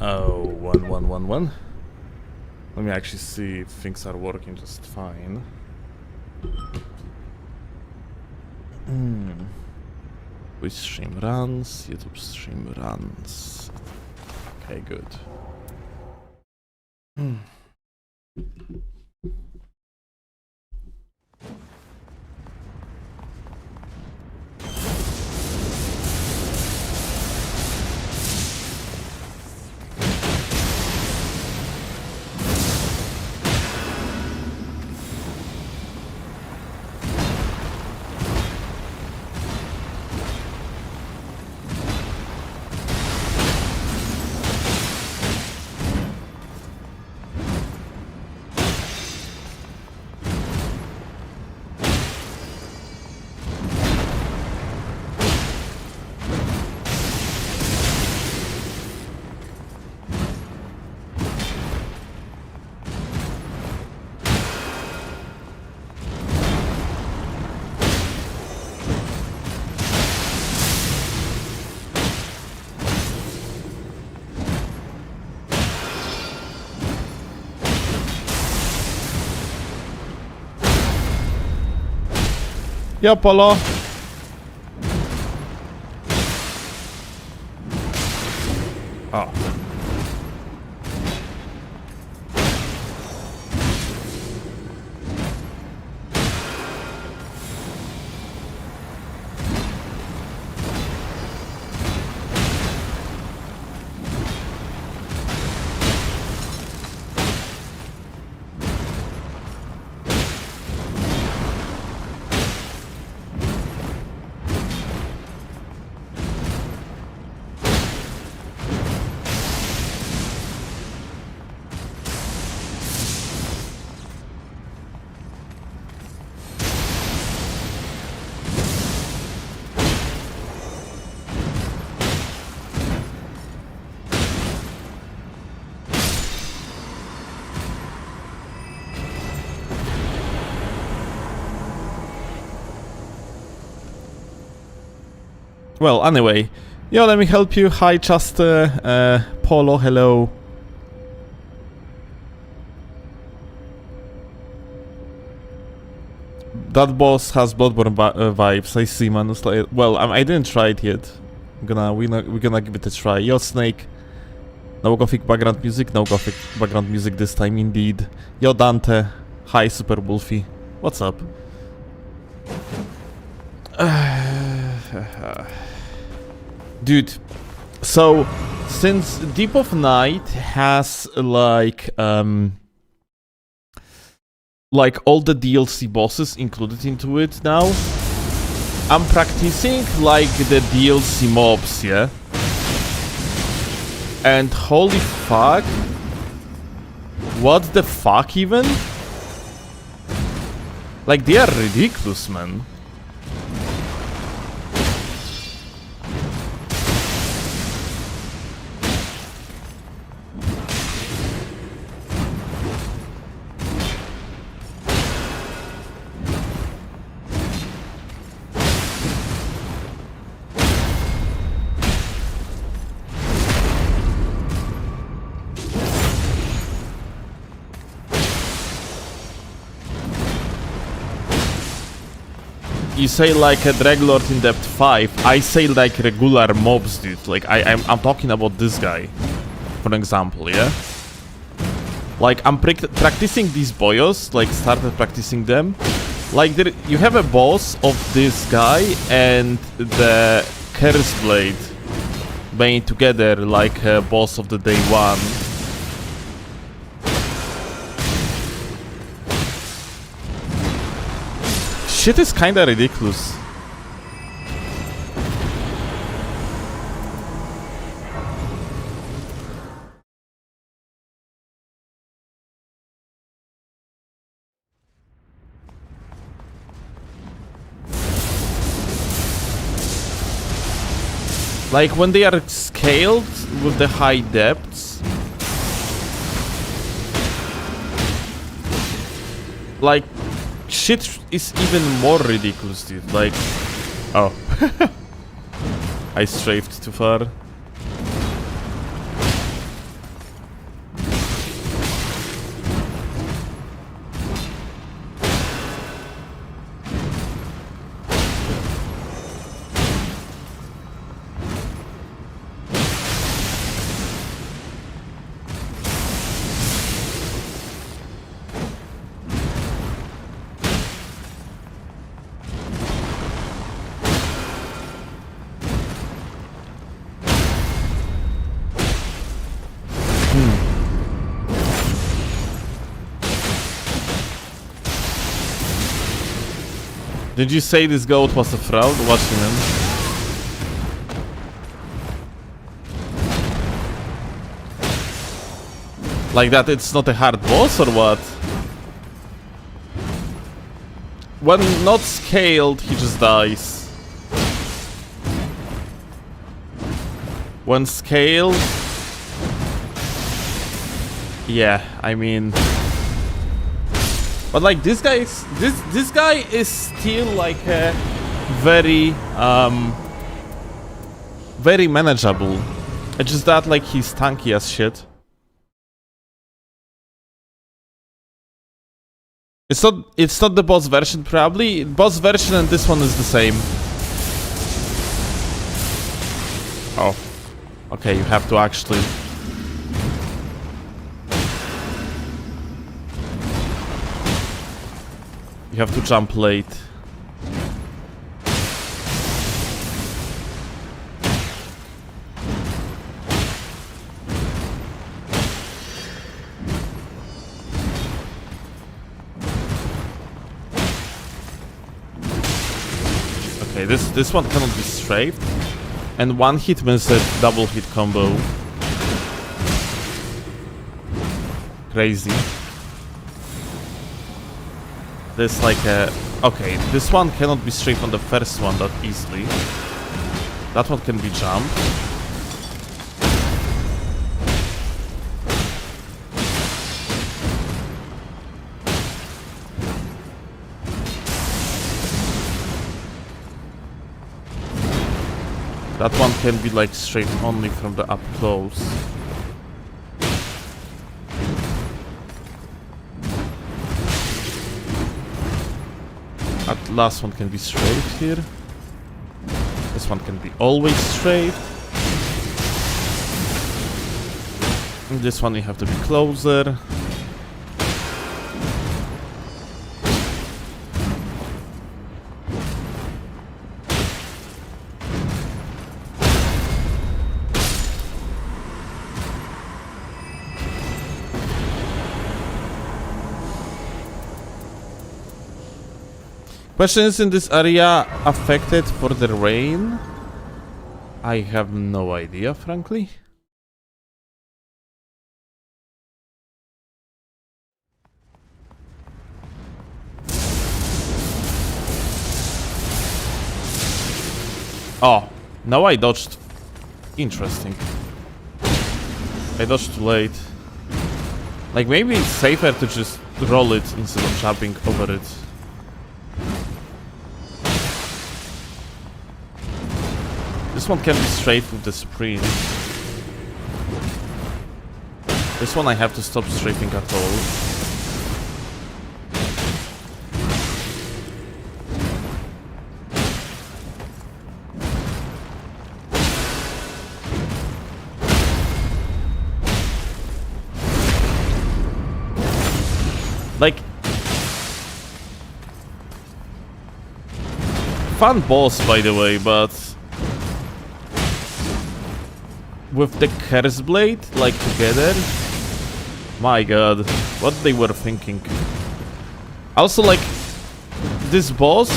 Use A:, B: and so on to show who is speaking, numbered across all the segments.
A: Oh, 1111. Let me actually see if things are working just fine. Which stream runs? YouTube stream runs. Okay, good. Yeah, Polo. Oh. Well, anyway, yo, let me help you. Hi, Chaster, Polo, hello. That boss has Bloodborne vibes. I see, man. Like, well, I didn't try it yet. We're gonna give it a try. Yo, Snake. No gothic background music. No gothic background music this time, indeed. Yo, Dante. Hi, Super Wolfie. What's up? Dude, so since Deep of Night has like all the DLC bosses included into it now, I'm practicing like the DLC mobs, yeah? And holy fuck, what the fuck even? Like, they are ridiculous, man. You say like a Draglord in Depth 5, I say like regular mobs, dude. Like I'm talking about this guy, for example, yeah? Like I'm practicing these boyos, like started practicing them. Like you have a boss of this guy and the Curse Blade made together like a boss of the day one. Shit is kinda ridiculous. Like when they are scaled with the high depths, like shit is even more ridiculous, dude. Like, oh, I strafed too far. Did you say this goat was a fraud? Watching him. Like that it's not a hard boss or what? When not scaled, he just dies. When scaled... Yeah, I mean... But like this guy is still like a very very manageable. It's just that like he's tanky as shit. It's not the boss version probably. Boss version and this one is the same. Oh. Okay, you have to actually... You have to jump late. Okay, this one cannot be strafed. And one hit means a double hit combo. Crazy. This like a... Okay, this one cannot be strafed on the first one that easily. That one can be jumped. That one can be like strafed only from the up close. That last one can be strafed here. This one can be always strafed. And this one you have to be closer. Question is, in this area affected for the rain? I have no idea, frankly. Oh, now I dodged. Interesting. I dodged too late. Like, maybe it's safer to just roll it instead of jumping over it. This one can be straight with the Supreme. This one I have to stop strafing at all. Like... Fun boss, by the way, but... With the Curse Blade, like, together... My god, what they were thinking. Also, like, this boss...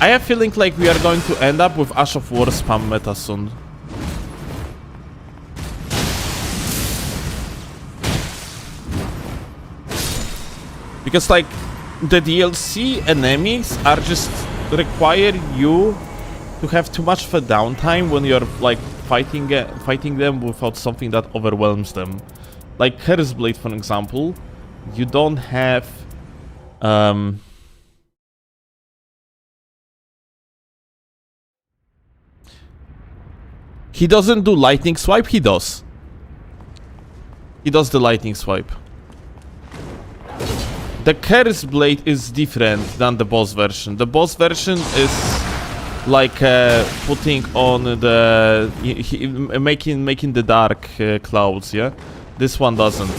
A: I have a feeling like we are going to end up with Ash of War spam meta soon. Because, like, the DLC enemies are just require you to have too much of a downtime when you're like fighting them without something that overwhelms them. Like Curse Blade, for example, you don't have he doesn't do lightning swipe, he does. He does the lightning swipe. The Curse Blade is different than the boss version. The boss version is like putting on the making the dark clouds, yeah. This one doesn't.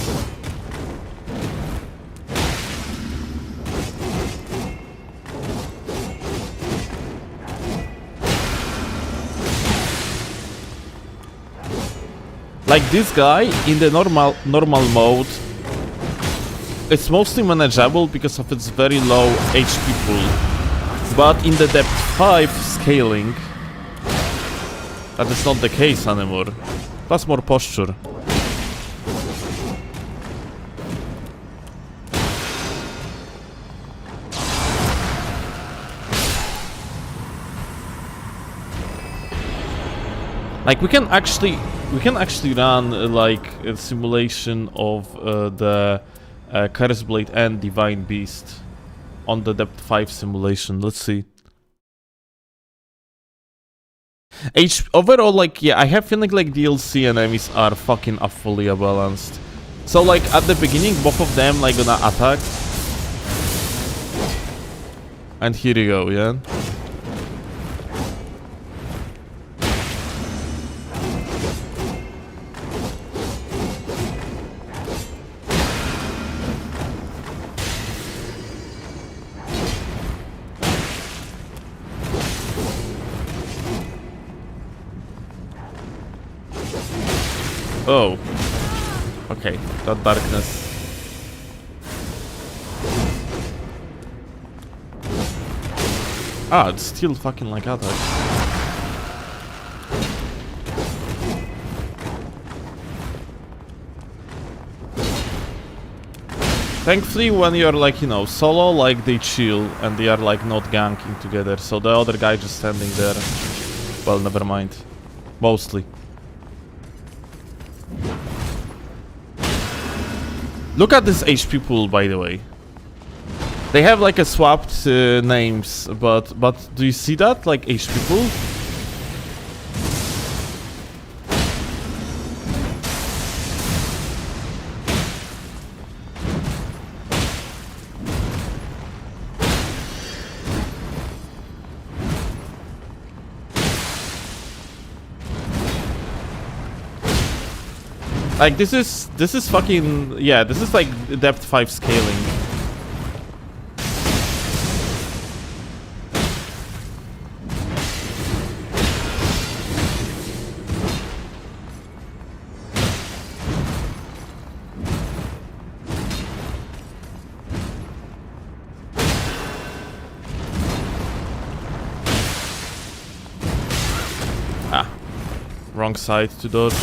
A: Like this guy in the normal mode it's mostly manageable because of its very low HP pool. But in the depth 5 scaling, that is not the case anymore. That's more posture. Like we can actually run like a simulation of the Curse Blade and Divine Beast on the depth 5 simulation. Let's see. Overall, like, yeah, I have feeling like DLC enemies are fucking fully balanced. So like at the beginning, both of them like gonna attack. And here you go, yeah. Oh. Okay, that darkness. Ah, it's still fucking like attack. Thankfully, when you're like, you know, solo, like they chill and they are like not ganking together. So the other guy just standing there. Well, never mind. Mostly. Look at this HP pool, by the way. They have like a swapped names, but do you see that? Like HP pool? Like this is fucking, yeah, this is like depth 5 scaling. Ah, wrong side to dodge.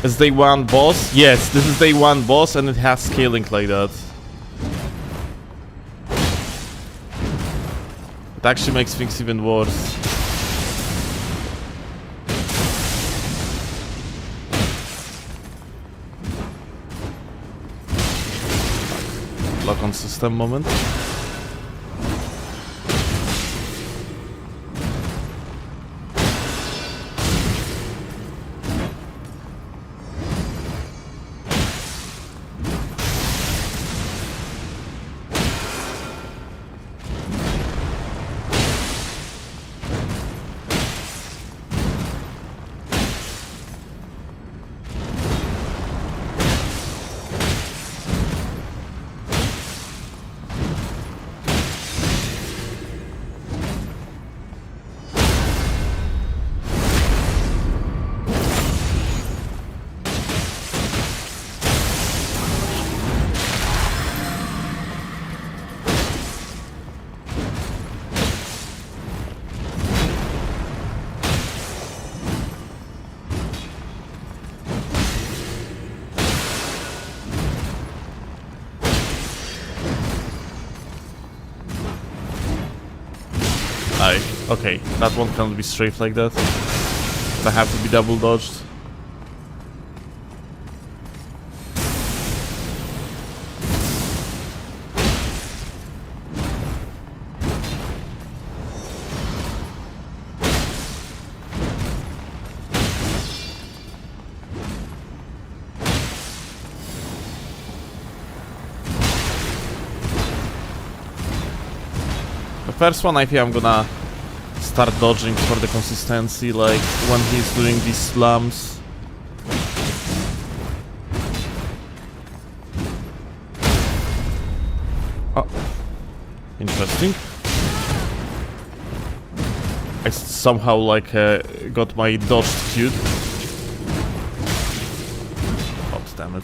A: Is day 1 boss? Yes, this is day 1 boss and it has scaling like that. It actually makes things even worse. Lock on system moment. Okay, that one can't be straight like that. I have to be double dodged. The first one I think I'm gonna start dodging for the consistency, like when he's doing these slams. Oh, interesting. I somehow like got my dodge queued. God damn it.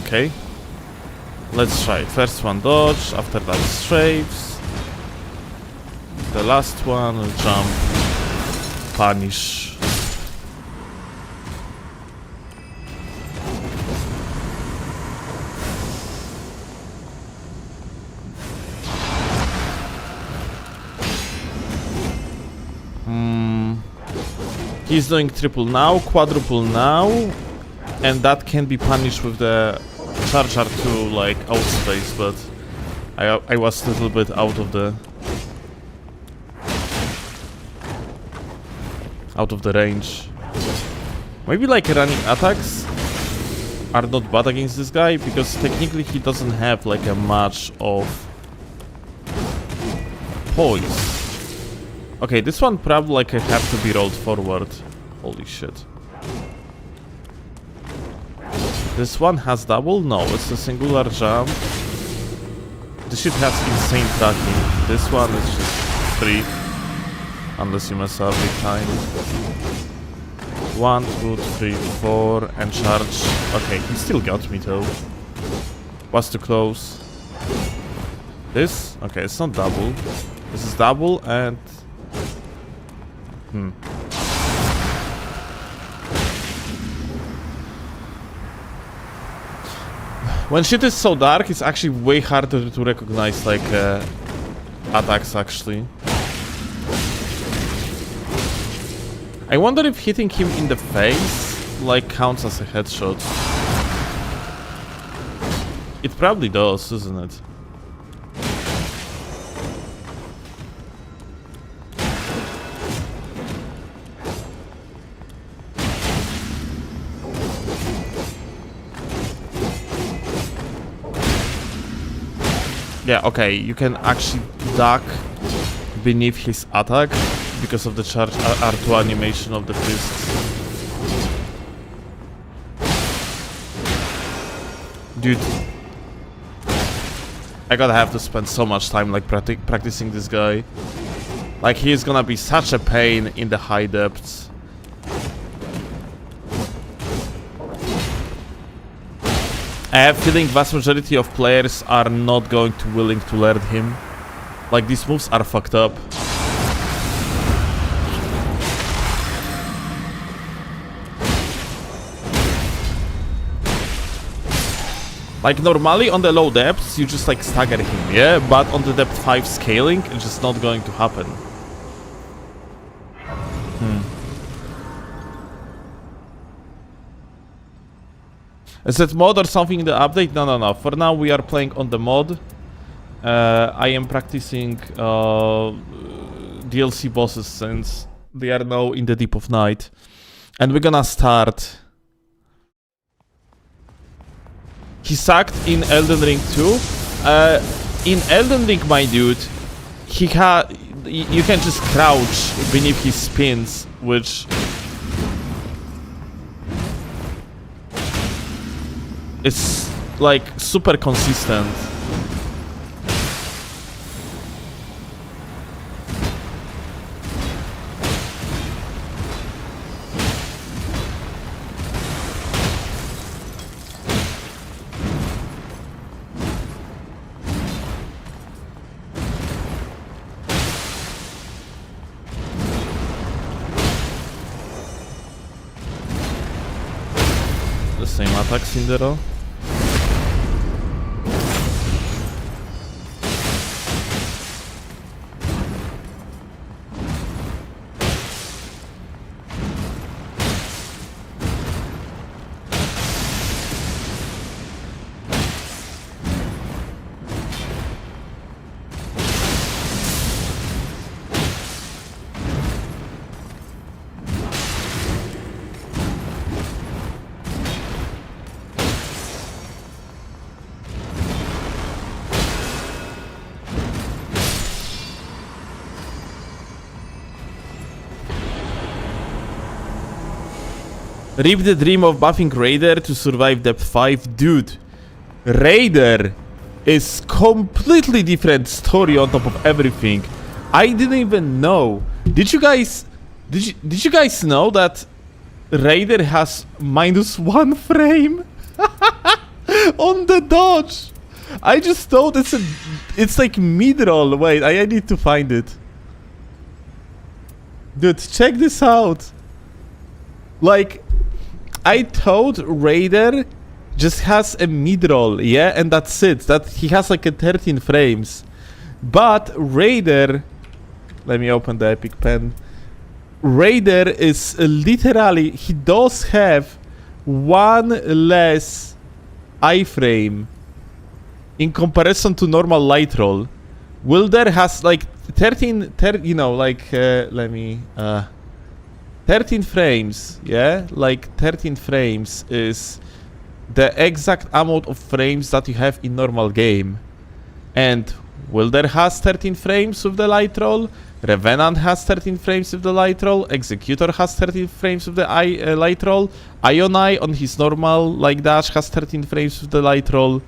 A: Okay, let's try it. First one dodge, after that strafes. The last one jump, punish. He's doing triple now, quadruple now, and that can be punished with the charge R2 like outspace, but I was a little bit out of the range. Maybe like running attacks are not bad against this guy, because technically he doesn't have like a much of poise. Okay, this one probably like have to be rolled forward. Holy shit. This one has double? No, it's a singular jump. This shit has insane tracking. This one is just 3. Unless you mess up big time. 1, 2, 3, 4, and charge. Okay, he still got me though. Was too close. This? Okay, it's not double. This is double and... When shit is so dark, it's actually way harder to recognize like attacks actually. I wonder if hitting him in the face like counts as a headshot. It probably does, doesn't it? Yeah, okay, you can actually duck beneath his attack because of the charge R2 animation of the fists. Dude, I gotta have to spend so much time like practicing this guy. Like, he is gonna be such a pain in the high depths. I have a feeling vast majority of players are not going to willing to learn him. Like, these moves are fucked up. Like, normally on the low depths, you just like stagger him, yeah? But on the depth 5 scaling, it's just not going to happen. Is it mod or something in the update? No. For now, we are playing on the mod. I am practicing DLC bosses since they are now in the deep of night. And we're gonna start... He sucked in Elden Ring 2. In Elden Ring, my dude, you can just crouch beneath his spins, which... It's like super consistent. The same attacks in the row. Rip the dream of buffing Raider to survive depth 5. Dude, Raider is completely different story on top of everything. I didn't even know. Did you guys know that Raider has -1 frame on the dodge? I just thought it's like mid-roll. Wait, I need to find it. Dude, check this out. Like, I thought Raider just has a mid-roll, yeah, and that's it. That he has like a 13 frames. But Raider, let me open the epic pen. Raider is literally, he does have 1 less iframe in comparison to normal light roll. Wilder has like 13 frames, yeah? Like 13 frames is the exact amount of frames that you have in normal game. And Wilder has 13 frames with the light roll, Revenant has 13 frames with the light roll, Executor has 13 frames with the light roll, Ionai on his normal like dash has 13 frames with the light roll.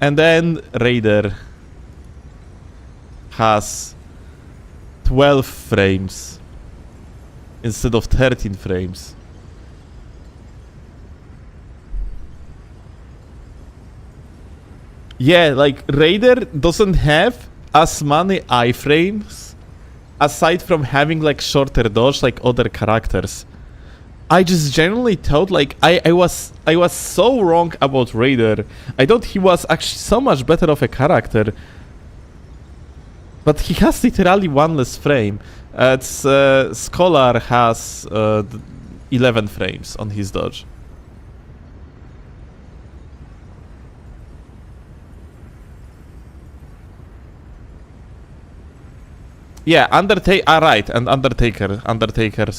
A: And then Raider has 12 frames instead of 13 frames. Yeah, like Raider doesn't have as many iframes aside from having like shorter dodge like other characters. I just genuinely thought like I was so wrong about Raider. I thought he was actually so much better of a character. But he has literally 1 less frame. Scholar has 11 frames on his dodge. Yeah, Undertaker's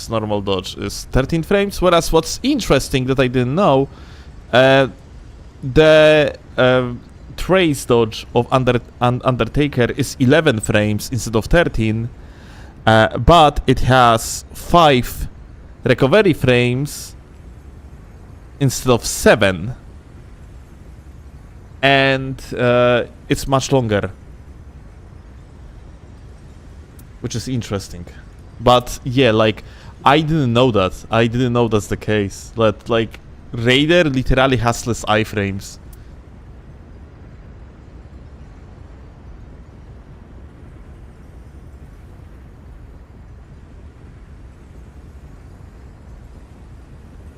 A: normal dodge is 13 frames, whereas what's interesting that I didn't know, the trace dodge of Undertaker is 11 frames instead of 13, but it has 5 recovery frames instead of 7, and it's much longer. Which is interesting. But yeah, like, I didn't know that. I didn't know that's the case. That, like, Raider literally has less iframes.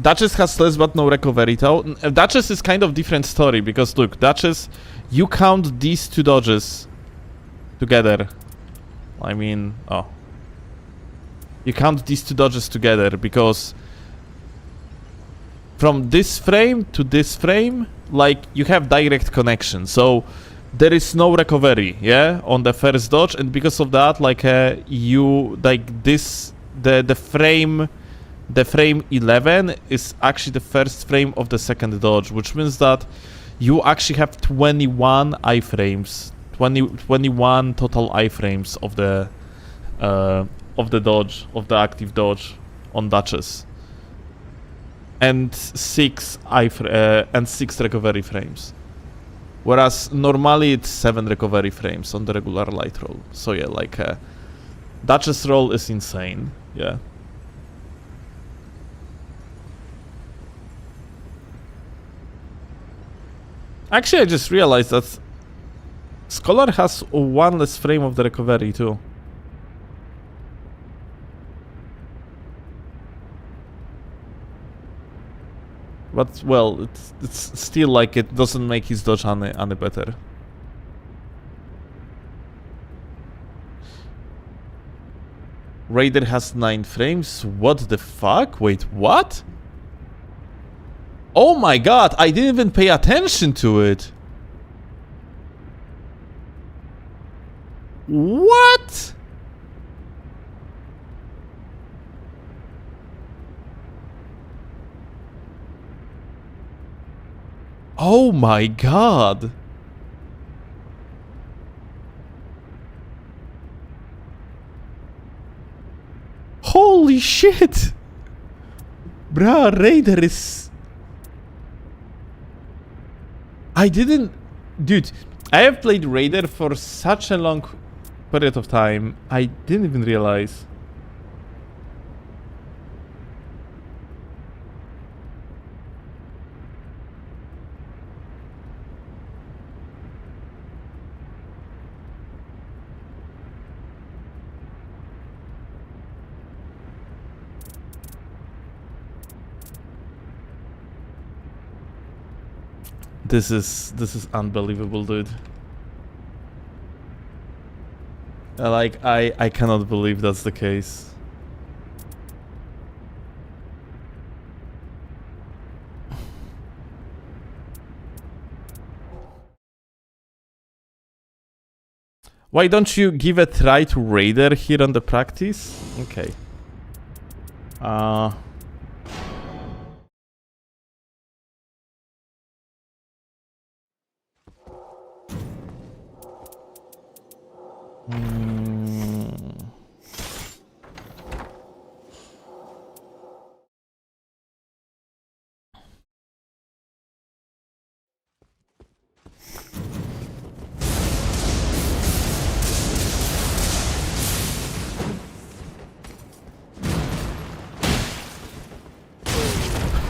A: Duchess has less but no recovery though. Duchess is kind of different story because look, Duchess, you count these 2 dodges together. I mean, you count these 2 dodges together because from this frame to this frame, like, you have direct connection. So there is no recovery, yeah, on the first dodge, and because of that, like, you, like, this, the frame 11 is actually the first frame of the second dodge, which means that you actually have 21 iframes. 21 total iframes of the dodge, of the active dodge on Duchess, and 6 recovery frames, whereas normally it's 7 recovery frames on the regular light roll. So yeah, like, Duchess roll is insane. Yeah. Actually, I just realized that Scholar has 1 less frame of the recovery too. But, well, it's still like it doesn't make his dodge any better. Raider has 9 frames? What the fuck? Wait, what? Oh my god, I didn't even pay attention to it. What? Oh my god. Holy shit. Bruh, Raider is... I didn't... Dude, I have played Raider for such a long period of time. I didn't even realize. This is unbelievable, dude. Like, I cannot believe that's the case. Why don't you give a try to Raider here on the practice? Okay.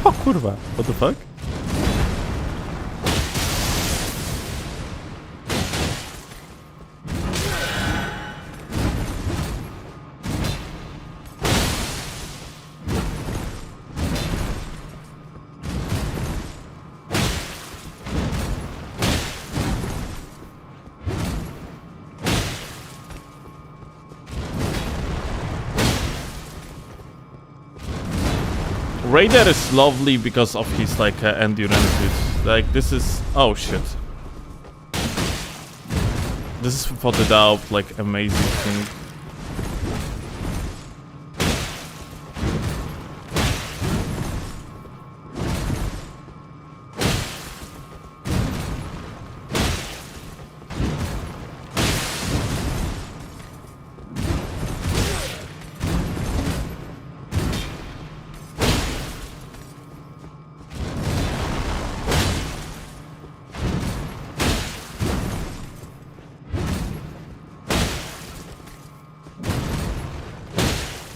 A: O kurwa, what the fuck? Raider is lovely because of his like endurance, dude. Like this is... Oh shit. This is for the doubt, like amazing thing.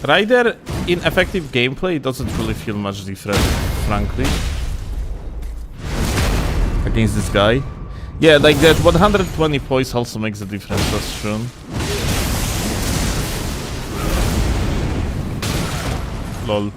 A: Rider in effective gameplay doesn't really feel much different, frankly, against this guy. Yeah, like that 120 points also makes a difference, that's true. Lol.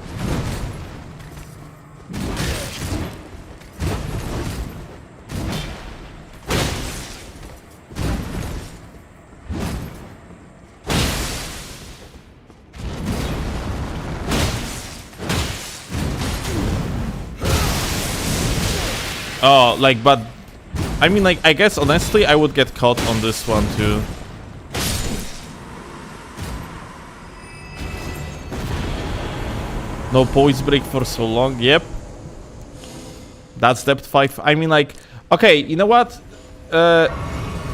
A: Oh, like, but I mean, like, I guess honestly, I would get caught on this one too. No poise break for so long. Yep, that's depth 5. I mean, like, okay, you know what?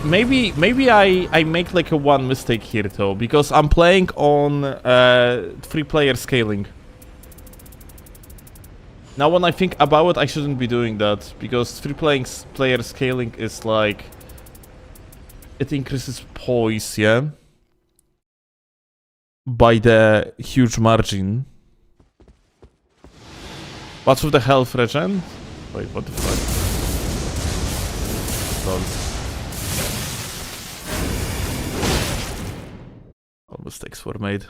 A: Maybe I make like a one mistake here though, because I'm playing on 3-player scaling. Now when I think about it, I shouldn't be doing that, because 3-player scaling is like... It increases poise, yeah? By the huge margin. What's with the health regen? Wait, what the fuck? All mistakes were made.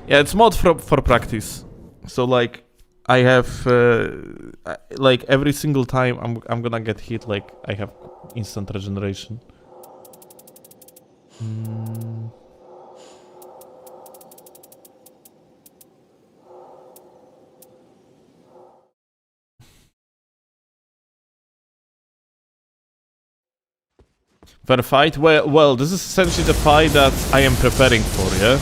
A: Yeah, it's mod for practice. So like... I have like every single time I'm gonna get hit, like I have instant regeneration. Fair fight? Well, this is essentially the fight that I am preparing for, yeah?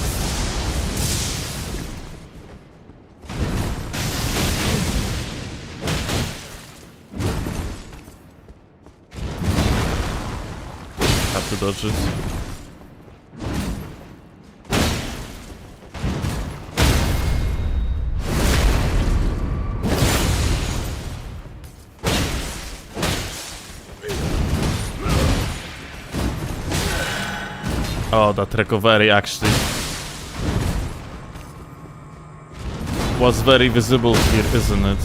A: Dodge it. Oh, that recovery actually was very visible here, isn't it?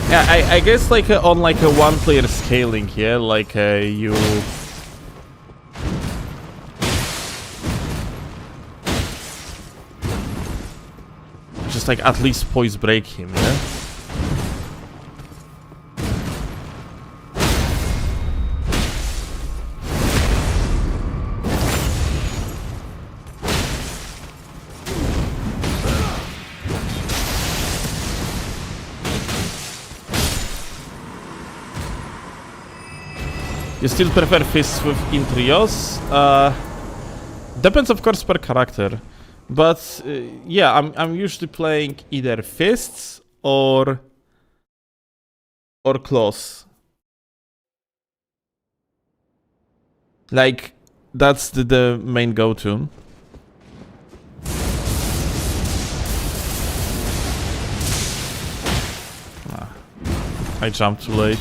A: Yeah, I guess like on like a one-player scaling here, like you just like at least poise break him, yeah? You still prefer fists with intrios? Depends of course per character. But yeah, I'm usually playing either fists or claws. Like that's the main go-to. I jumped too late.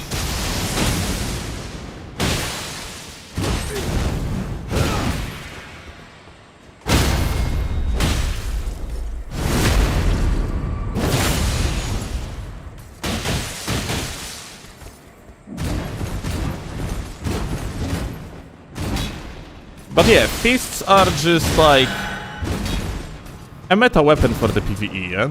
A: But yeah, fists are just like a meta weapon for the PvE, yeah?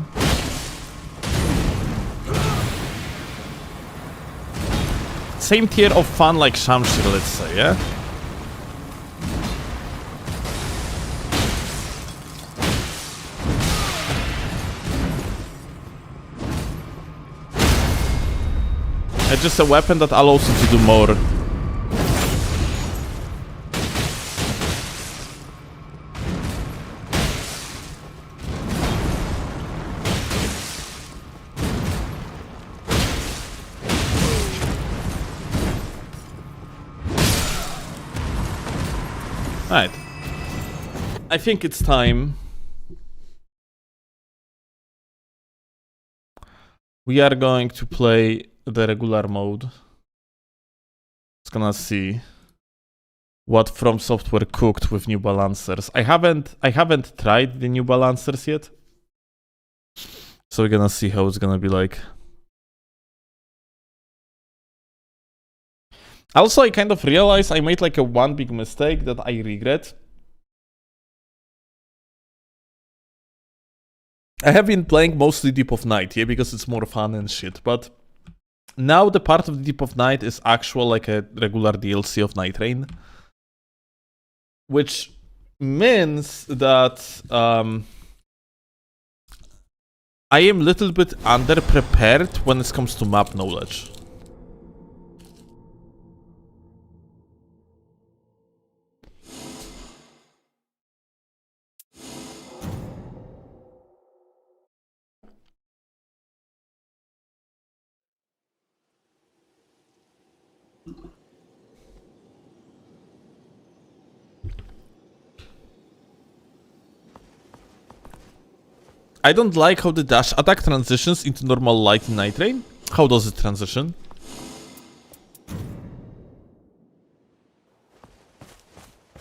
A: Same tier of fun like Shamshir, let's say, yeah? It's just a weapon that allows you to do more. Right. I think it's time. We are going to play the regular mode. Just gonna see what From Software cooked with new balancers. I haven't tried the new balancers yet. So we're gonna see how it's gonna be like. Also, I kind of realized I made like one big mistake that I regret. I have been playing mostly Deep of Night, yeah, because it's more fun and shit, but now the part of the Deep of Night is actual like a regular DLC of Nightreign. Which means that I am a little bit underprepared when it comes to map knowledge. I don't like how the dash attack transitions into normal light in Nightreign. How does it transition?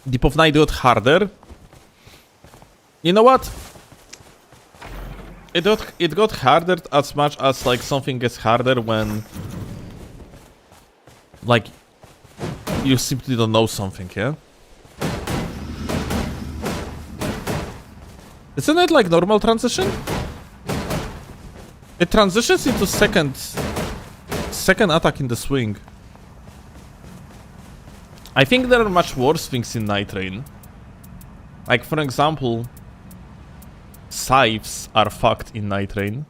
A: Deep of Night got harder. You know what? It got harder as much as like something gets harder when like you simply don't know something, yeah? Isn't it like normal transition? It transitions into second attack in the swing. I think there are much worse things in Nightreign. Like for example, scythes are fucked in Nightreign.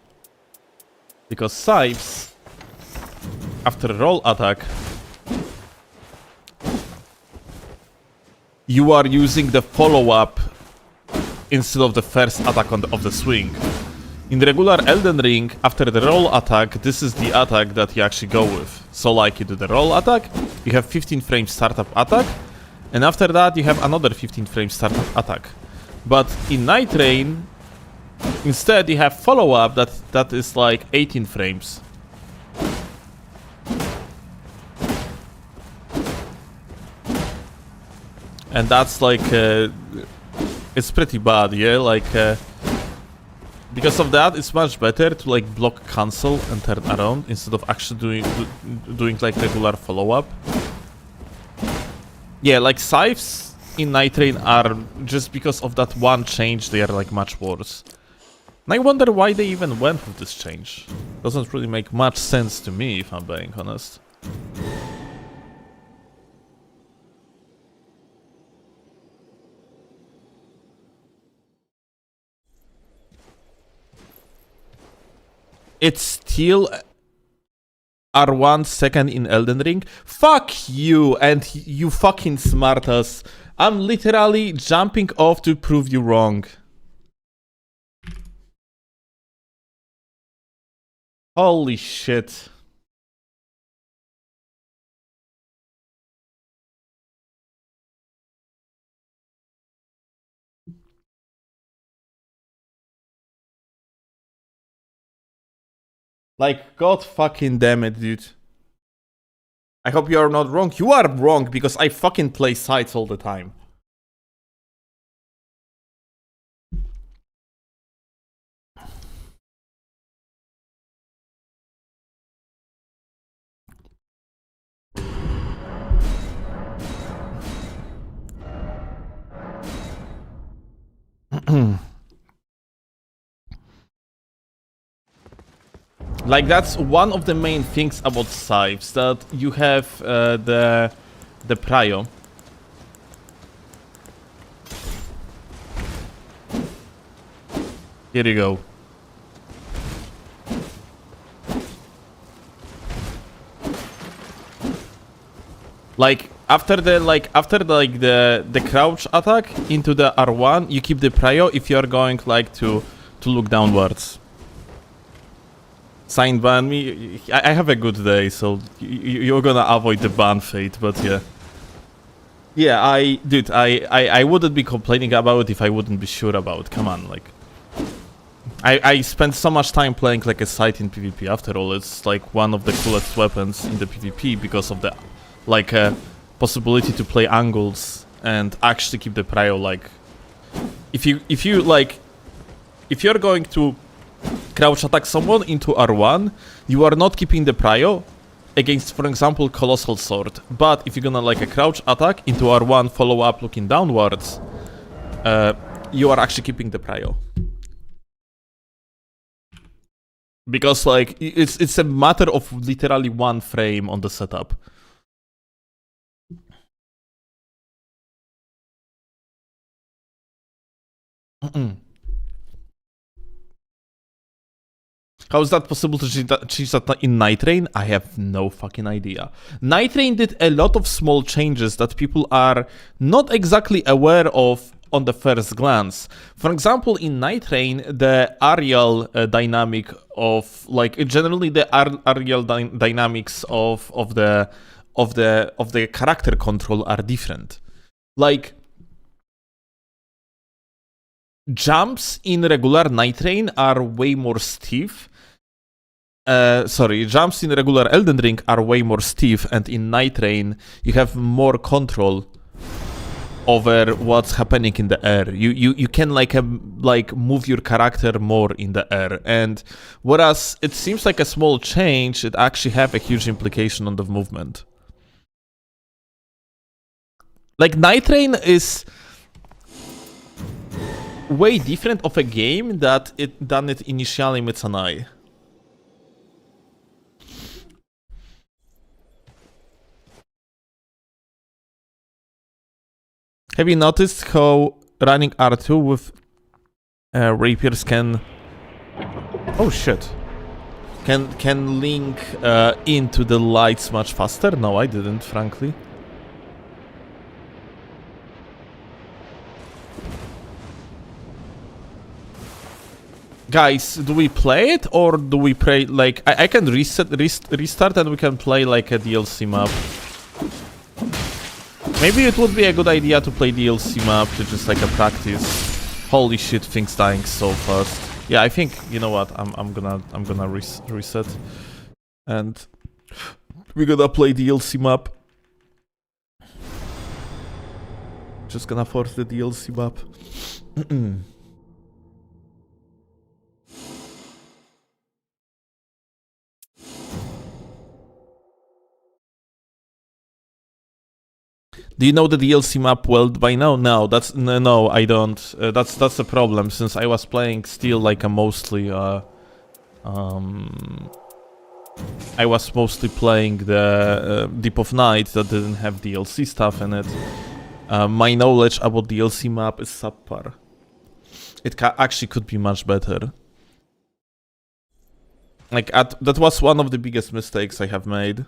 A: Because scythes, after a roll attack, you are using the follow-up instead of the first attack of the swing. In the regular Elden Ring, after the roll attack, this is the attack that you actually go with. So like you do the roll attack, you have 15 frame startup attack, and after that you have another 15 frame startup attack. But in Nightreign, instead you have follow-up that is like 18 frames. And that's like, it's pretty bad, yeah? Like, because of that, it's much better to like block cancel and turn around instead of actually doing like regular follow-up. Yeah, like scythes in Nightreign are, just because of that one change, they are like much worse. And I wonder why they even went with this change. Doesn't really make much sense to me, if I'm being honest. It's still R1 second in Elden Ring. Fuck you and you fucking smartass. I'm literally jumping off to prove you wrong. Holy shit. Like, god fucking damn it, dude. I hope you are not wrong. You are wrong, because I fucking play sides all the time. Like, that's one of the main things about scythes, that you have the prio. Here you go. Like, after the crouch attack into the R1, you keep the prio if you're going like to look downwards. Signed ban me. I have a good day, so you're gonna avoid the ban fate, but yeah. Yeah, I wouldn't be complaining about it if I wouldn't be sure about it. Come on, like. I spent so much time playing like a scythe in PvP. After all, it's like one of the coolest weapons in the PvP because of the like possibility to play angles and actually keep the prio. Like, if you're going to crouch attack someone into R1, you are not keeping the prio against, for example, Colossal Sword. But if you're gonna like a crouch attack into R1, follow up looking downwards, you are actually keeping the prio. Because like it's a matter of literally one frame on the setup. How is that possible to change that in Nightreign? I have no fucking idea. Nightreign did a lot of small changes that people are not exactly aware of on the first glance. For example, in Nightreign, the aerial dynamic of like generally the aerial dynamics of the character control are different. Like, jumps in regular Nightreign are way more stiff. Jumps in regular Elden Ring are way more stiff, and in Nightreign you have more control over what's happening in the air. You can like move your character more in the air, and whereas it seems like a small change, it actually have a huge implication on the movement. Like, Nightreign is way different of a game than it initially meets an eye. Have you noticed how running R2 with rapiers can... Oh shit. Can link into the lights much faster? No, I didn't, frankly. Guys, do we play it or do we play like... I can restart and we can play like a DLC map. Maybe it would be a good idea to play DLC map to just like a practice. Holy shit, things dying so fast. Yeah, I think, you know what, I'm gonna reset. And we're gonna play DLC map. Just gonna force the DLC map. Do you know the DLC map well by now? No, no, I don't. That's a problem since I was playing still like a mostly I was mostly playing the Deep of Night that didn't have DLC stuff in it. My knowledge about DLC map is subpar. It actually could be much better. Like, that was one of the biggest mistakes I have made.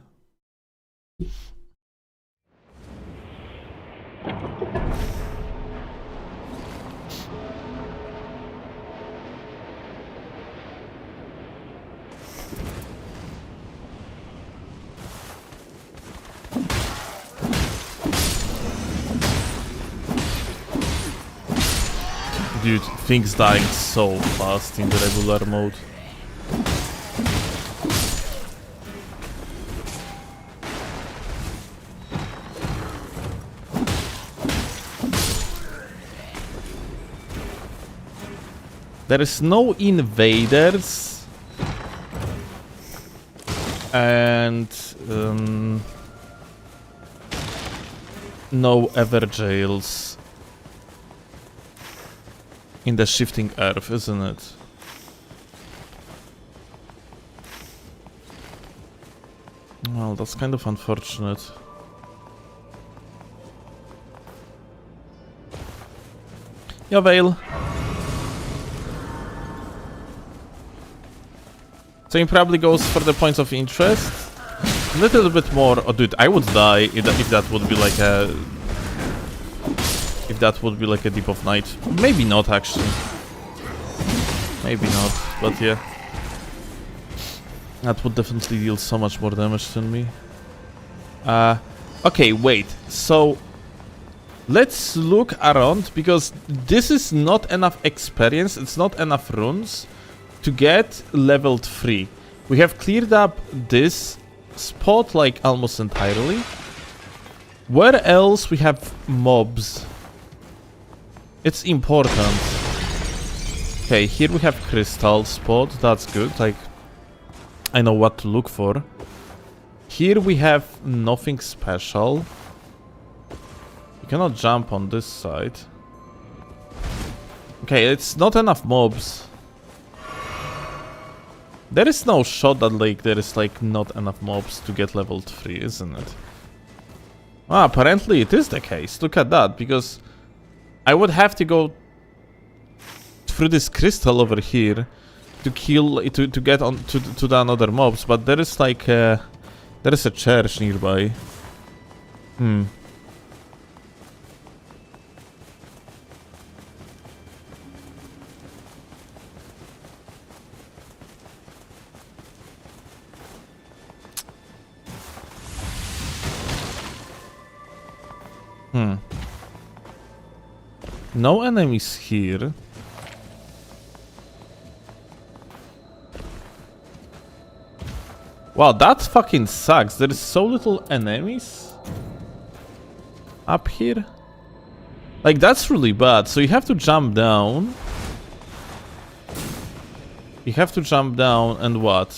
A: Dude, things dying so fast in the regular mode. There is no invaders and no Everjails in the shifting earth, isn't it? Well, that's kind of unfortunate. Yeah, Vale. So he probably goes for the points of interest. A little bit more. Oh, dude, I would die if that would be like a... If that would be like a Deep of Night. Maybe not, actually. Maybe not, but yeah. That would definitely deal so much more damage than me. Okay, wait. So... Let's look around, because this is not enough experience, it's not enough runes to get leveled 3. We have cleared up this spot like almost entirely. Where else we have mobs? It's important. Okay, here we have crystal spot, that's good, like I know what to look for. Here we have nothing special. You cannot jump on this side. Okay, it's not enough mobs. There is no shot that like there is like not enough mobs to get leveled 3, isn't it? Ah, apparently it is the case. Look at that, because I would have to go through this crystal over here to kill to get on to the another mobs, but there is like there is a church nearby. No enemies here. Wow, that fucking sucks. There is so little enemies up here. Like, that's really bad. So you have to jump down. You have to jump down and what?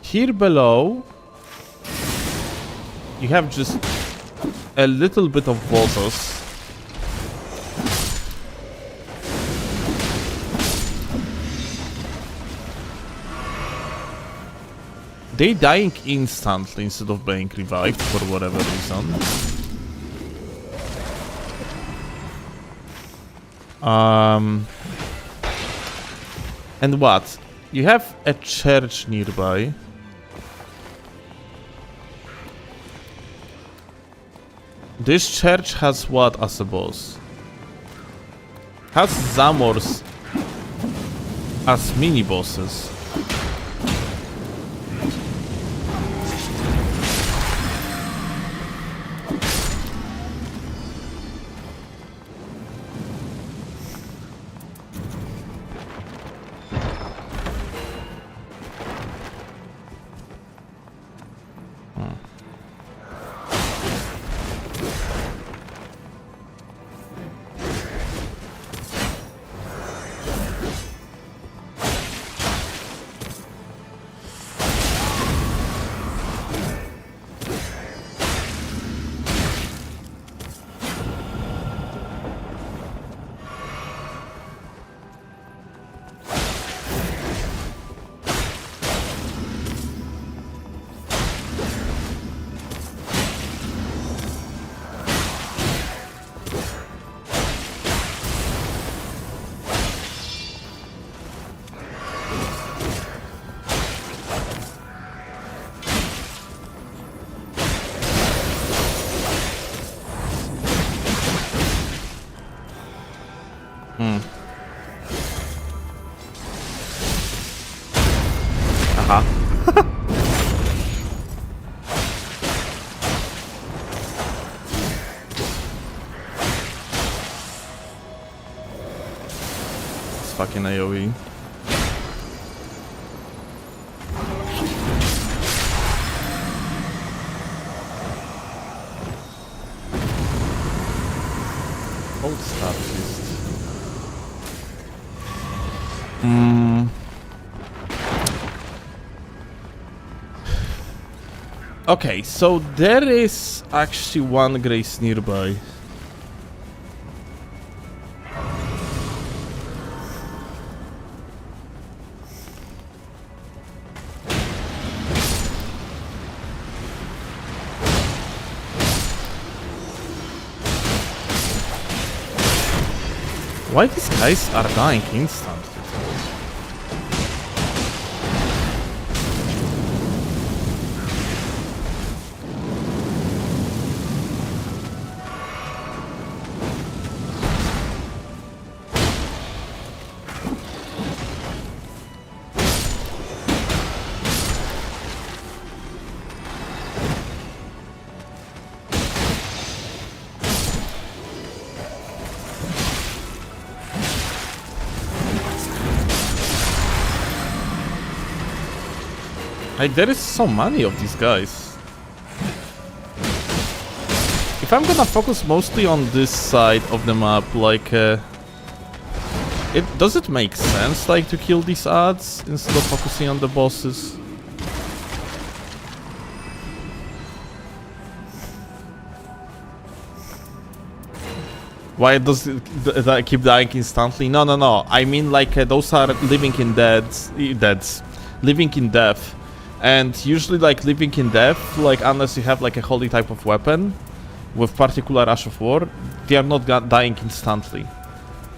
A: Here below, you have just a little bit of Votos. They dying instantly instead of being revived for whatever reason. And what? You have a church nearby. This church has what as a boss? Has Zamors as mini bosses. Aha. It's fucking AoE. Old strategist. Okay, so there is actually one grace nearby. Why these guys are dying instantly? Like, there is so many of these guys. If I'm gonna focus mostly on this side of the map, like, does it make sense, like, to kill these adds instead of focusing on the bosses? Why does it keep dying instantly? No, no, no. I mean, like, those are living in living in death. And usually, like, living in death, like, unless you have, like, a holy type of weapon with particular Rush of War, they are not dying instantly.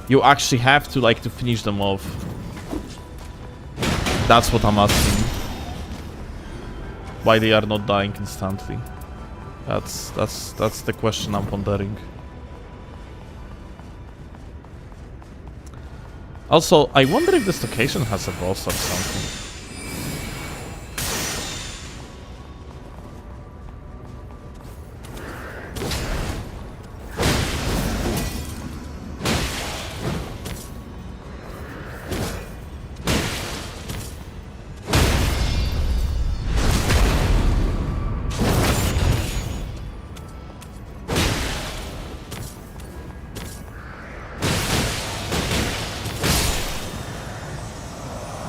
A: You actually have to, like, to finish them off. That's what I'm asking. Why they are not dying instantly. That's the question I'm pondering. Also, I wonder if this location has a boss or something.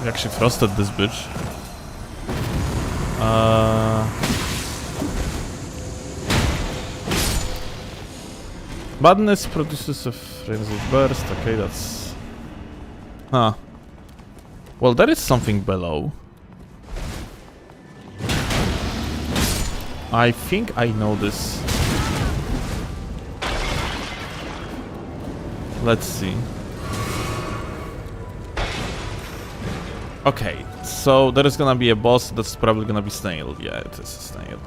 A: We actually frosted this bitch. Madness produces a frenzied burst. Okay, that's... Huh. Well, there is something below. I think I know this. Let's see. Okay, so there is gonna be a boss that's probably gonna be snail. Yeah, it is a snail.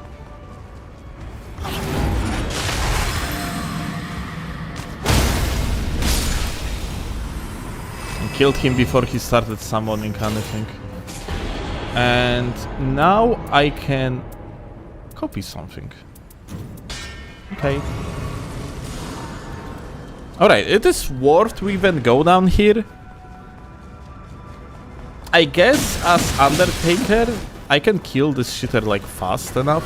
A: I killed him before he started summoning anything. And now I can copy something. Okay. Alright, it is worth to even go down here. I guess as Undertaker, I can kill this shitter like fast enough.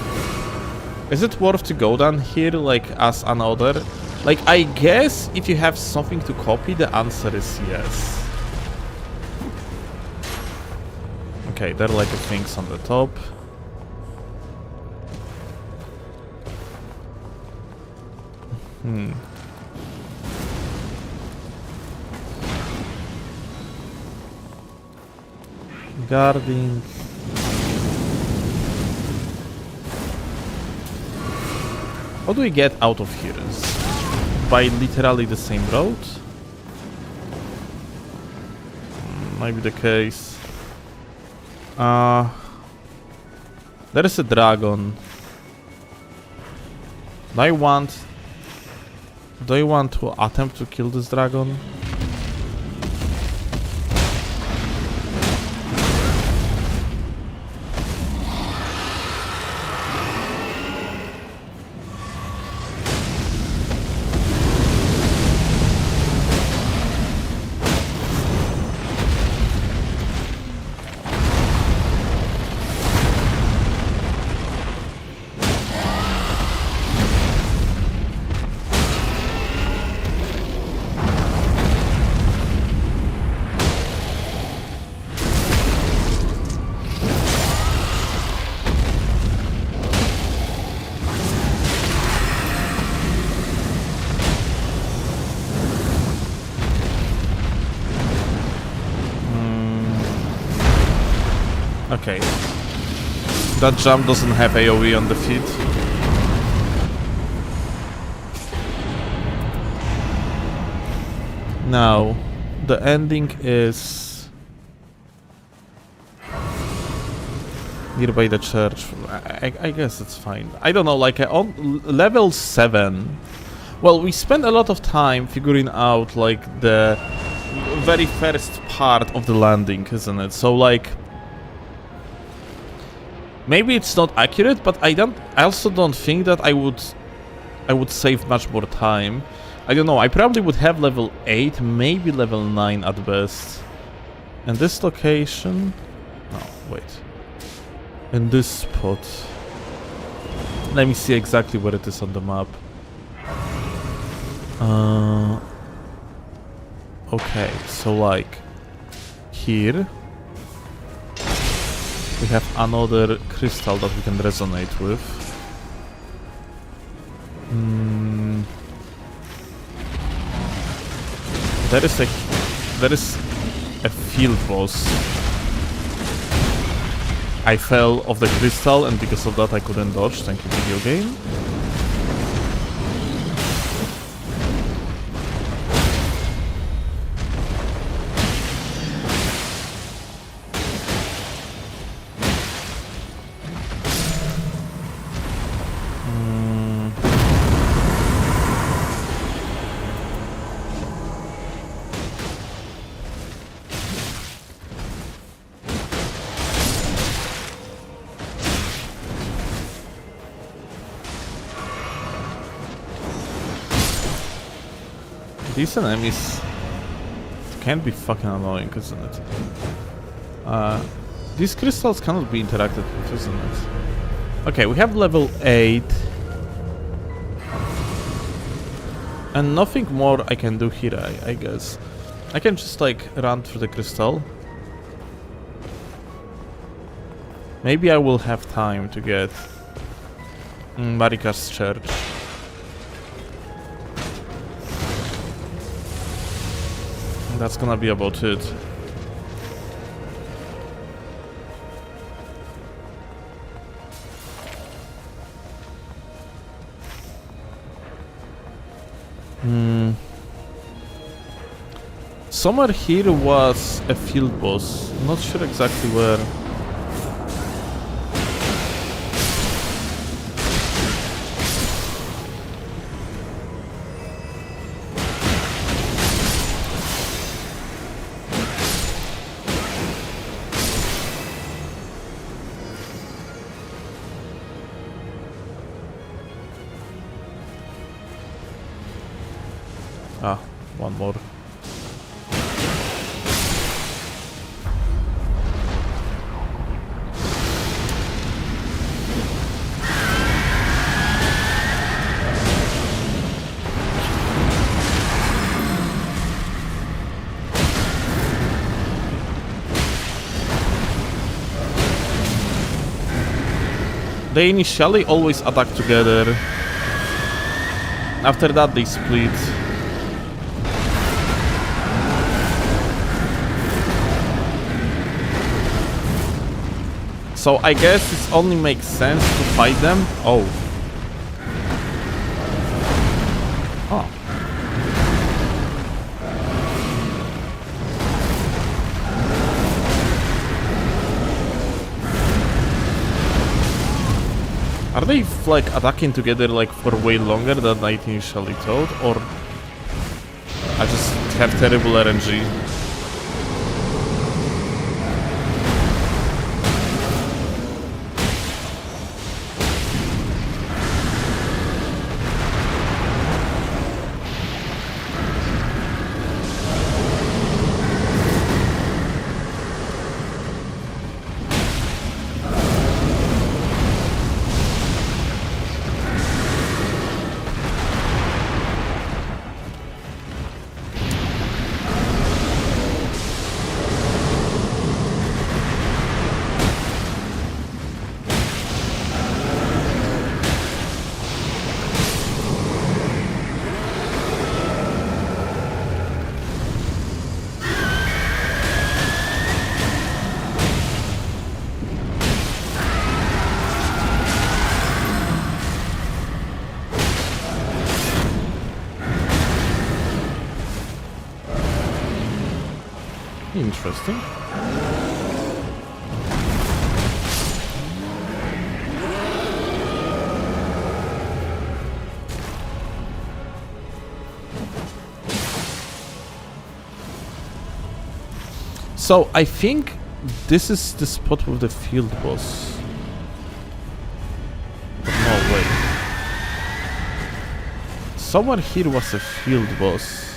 A: Is it worth to go down here like as another? Like, I guess if you have something to copy, the answer is yes. Okay, there are like things on the top. Guarding. How do we get out of here? By literally the same road? Might be the case. There is a dragon. Do I want to attempt to kill this dragon? Okay. That jump doesn't have AoE on the feet. Now, the ending is nearby the church. I guess it's fine. I don't know, like on level 7. Well, we spent a lot of time figuring out like the very first part of the landing, isn't it? So like maybe it's not accurate, but I also don't think that I would save much more time. I don't know, I probably would have level 8, maybe level 9 at best. And this location... No, wait. In this spot... Let me see exactly where it is on the map. Okay, so like... Here... We have another crystal that we can resonate with. There is a field boss. I fell off the crystal and because of that I couldn't dodge. Thank you, video game. These enemies can be fucking annoying, isn't it? These crystals cannot be interacted with, isn't it? Okay, we have level 8. And nothing more I can do here, I guess. I can just like run through the crystal. Maybe I will have time to get Marika's church. That's gonna be about it. Somewhere here was a field boss. Not sure exactly where. Ah, one more. They initially always attack together. After that they split. So I guess it only makes sense to fight them. Oh. Oh. Are they like attacking together like for way longer than I initially thought, or I just have terrible RNG? Interesting. So I think this is the spot with the field boss. But no, wait. Somewhere here was a field boss.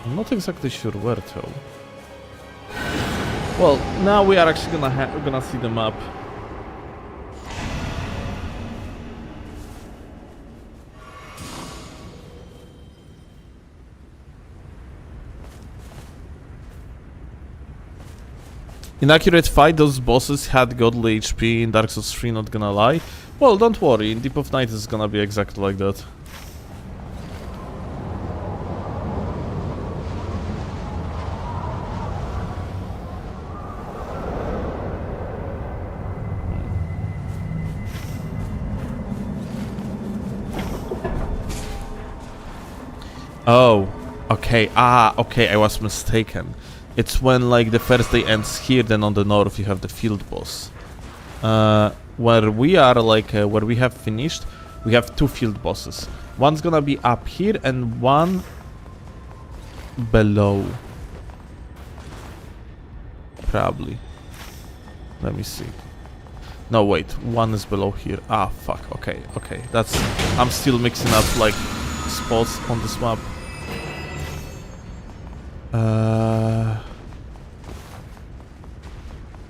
A: I'm not exactly sure where though. Well, now we are actually gonna see the map. Inaccurate fight, those bosses had godly HP in Dark Souls 3, not gonna lie. Well, don't worry, in Deep of Night it's gonna be exactly like that. Oh, okay, okay, I was mistaken. It's when like the first day ends here, then on the north you have the field boss. Where we are like, where we have finished, we have two field bosses. One's gonna be up here and one below. Probably. Let me see. No, wait, one is below here. Ah, fuck, okay, okay. That's, I'm still mixing up like spots on this map.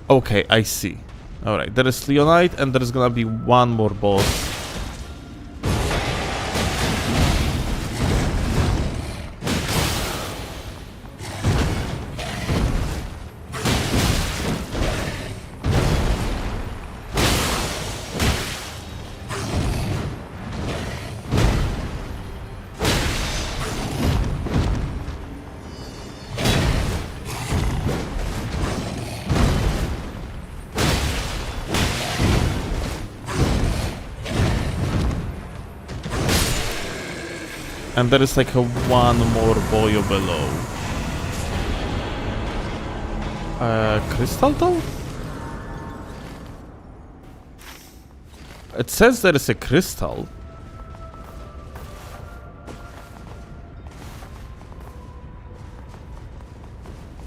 A: Okay, I see. Alright, there is Leonite and there's gonna be one more boss. And there is like a one more boyo below. Crystal though? It says there is a crystal.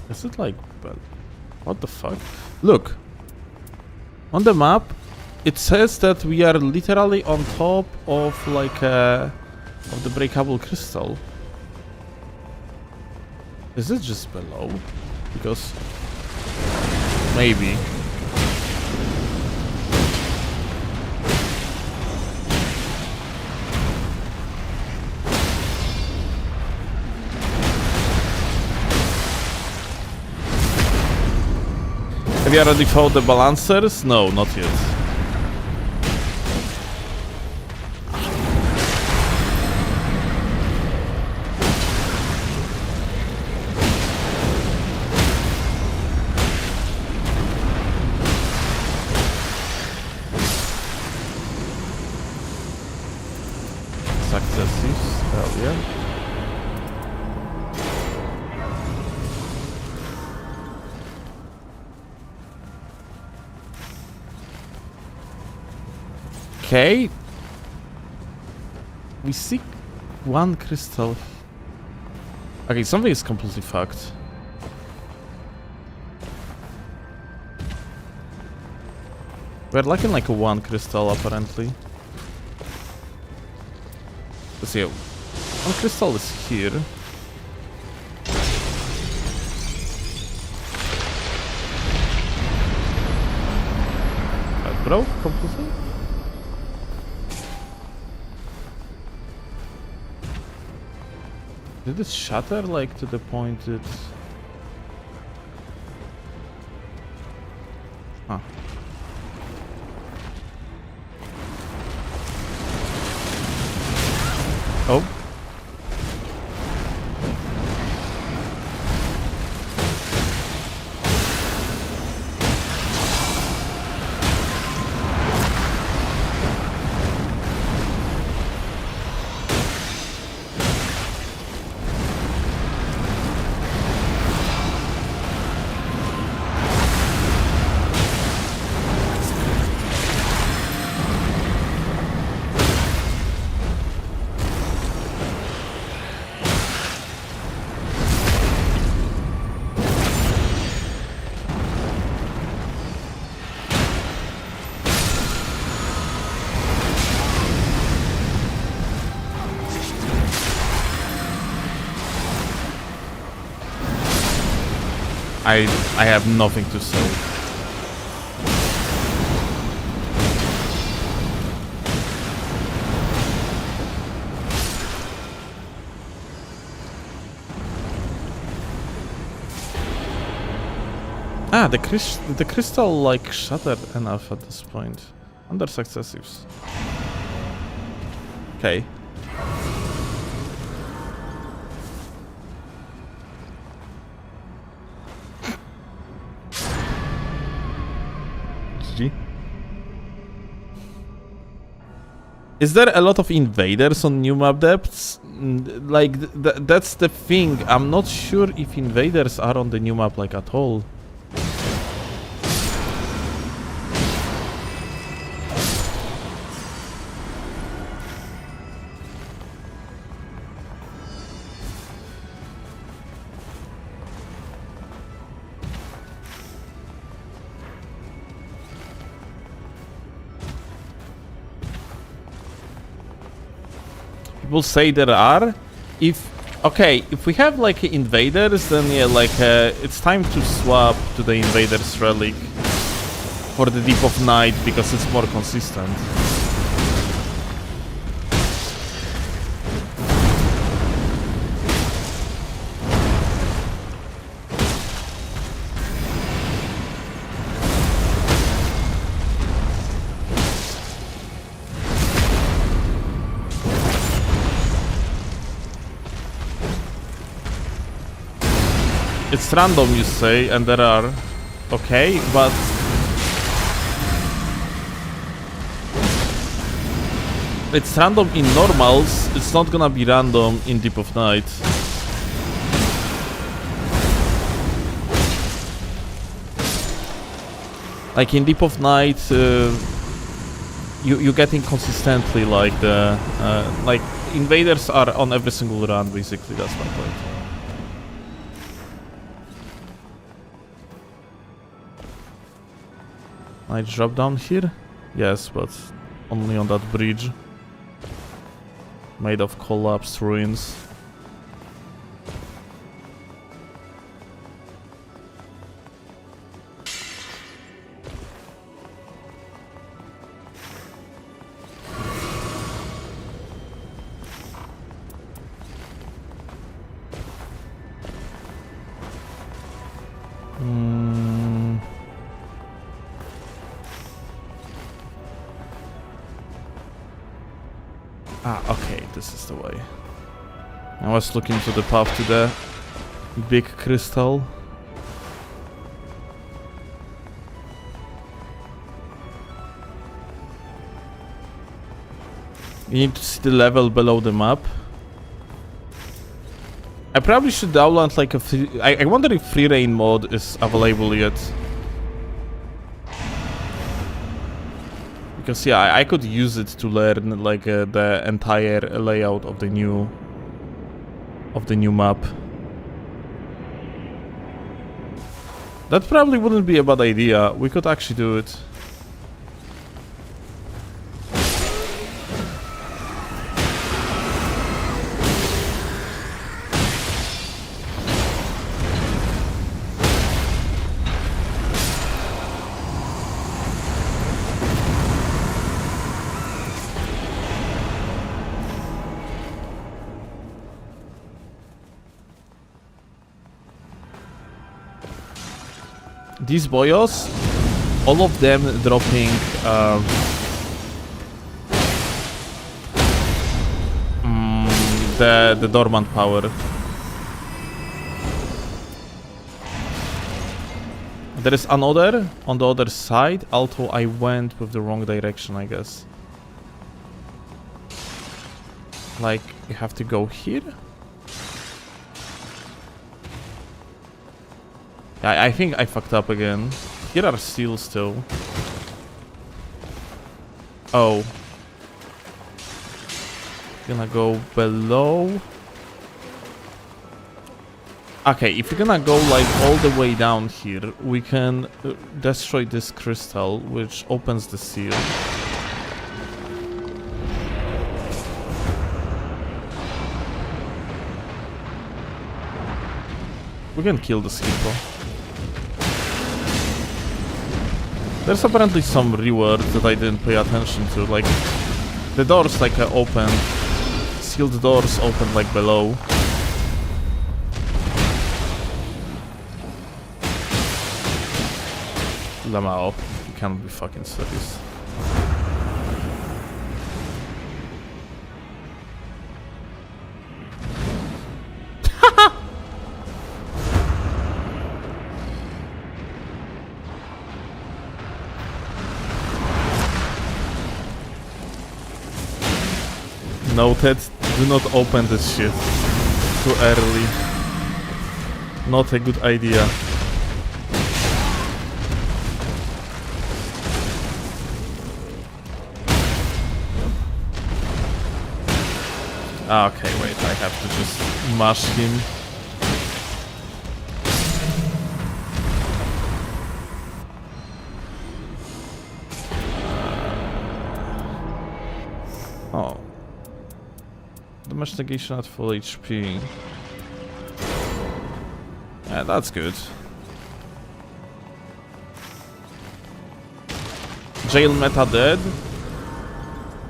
A: Is it like... what the fuck? Look. On the map, it says that we are literally on top of like a... of the breakable crystal. Is it just below? Because... maybe. Have you already found the balancers? No, not yet. Okay. We see one crystal. Okay, something is completely fucked. We're lacking like a one crystal apparently. Let's see. One crystal is here. That broke completely? Did it shatter like to the point it... huh. Oh. I have nothing to say. Ah, the crystal like shattered enough at this point. Under successives. Okay. GG. Is there a lot of invaders on new map depths? Like, that's the thing. I'm not sure if invaders are on the new map like at all. People say there are. If we have like invaders, then yeah, like it's time to swap to the invaders relic for the Deep of Night because it's more consistent. It's random, you say, and there are. Okay, but it's random in normals. It's not gonna be random in Deep of Night. Like in Deep of Night, you getting consistently like the like invaders are on every single run. Basically, that's my point. I drop down here? Yes, but only on that bridge. Made of collapsed ruins. Okay, this is the way. I was looking to the path to the big crystal. You need to see the level below the map. I probably should download like a free... I wonder if free reign mod is available yet. Because yeah, I could use it to learn like the entire layout of the new map. That probably wouldn't be a bad idea. We could actually do it. These boyos, all of them dropping the dormant power. There is another on the other side, although I went with the wrong direction, I guess. Like, you have to go here? Yeah, I think I fucked up again. Here are seals still. Oh. Gonna go below. Okay, if you're gonna go like all the way down here, we can destroy this crystal, which opens the seal. We can kill the Skipper. There's apparently some rewards that I didn't pay attention to, like the doors like open, sealed doors open like below. Lamao, you can't be fucking serious. Noted, do not open this shit too early. Not a good idea. Okay, wait, I have to just mash him. Oh. Damage negation at full HP. Yeah, that's good. Jail meta dead.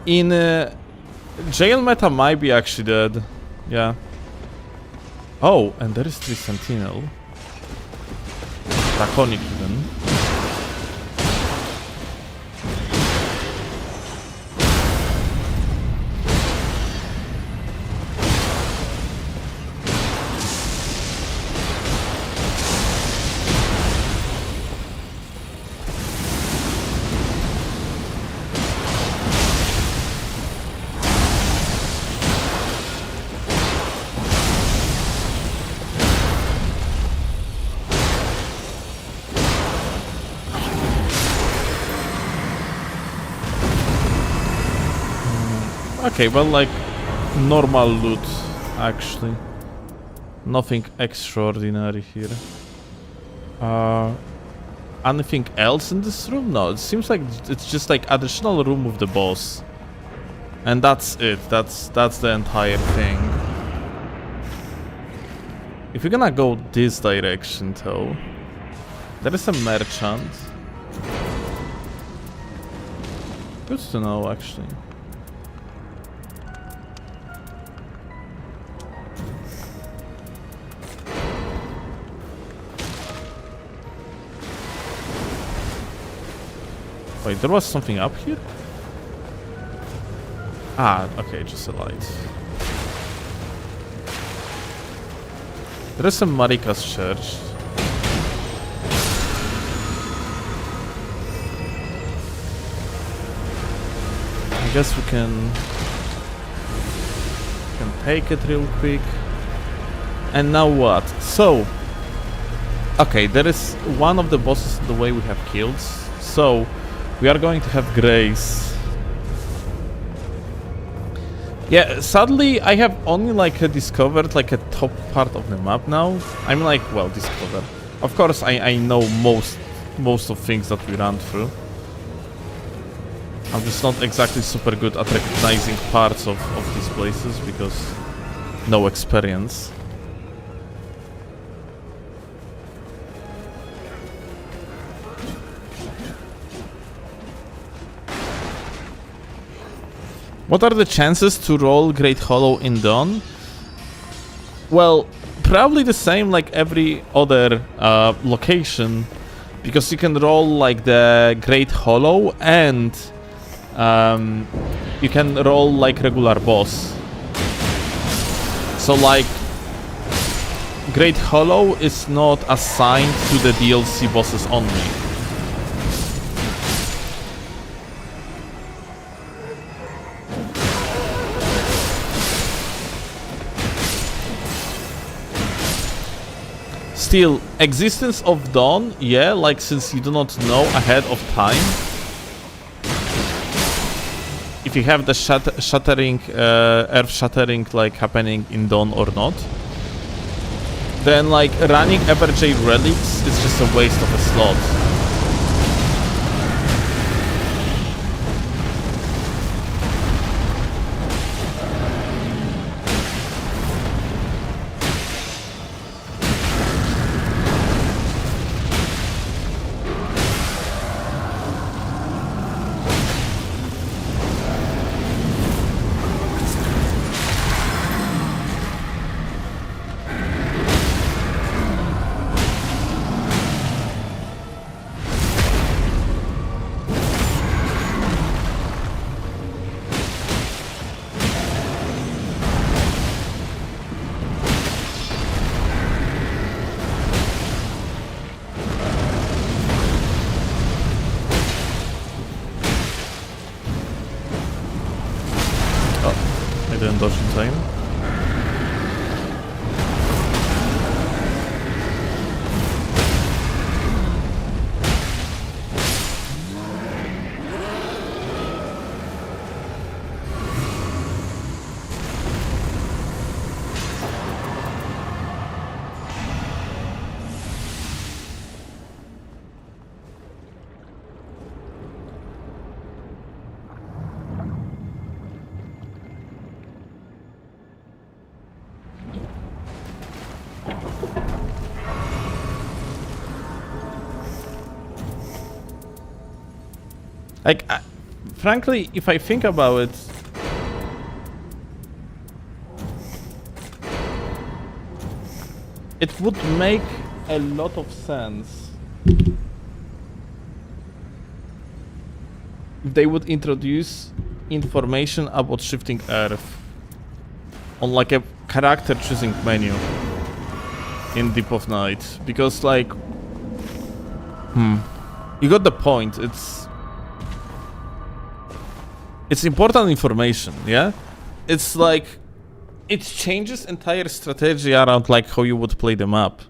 A: In jail meta might be actually dead. Yeah. Oh, and there is 3 Sentinel. Draconic even. Okay, well, like normal loot, actually. Nothing extraordinary here. Anything else in this room? No, it seems like it's just like additional room with the boss, and that's it. That's the entire thing. If you're gonna go this direction, though, there is a merchant. Good to know, actually. Wait, there was something up here? Ah, okay, just a light. There is a Marika's church. I guess we can take it real quick. And now what? So, okay, there is one of the bosses in the way we have killed. So, we are going to have Grace. Yeah, sadly, I have only like discovered like a top part of the map now. I'm like, well, discovered. Of course, I know most of things that we ran through. I'm just not exactly super good at recognizing parts of these places because no experience. What are the chances to roll Great Hollow in Dawn? Well, probably the same like every other location, because you can roll like the Great Hollow and you can roll like regular boss. So like Great Hollow is not assigned to the DLC bosses only. Still, existence of Dawn, yeah, like since you do not know ahead of time if you have the shattering, earth shattering like happening in Dawn or not, then like running Everjade relics is just a waste of a slot. Like, frankly, if I think about it, it would make a lot of sense if they would introduce information about shifting Earth on like a character choosing menu in Deep of Night, because like, you got the point. It's important information, yeah? It's like, it changes entire strategy around like how you would play the map.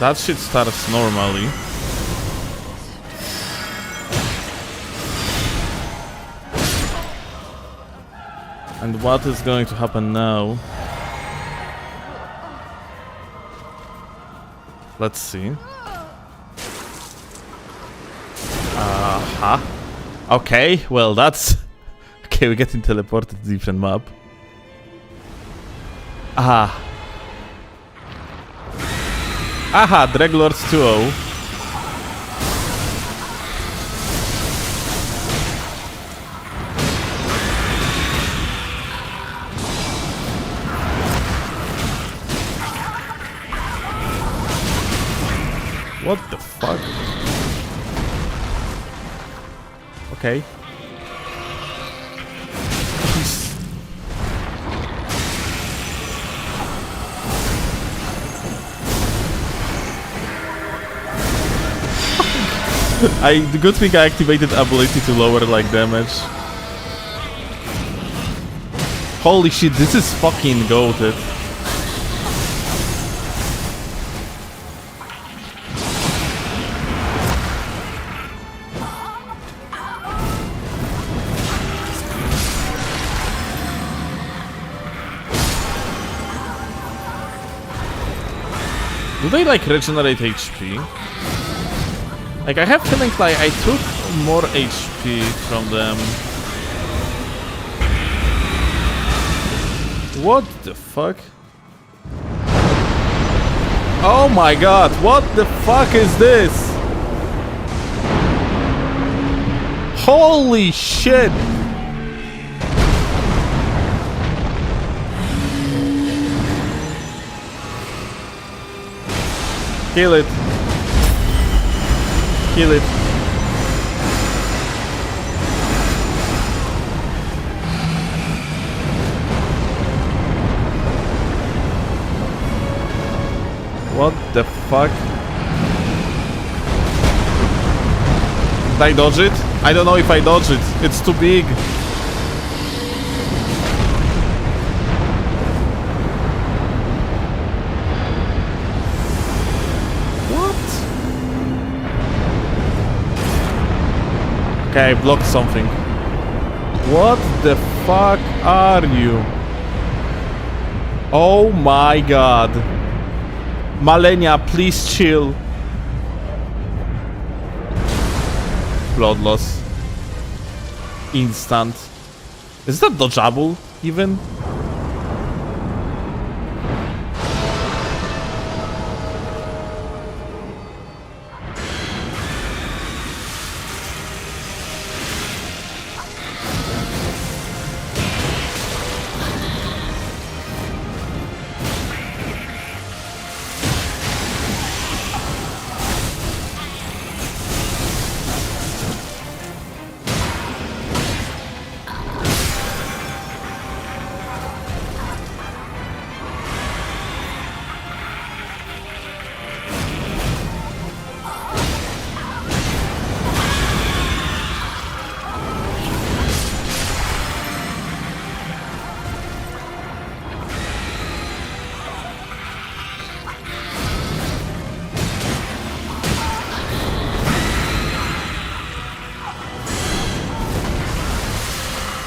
A: That shit starts normally. And what is going to happen now? Let's see. Okay, well that's... Okay, we're getting teleported to a different map. Aha, Dreglords 2-0. What the fuck? Okay. The good thing I activated ability to lower like damage. Holy shit, this is fucking goated. Do they like regenerate HP? Like, I have feeling like I took more HP from them. What the fuck? Oh my god, what the fuck is this? Holy shit! Kill it. Kill it. What the fuck? Did I dodge it? I don't know if I dodge it. It's too big. Okay, I blocked something. What the fuck are you? Oh my god. Malenia, please chill. Blood loss. Instant. Is that dodgeable even?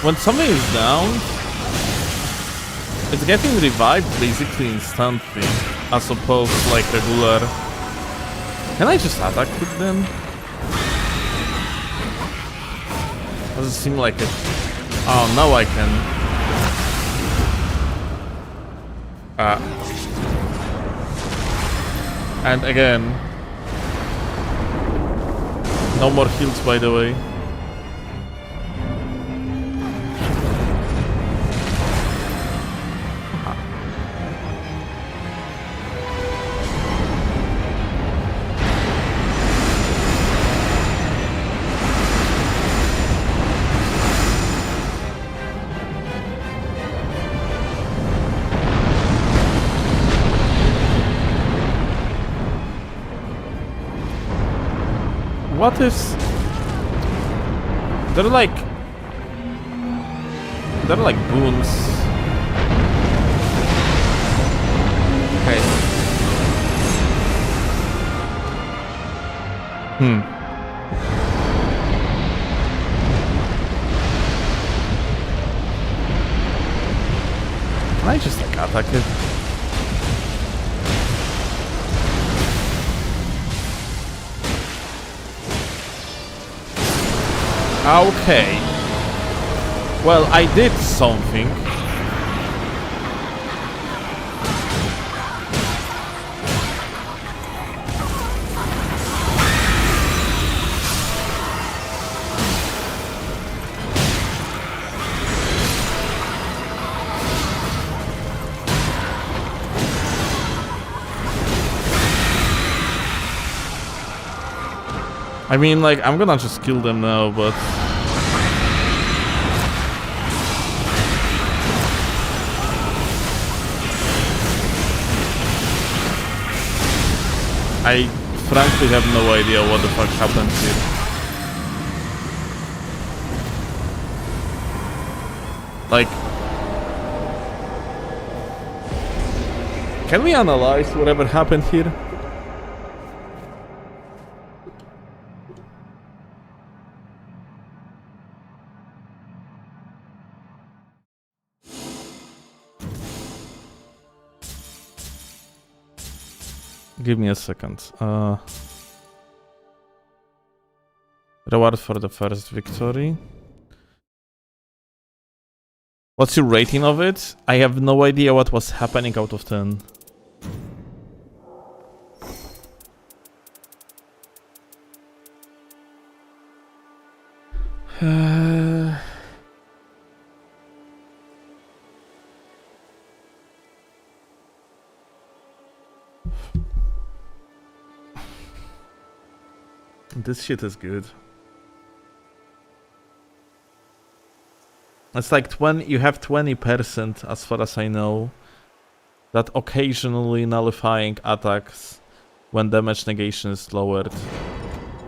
A: when something is down, it's getting revived basically instantly, as opposed to like regular. Can I just attack with them? Does it seem like it? Oh, now I can. And again, no more heals, by the way. What is... They're like boons. Okay. Can I just like attack it? Okay. Well, I did something. I mean, like, I'm gonna just kill them now, but... I frankly have no idea what the fuck happened here. Like... Can we analyze whatever happened here? Give me a second. Reward for the first victory. What's your rating of it? I have no idea what was happening out of 10. This shit is good. It's like 20, you have 20% as far as I know, that occasionally nullifying attacks when damage negation is lowered.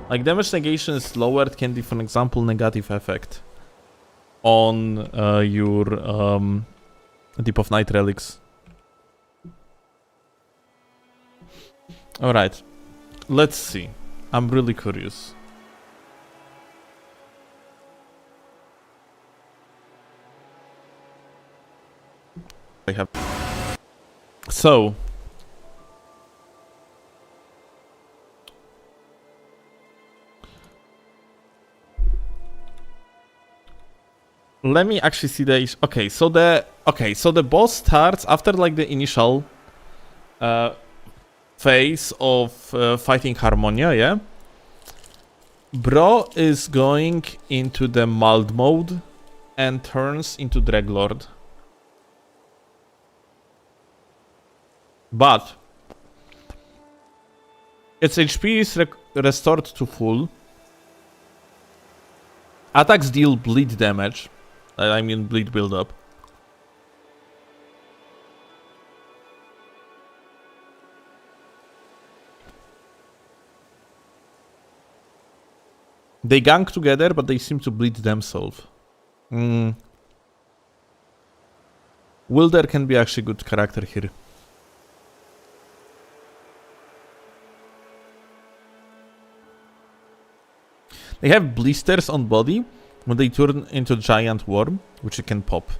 A: Like damage negation is lowered can be, for example, negative effect on your Deep of Night relics. Alright, let's see. I'm really curious. I have... So... Let me actually see the... Okay, so the boss starts after like the initial phase of fighting Harmonia, yeah? Bro is going into the mild mode and turns into Dreglord. But its HP is restored to full. Attacks deal bleed damage. I mean bleed build-up. They gang together, but they seem to bleed themselves. Wilder can be actually a good character here. They have blisters on body, when they turn into giant worm, which you can pop.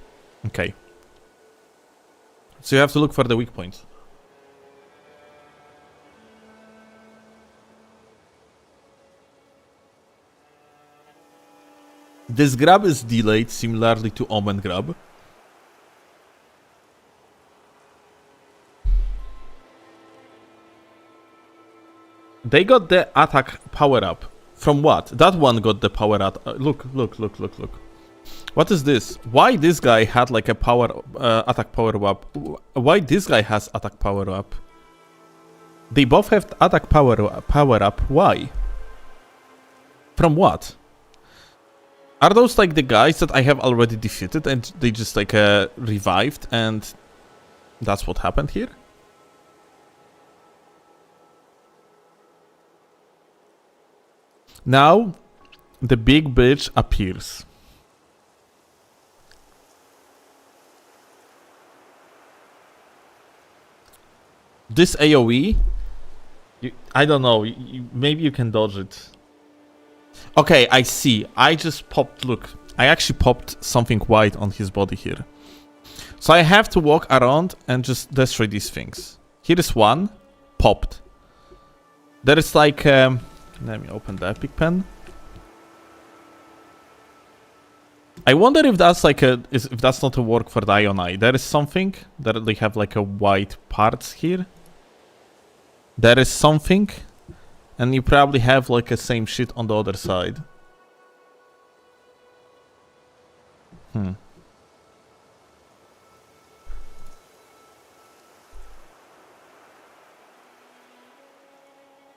A: Okay. So you have to look for the weak point. This grab is delayed, similarly to Omen grab. They got the attack power up. From what? That one got the power up. Look. What is this? Why this guy had like a power attack power up? Why this guy has attack power up? They both have attack power up. Why? From what? Are those like the guys that I have already defeated and they just like revived and that's what happened here? Now the big bitch appears. This AoE, I don't know, maybe you can dodge it. Okay, I see. I just popped, look, I actually popped something white on his body here. So I have to walk around and just destroy these things. Here is one, popped. There is like, let me open the epic pen. I wonder if that's like if that's not a work for the Ion-Eye. There is something that they have like a white parts here. There is something, and you probably have like a same shit on the other side.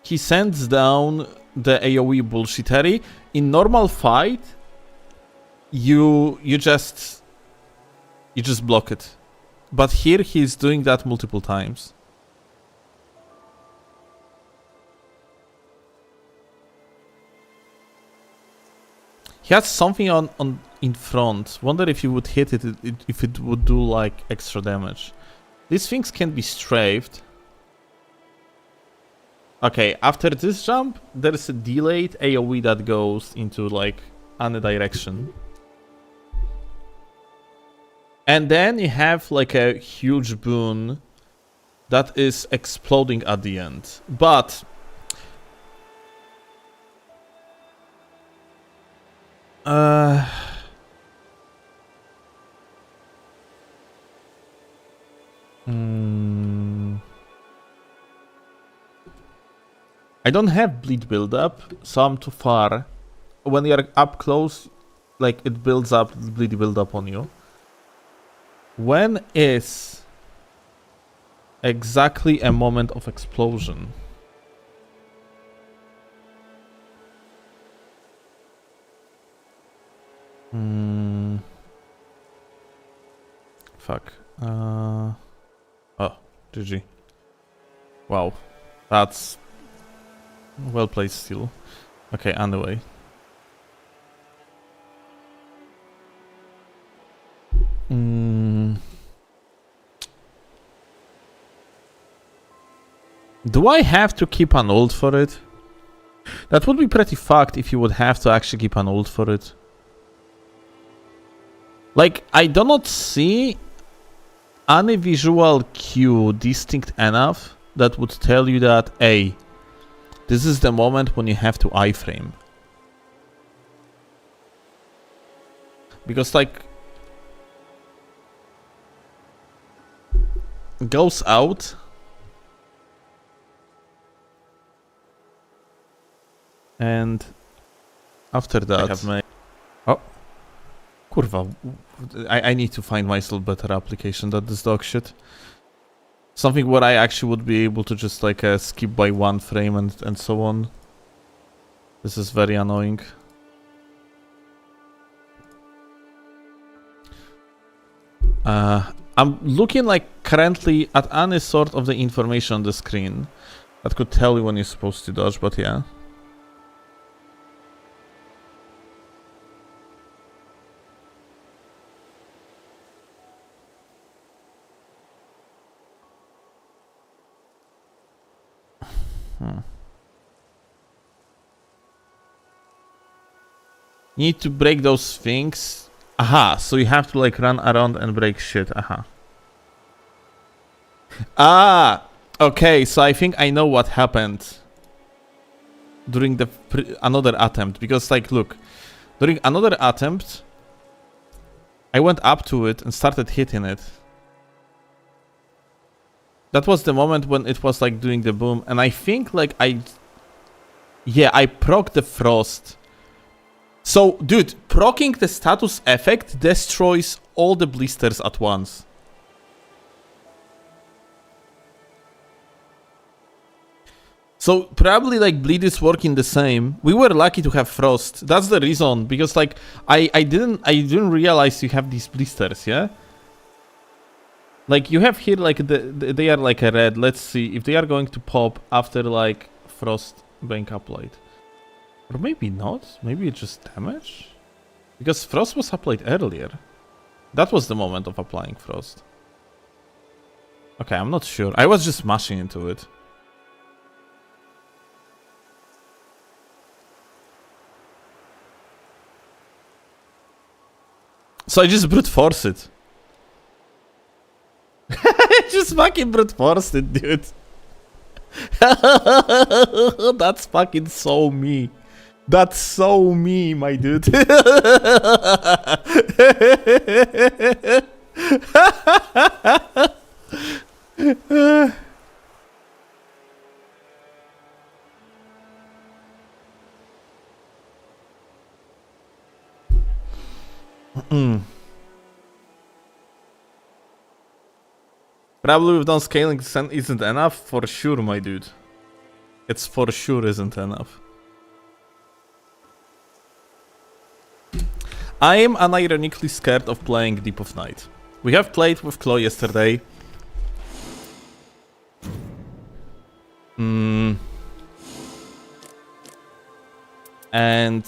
A: He sends down the AoE bullshittery. In normal fight, you just block it. But here he's doing that multiple times. He has something on in front. Wonder if you would hit it, if it would do like extra damage. These things can be strafed. Okay, after this jump, there is a delayed AoE that goes into like any direction. And then you have like a huge boon that is exploding at the end. But I don't have bleed build-up, so I'm too far. When you're up close, like it builds up, bleed build-up on you. When is exactly a moment of explosion? Fuck. Oh, GG. Wow. That's well played still. Okay, anyway. Do I have to keep an ult for it? That would be pretty fucked if you would have to actually keep an ult for it. Like, I do not see any visual cue distinct enough that would tell you that, hey, this is the moment when you have to iframe. Because, like, goes out. And after that, I have my... Oh. Kurwa. I need to find myself better application than this dog shit. Something where I actually would be able to just like skip by one frame and so on. This is very annoying. I'm looking like currently at any sort of the information on the screen that could tell you when you're supposed to dodge, but yeah. Need to break those things. Aha, so you have to like run around and break shit. Aha. Ah, okay, so I think I know what happened during the another attempt. Because like, look, during another attempt, I went up to it and started hitting it. That was the moment when it was like doing the boom. And I think like I proc the frost. So, dude, proccing the status effect destroys all the blisters at once. So, probably, like, bleed is working the same. We were lucky to have frost. That's the reason, because, like, I didn't realize you have these blisters, yeah? Like, you have here, like, they are, like, a red. Let's see if they are going to pop after, like, frost being applied. Or maybe not. Maybe it's just damage? Because frost was applied earlier. That was the moment of applying frost. Okay, I'm not sure. I was just mashing into it. So I just brute force it. I just fucking brute forced it, dude. That's fucking so me. That's so me, my dude. Probably with downscaling isn't enough, for sure, my dude. It's for sure isn't enough. I am unironically scared of playing Deep of Night. We have played with Chloe yesterday. And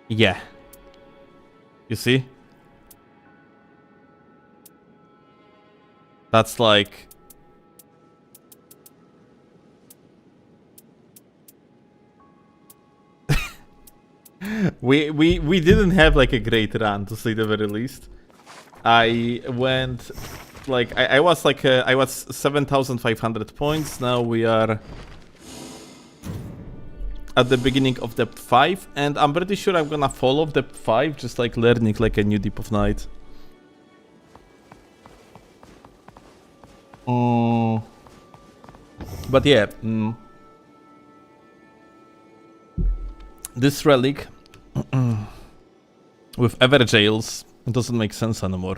A: yeah. You see? That's like... we didn't have like a great run, to say the very least. I went like I was like I was 7,500 points. Now we are at the beginning of depth 5, and I'm pretty sure I'm gonna follow depth 5, just like learning like a new Deep of Night. But yeah, this relic with ever jails, it doesn't make sense anymore.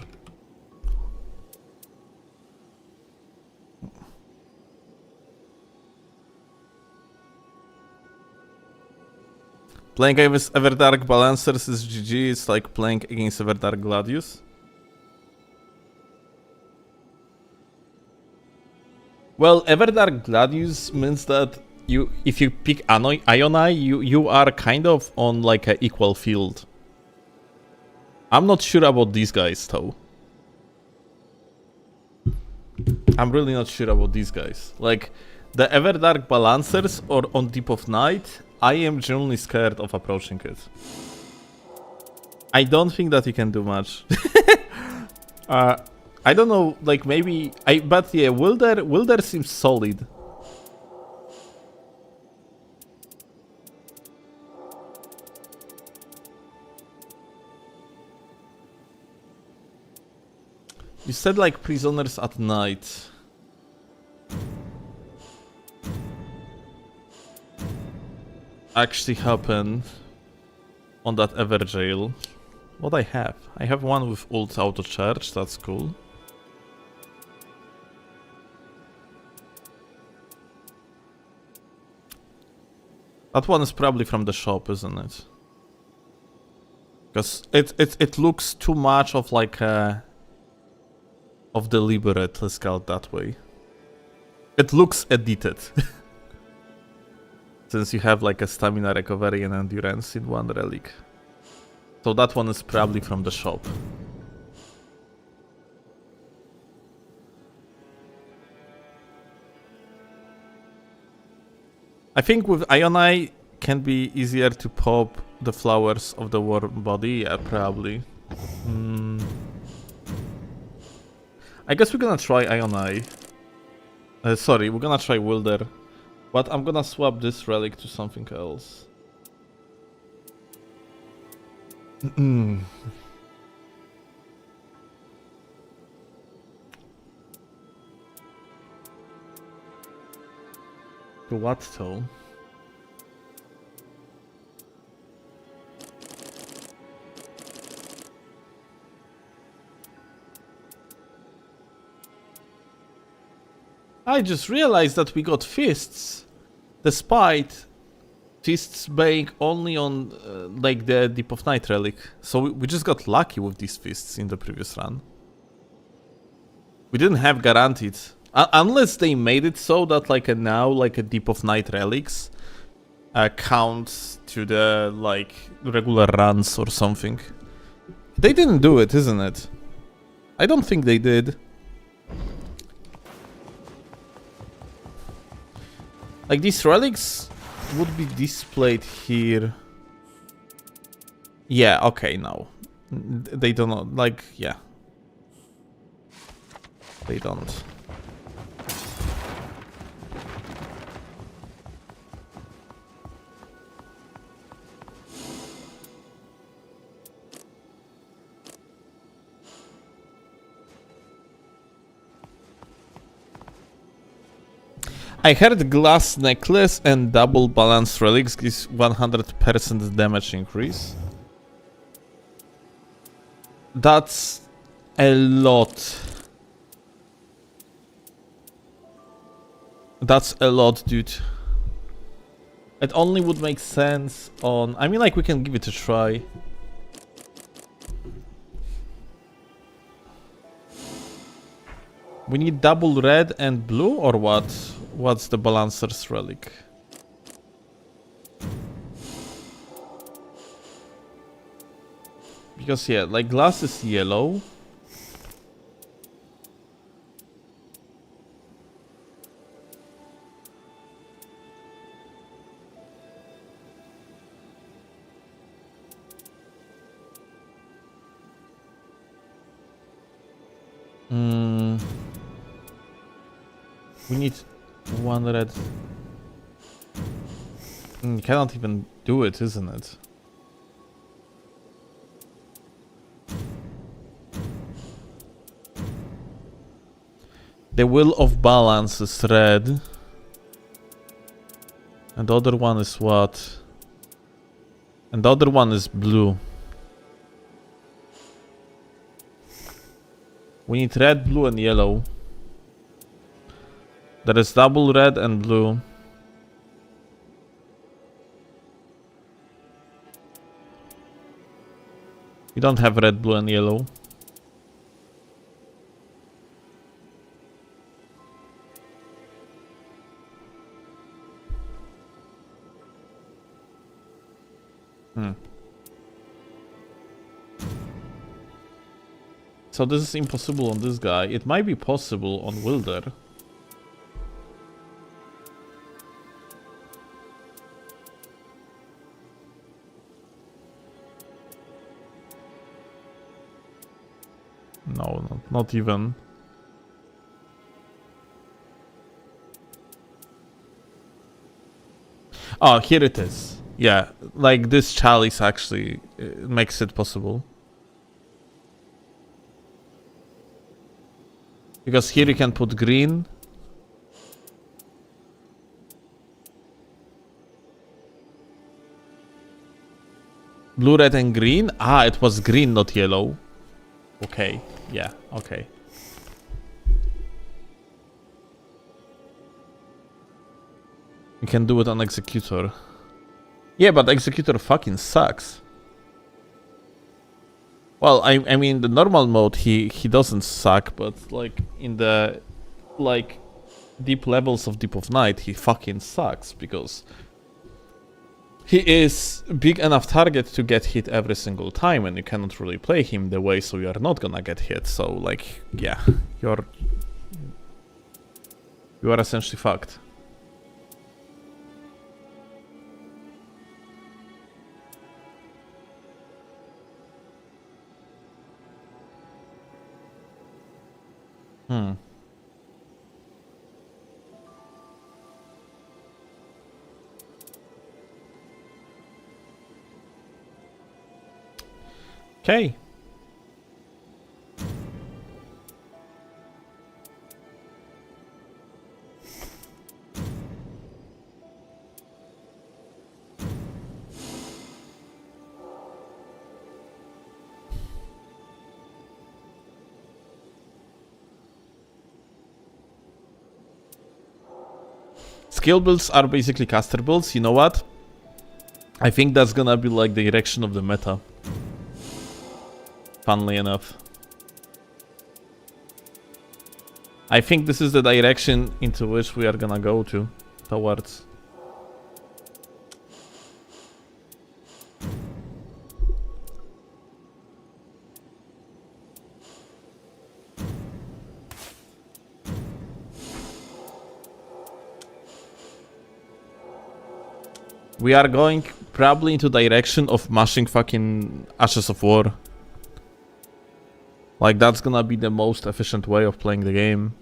A: Playing against EVERDARK Balancers is GG, it's like playing against EVERDARK Gladius. Well, EVERDARK Gladius means that if you pick Ionai, you are kind of on like an equal field. I'm not sure about these guys though. I'm really not sure about these guys. Like the EVERDARK Balancers or on Deep of Night, I am genuinely scared of approaching it. I don't think that you can do much. I don't know, like maybe but yeah, Wilder seems solid. You said like prisoners at night. Actually happened on that ever jail. What I have one with ult auto charge, that's cool. That one is probably from the shop, isn't it? Because it looks too much of like a of deliberate, let's call it that way. It looks edited. Since you have like a stamina recovery and endurance in one relic. So that one is probably from the shop. I think with Ionai can be easier to pop the flowers of the warm body. Yeah, probably. I guess we're gonna try Ionai. Sorry, we're gonna try Wilder. But I'm gonna swap this relic to something else. To what though? I just realized that we got fists, despite fists being only on like the Deep of Night relic. So we just got lucky with these fists in the previous run. We didn't have guaranteed, unless they made it so that like now like a Deep of Night relics counts to the like regular runs or something. They didn't do it, isn't it? I don't think they did. Like these relics would be displayed here. Yeah, okay, no. They don't, like, yeah. They don't. I heard glass necklace and double balance relics gives 100% damage increase. That's a lot. That's a lot, dude. It only would make sense on... I mean, like, we can give it a try. We need double red and blue, or what? What's the balancer's relic? Because, yeah, like, glass is yellow. We need one red. Cannot even do it, isn't it? The Will of Balance is red. And the other one is what? And the other one is blue. We need red, blue, and yellow. There is double red and blue. We don't have red, blue, and yellow. So this is impossible on this guy. It might be possible on Wilder. No, not even. Oh, here it is. Yeah, like this chalice actually makes it possible. Because here you can put green. Blue, red, and green. Ah, it was green, not yellow. Okay, yeah, okay. You can do it on Executor. Yeah, but Executor fucking sucks. Well, I mean, the normal mode, he doesn't suck, but like in the like deep levels of Deep of Night, he fucking sucks because he is big enough target to get hit every single time, and you cannot really play him the way, so you are not gonna get hit. So like, yeah, you are essentially fucked. Hmm. Okay. Skill builds are basically caster builds. You know what? I think that's gonna be like the direction of the meta. Funnily enough. I think this is the direction into which we are gonna go towards. We are going probably into direction of mashing fucking Ashes of War. Like, that's gonna be the most efficient way of playing the game.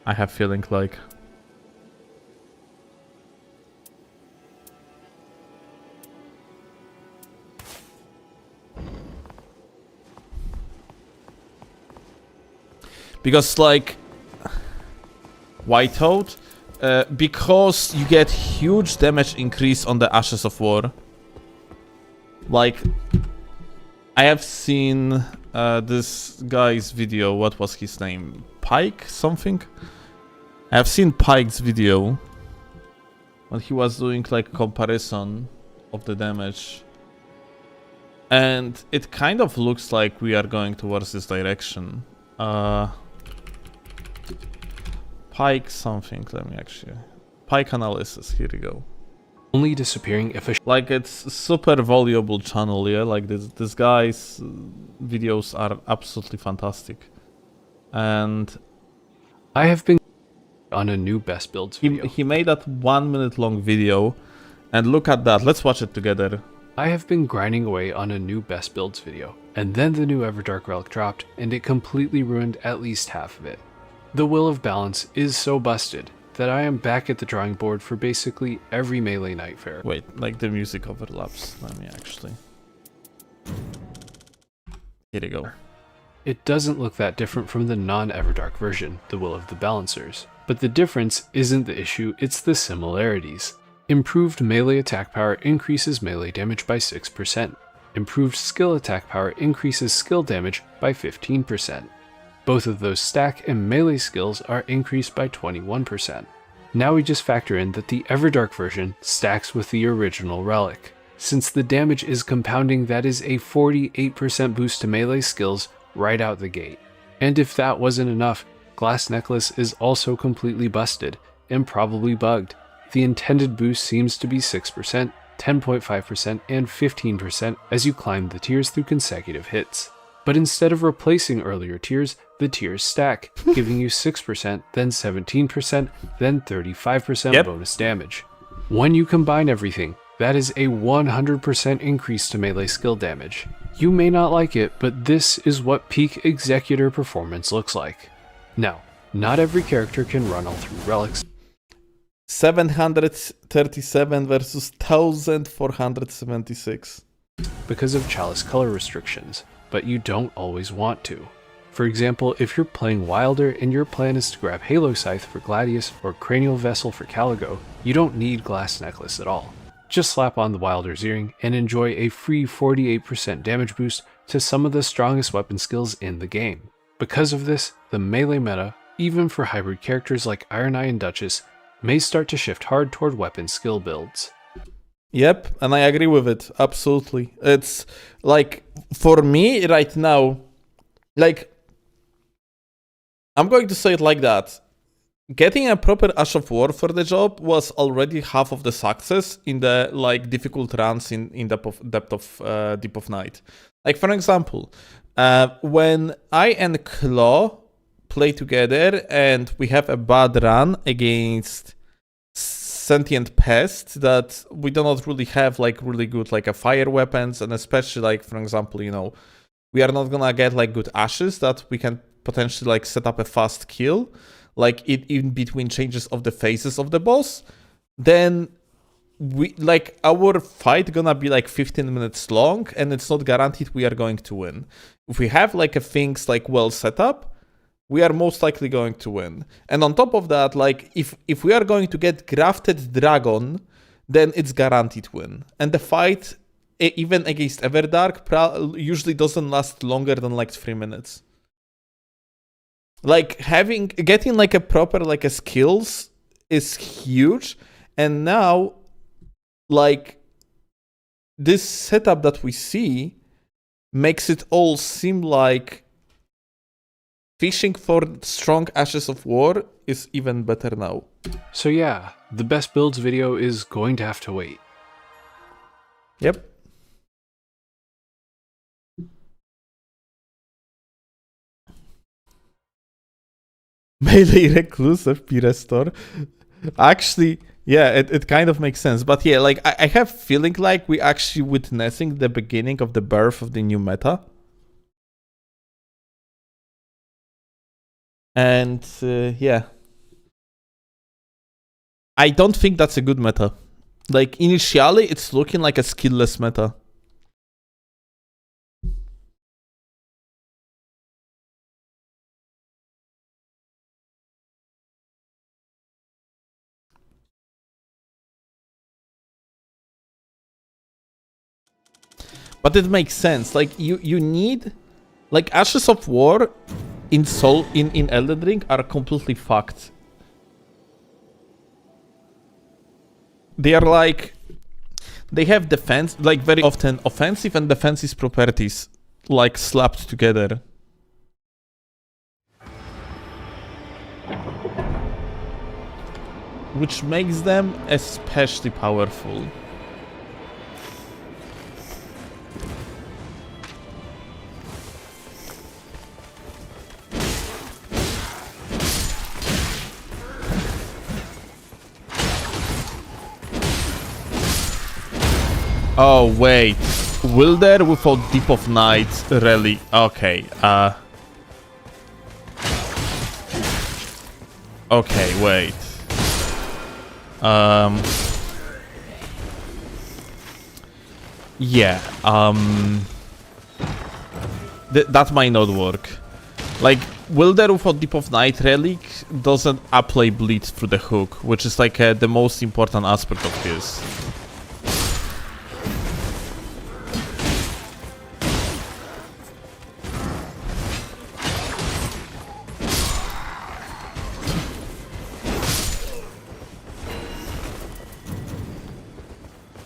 A: I have feeling like. Because, like, Whiteout, because you get huge damage increase on the Ashes of War. Like, I have seen this guy's video. What was his name? Pike something? I have seen Pike's video when he was doing like comparison of the damage. And it kind of looks like we are going towards this direction. Pike something, let me actually... Pike analysis, here we go.
B: Only disappearing if a...
A: Like, it's a super valuable channel, yeah? Like, this guy's videos are absolutely fantastic. And...
B: I have been on a new best builds video.
A: He made that 1 minute long video, and look at that, let's watch it together.
B: I have been grinding away on a new best builds video, and then the new EVERDARK relic dropped, and it completely ruined at least half of it. The Will of Balance is so busted that I am back at the drawing board for basically every melee nightfare.
A: Wait, like the music overlaps. Let me actually... Here you go.
B: It doesn't look that different from the non-EVERDARK version, the Will of the Balancers. But the difference isn't the issue, it's the similarities. Improved melee attack power increases melee damage by 6%. Improved skill attack power increases skill damage by 15%. Both of those stack and melee skills are increased by 21%. Now we just factor in that the EVERDARK version stacks with the original relic. Since the damage is compounding, that is a 48% boost to melee skills right out the gate. And if that wasn't enough, Glass Necklace is also completely busted and probably bugged. The intended boost seems to be 6%, 10.5%, and 15% as you climb the tiers through consecutive hits. But instead of replacing earlier tiers, the tiers stack, giving you 6%, then 17%, then 35% bonus damage. When you combine everything, that is a 100% increase to melee skill damage. You may not like it, but this is what peak Executor performance looks like. Now, not every character can run all 3 relics.
A: 737 versus 1476.
B: Because of Chalice color restrictions, but you don't always want to. For example, if you're playing Wilder and your plan is to grab Halo Scythe for Gladius or Cranial Vessel for Caligo, you don't need Glass Necklace at all. Just slap on the Wilder's Earring and enjoy a free 48% damage boost to some of the strongest weapon skills in the game. Because of this, the melee meta, even for hybrid characters like Iron Eye and Duchess, may start to shift hard toward weapon skill builds.
A: Yep, and I agree with it, absolutely. It's like, for me right now, like, I'm going to say it like that. Getting a proper Ash of War for the job was already half of the success in the like difficult runs in Depth of Deep of Night. Like, for example, when I and Claw play together and we have a bad run against Sentient Pest that we do not really have like really good like a fire weapons, and especially like, for example, you know, we are not gonna get like good ashes that we can potentially like set up a fast kill, like in between changes of the phases of the boss, then we like our fight gonna be like 15 minutes long, and it's not guaranteed we are going to win. If we have like a things like well set up, we are most likely going to win. And on top of that, like if we are going to get grafted dragon, then it's guaranteed win. And the fight, even against EVERDARK, usually doesn't last longer than like 3 minutes. Like getting like a proper like a skills is huge. And now, like, this setup that we see makes it all seem like fishing for strong Ashes of War is even better now.
B: So yeah, the best builds video is going to have to wait.
A: Yep. Melee Recluse FP Restore. Actually, yeah, it kind of makes sense. But yeah, like I have feeling like we actually witnessing the beginning of the birth of the new meta. And yeah. I don't think that's a good meta. Like initially it's looking like a skillless meta. But it makes sense. Like you need like Ashes of War in Elden Ring are completely fucked. They are like they have defense, like very often offensive and defensive properties like slapped together. Which makes them especially powerful. Oh wait, will there without Deep of Night really? Okay, okay, wait. Yeah, that might not work. Like, Wilder without Deep of Night Relic doesn't apply bleed through the hook, which is like the most important aspect of his.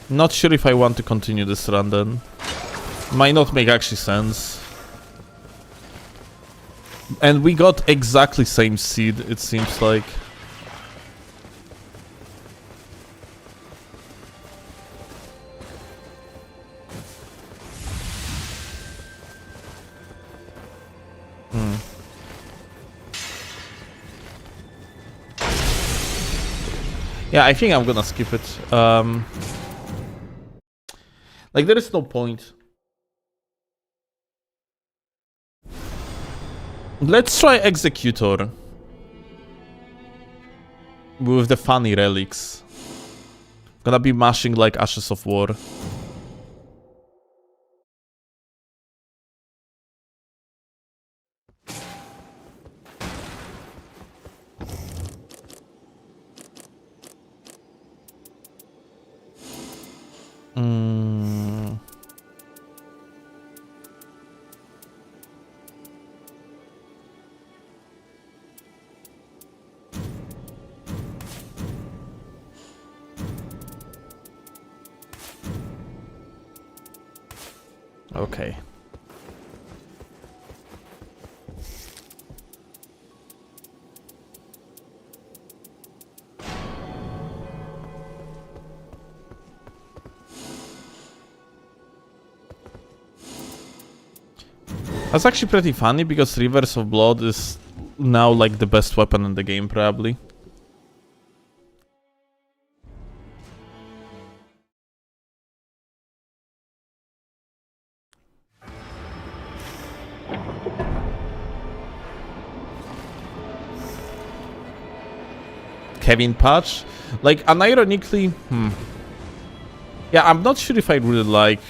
A: Not sure if I want to continue this run then. Might not make actually sense. And we got exactly same seed, it seems like. Yeah, I think I'm gonna skip it. Like, there is no point. Let's try Executor. With the funny relics. Gonna be mashing like Ashes of War. Okay. That's actually pretty funny because Rivers of Blood is now like the best weapon in the game, probably. Kevin patch. Like, unironically, yeah, I'm not sure if I really like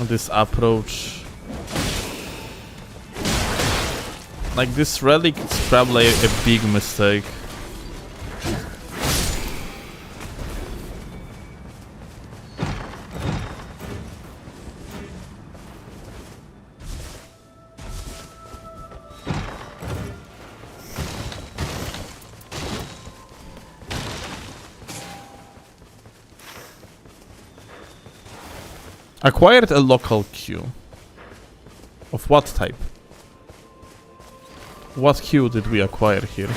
A: this approach. Like, this relic is probably a big mistake. Acquired a local queue. Of what type? What queue did we acquire here?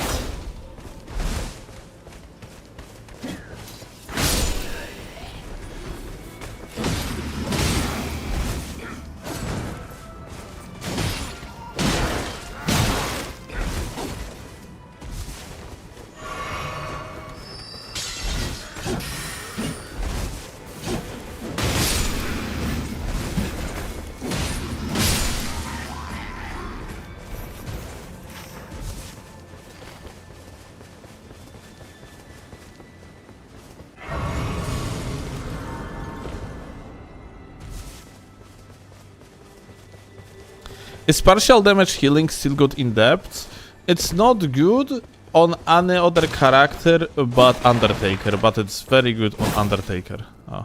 A: Is partial damage healing still good in depth? It's not good on any other character but Undertaker, but it's very good on Undertaker. Oh.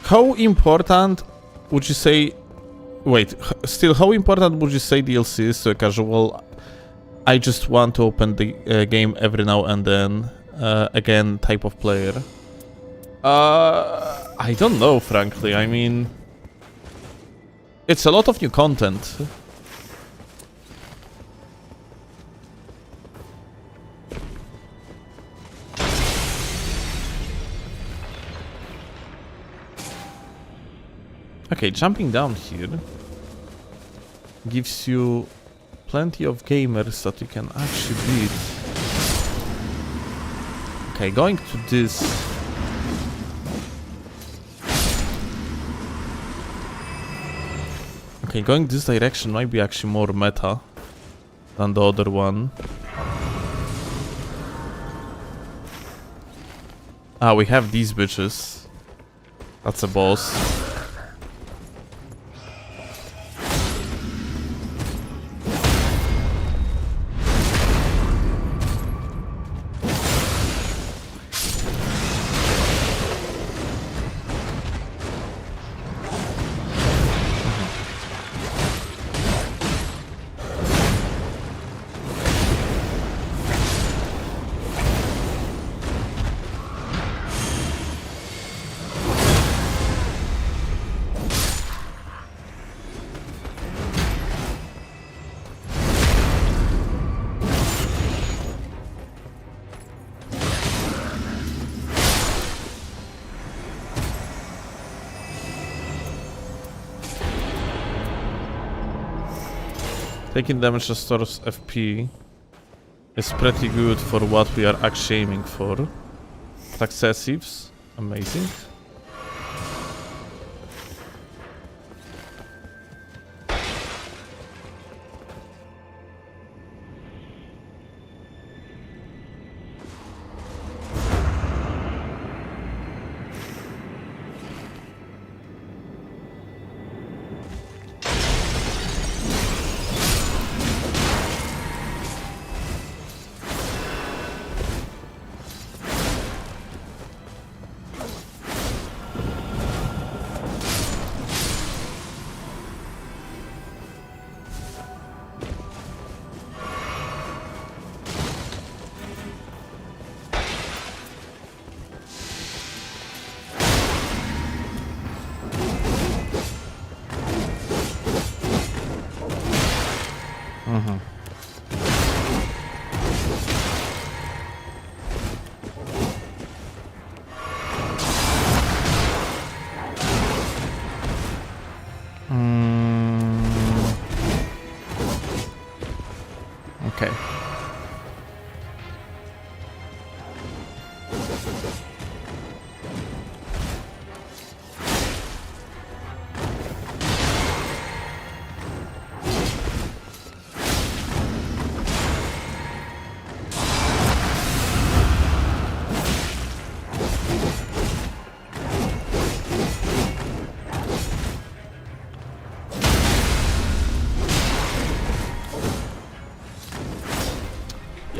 A: How important would you say... Wait, still, how important would you say DLC is to a casual... I just want to open the game every now and then, again, type of player? I don't know, frankly. I mean, it's a lot of new content. Okay, jumping down here gives you plenty of gamers that you can actually beat. Okay, going to this. Okay, going this direction might be actually more meta than the other one. Ah, we have these bitches. That's a boss. Taking damage restores FP is pretty good for what we are actually aiming for. Successives, amazing. Okay.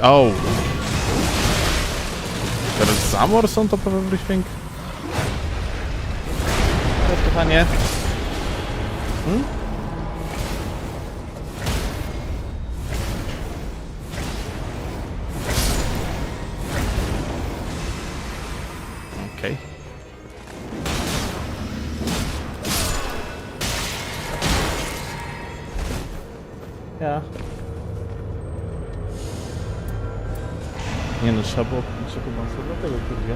A: Oh. There is Zamors on top of everything? To jest pytanie. Okay. Ja. Nie no, trzeba było kupić chyba dlatego kurwa.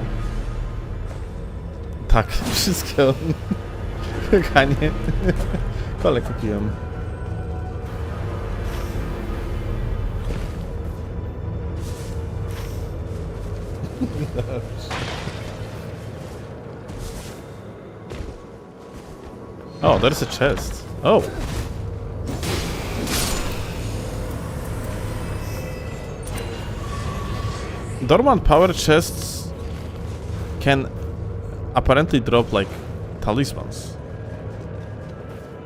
A: Tak, wszystkie Kanie. Kole kupiłem. Oh, there's a chest. Oh. Dormant power chests can apparently drop like talismans.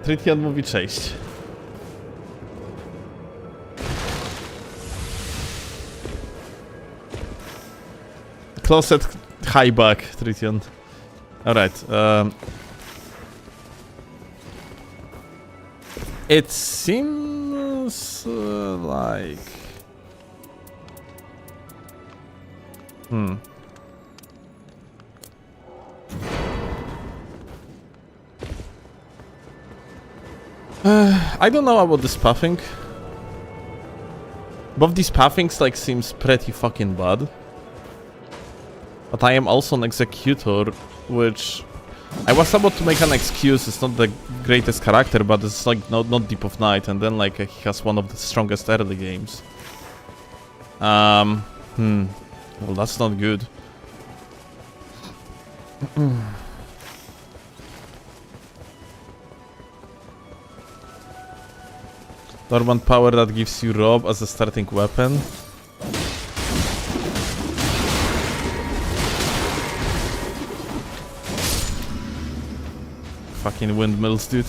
A: Tritian mówi cześć. Closet high back, Tritian. Alright. It seems like... I don't know about this pathing. Both these pathings like seems pretty fucking bad. But I am also an executor, which I was about to make an excuse. It's not the greatest character, but it's like not Deep of Night, and then like he has one of the strongest early games. Well, that's not good. Dormant power that gives you rob as a starting weapon. Fucking windmills, dude.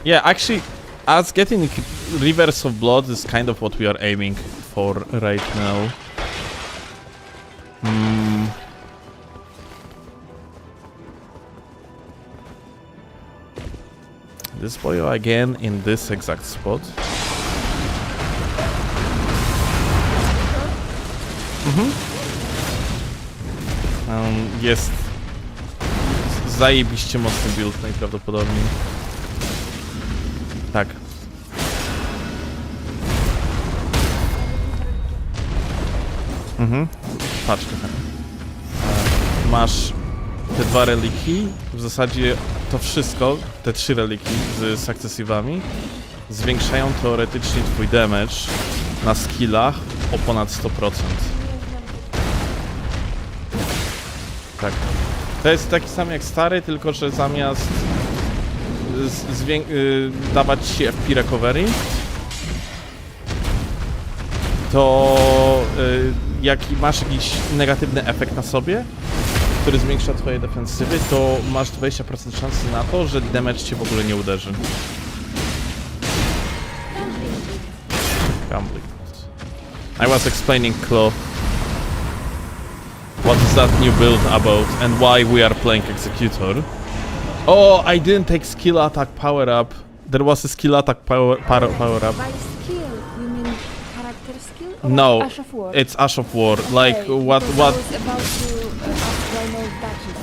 A: Yeah, actually, as getting Rivers of Blood is kind of what we are aiming for right now. This boy again in this exact spot. Jest zajebiście mocny build najprawdopodobniej. Tak. Patrz, kochanie. Masz te dwa reliki. W zasadzie to wszystko, te 3 reliki z sukcesywami zwiększają teoretycznie twój damage na skillach o ponad 100%. Tak. To jest taki sam jak stary, tylko że zamiast dawać ci FP recovery, to jak masz jakiś negatywny efekt na sobie, który zwiększa twoje defensywy, to masz 20% szansy na to, że damage cię w ogóle nie uderzy. I was explaining Claw what is that new build about and why we are playing Executor. Oh, I didn't take skill attack power up. There was a skill attack power up.
C: By skill, you mean character skill? Or
A: No,
C: Ash of War?
A: it's Ash of War. Like
C: Okay,
A: what?
C: because I was about to ask why no badges.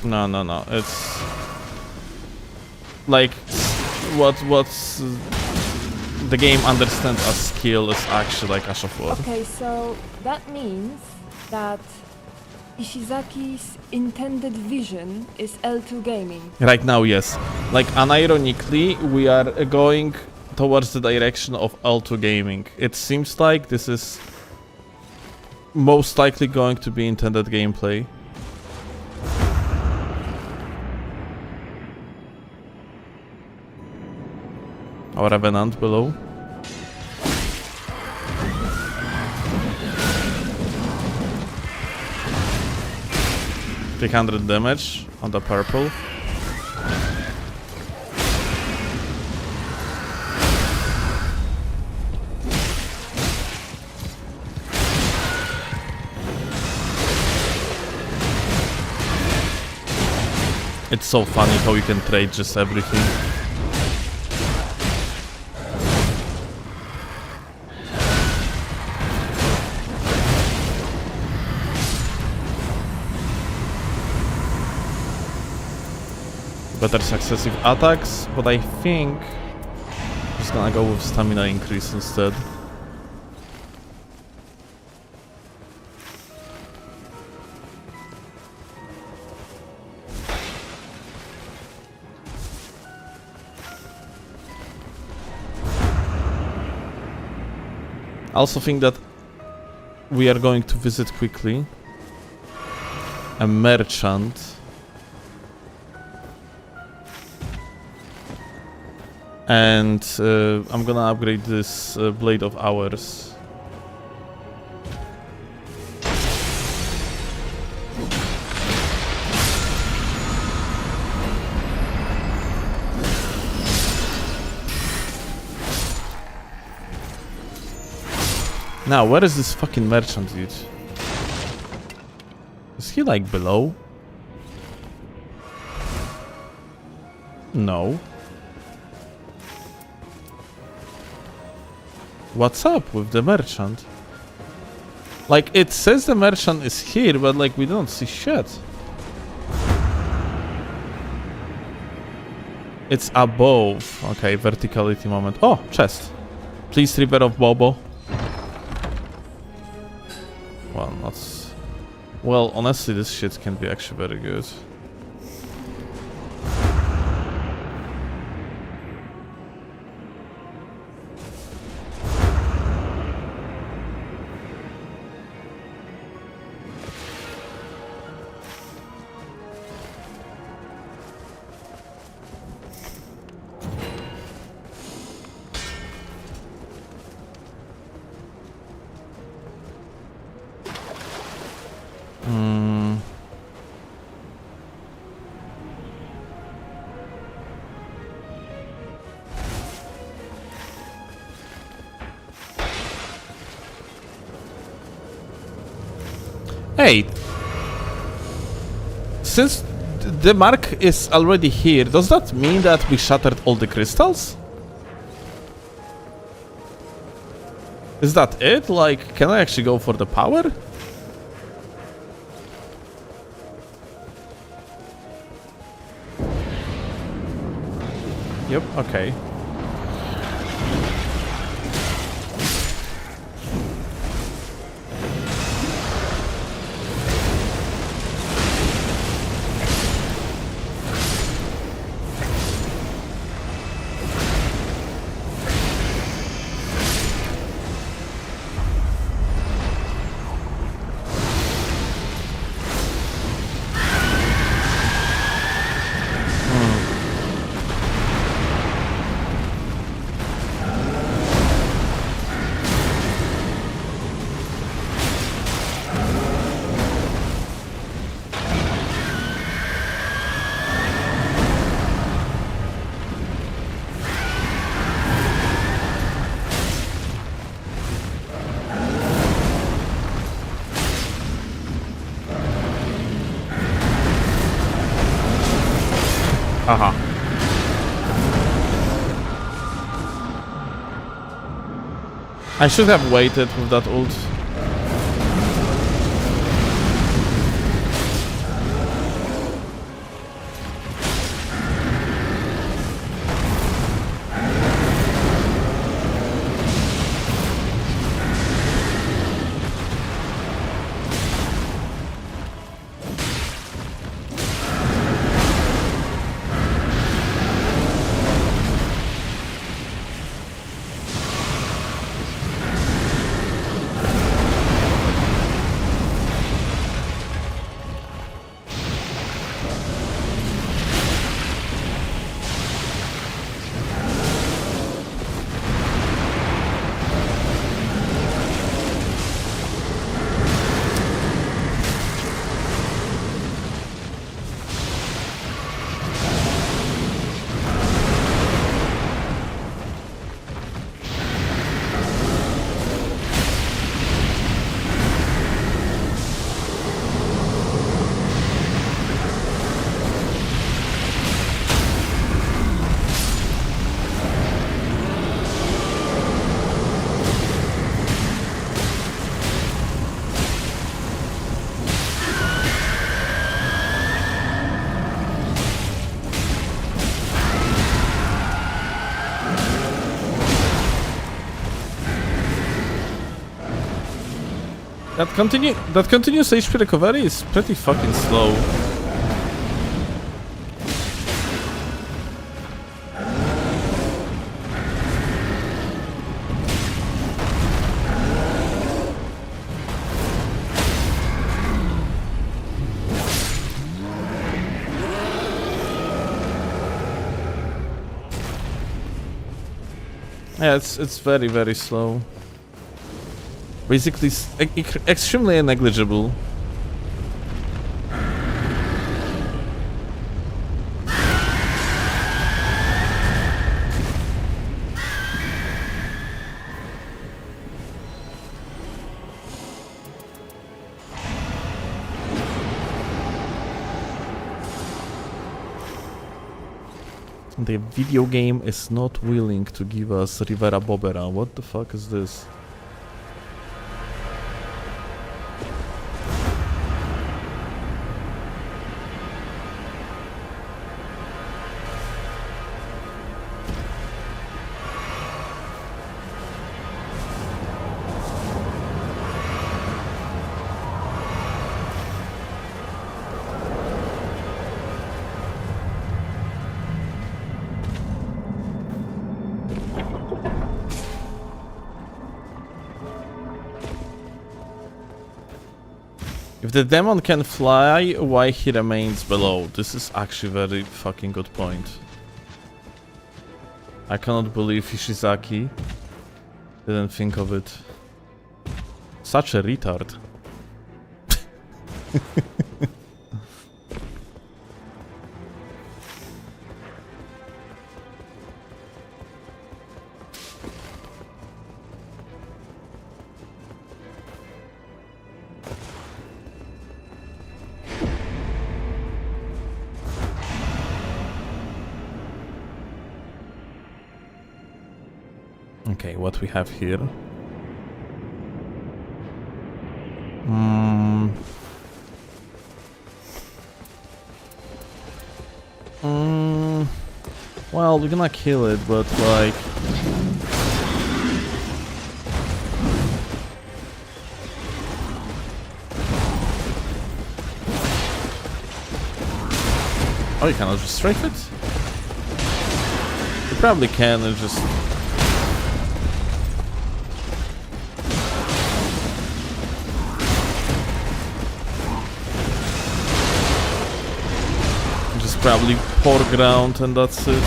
A: No. It's like what's the game understands as skill is actually like Ash of War.
C: Okay, so that means that Ishizaki's intended vision is L2 gaming.
A: Right now, yes. Like, unironically, we are going towards the direction of L2 gaming. It seems like this is most likely going to be intended gameplay. Our Revenant below. $300 damage on the purple. It's so funny how you can trade just everything. Better successive attacks, but I think I'm just gonna go with stamina increase instead. I also think that we are going to visit quickly a merchant. And I'm gonna upgrade this blade of ours. Now, where is this fucking merchant, dude? Is he like below? No. What's up with the merchant? Like, it says the merchant is here, but like, we don't see shit. It's above. Okay, verticality moment. Oh, chest. Please, River of Bobo. Well, not... Well, honestly, this shit can be actually very good. Hey, since the mark is already here, does that mean that we shattered all the crystals? Is that it? Like, can I actually go for the power? Yep, okay. Haha. I should have waited with that ult. That continuous HP recovery is pretty fucking slow. Yeah, it's very, very slow. Basically, extremely negligible. The video game is not willing to give us Rivera Bobera. What the fuck is this? If the demon can fly, why he remains below? This is actually a very fucking good point. I cannot believe Ishizaki didn't think of it. Such a retard. Okay, what we have here? Well, we're gonna kill it, but like... Oh, you cannot just strafe it? You probably can, and just... Probably pour ground and that's it.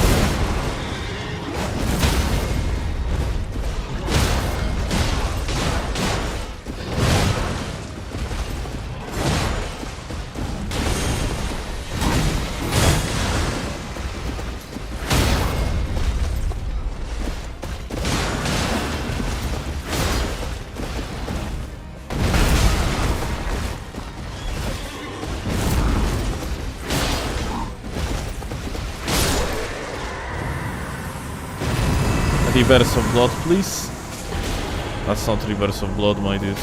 A: Reverse of blood, please. That's not reverse of blood, my dude.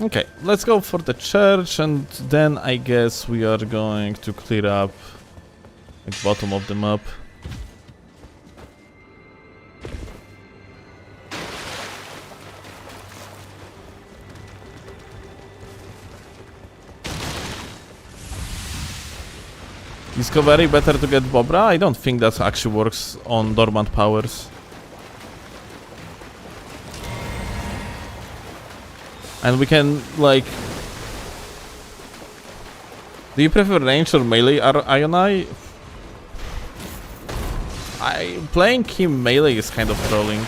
A: Okay, let's go for the church, and then I guess we are going to clear up the bottom of the map. Discovery, better to get Bobra? I don't think that actually works on dormant powers. And we can, like... Do you prefer range or melee Ionai? Playing him melee is kind of trolling.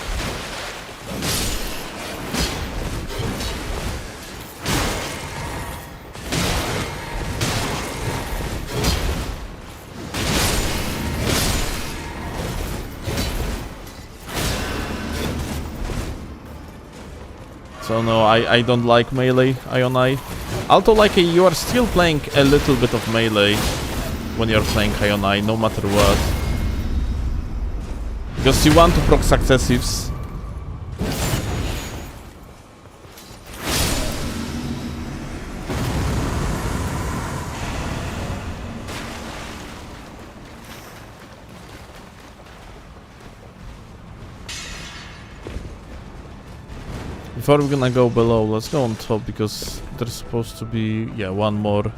A: So no, I don't like melee Ionai. Although like you are still playing a little bit of melee. when you're playing Ionai, no matter what. Because you want to proc successives. Before we're gonna go below, let's go on top because there's supposed to be, yeah, one more.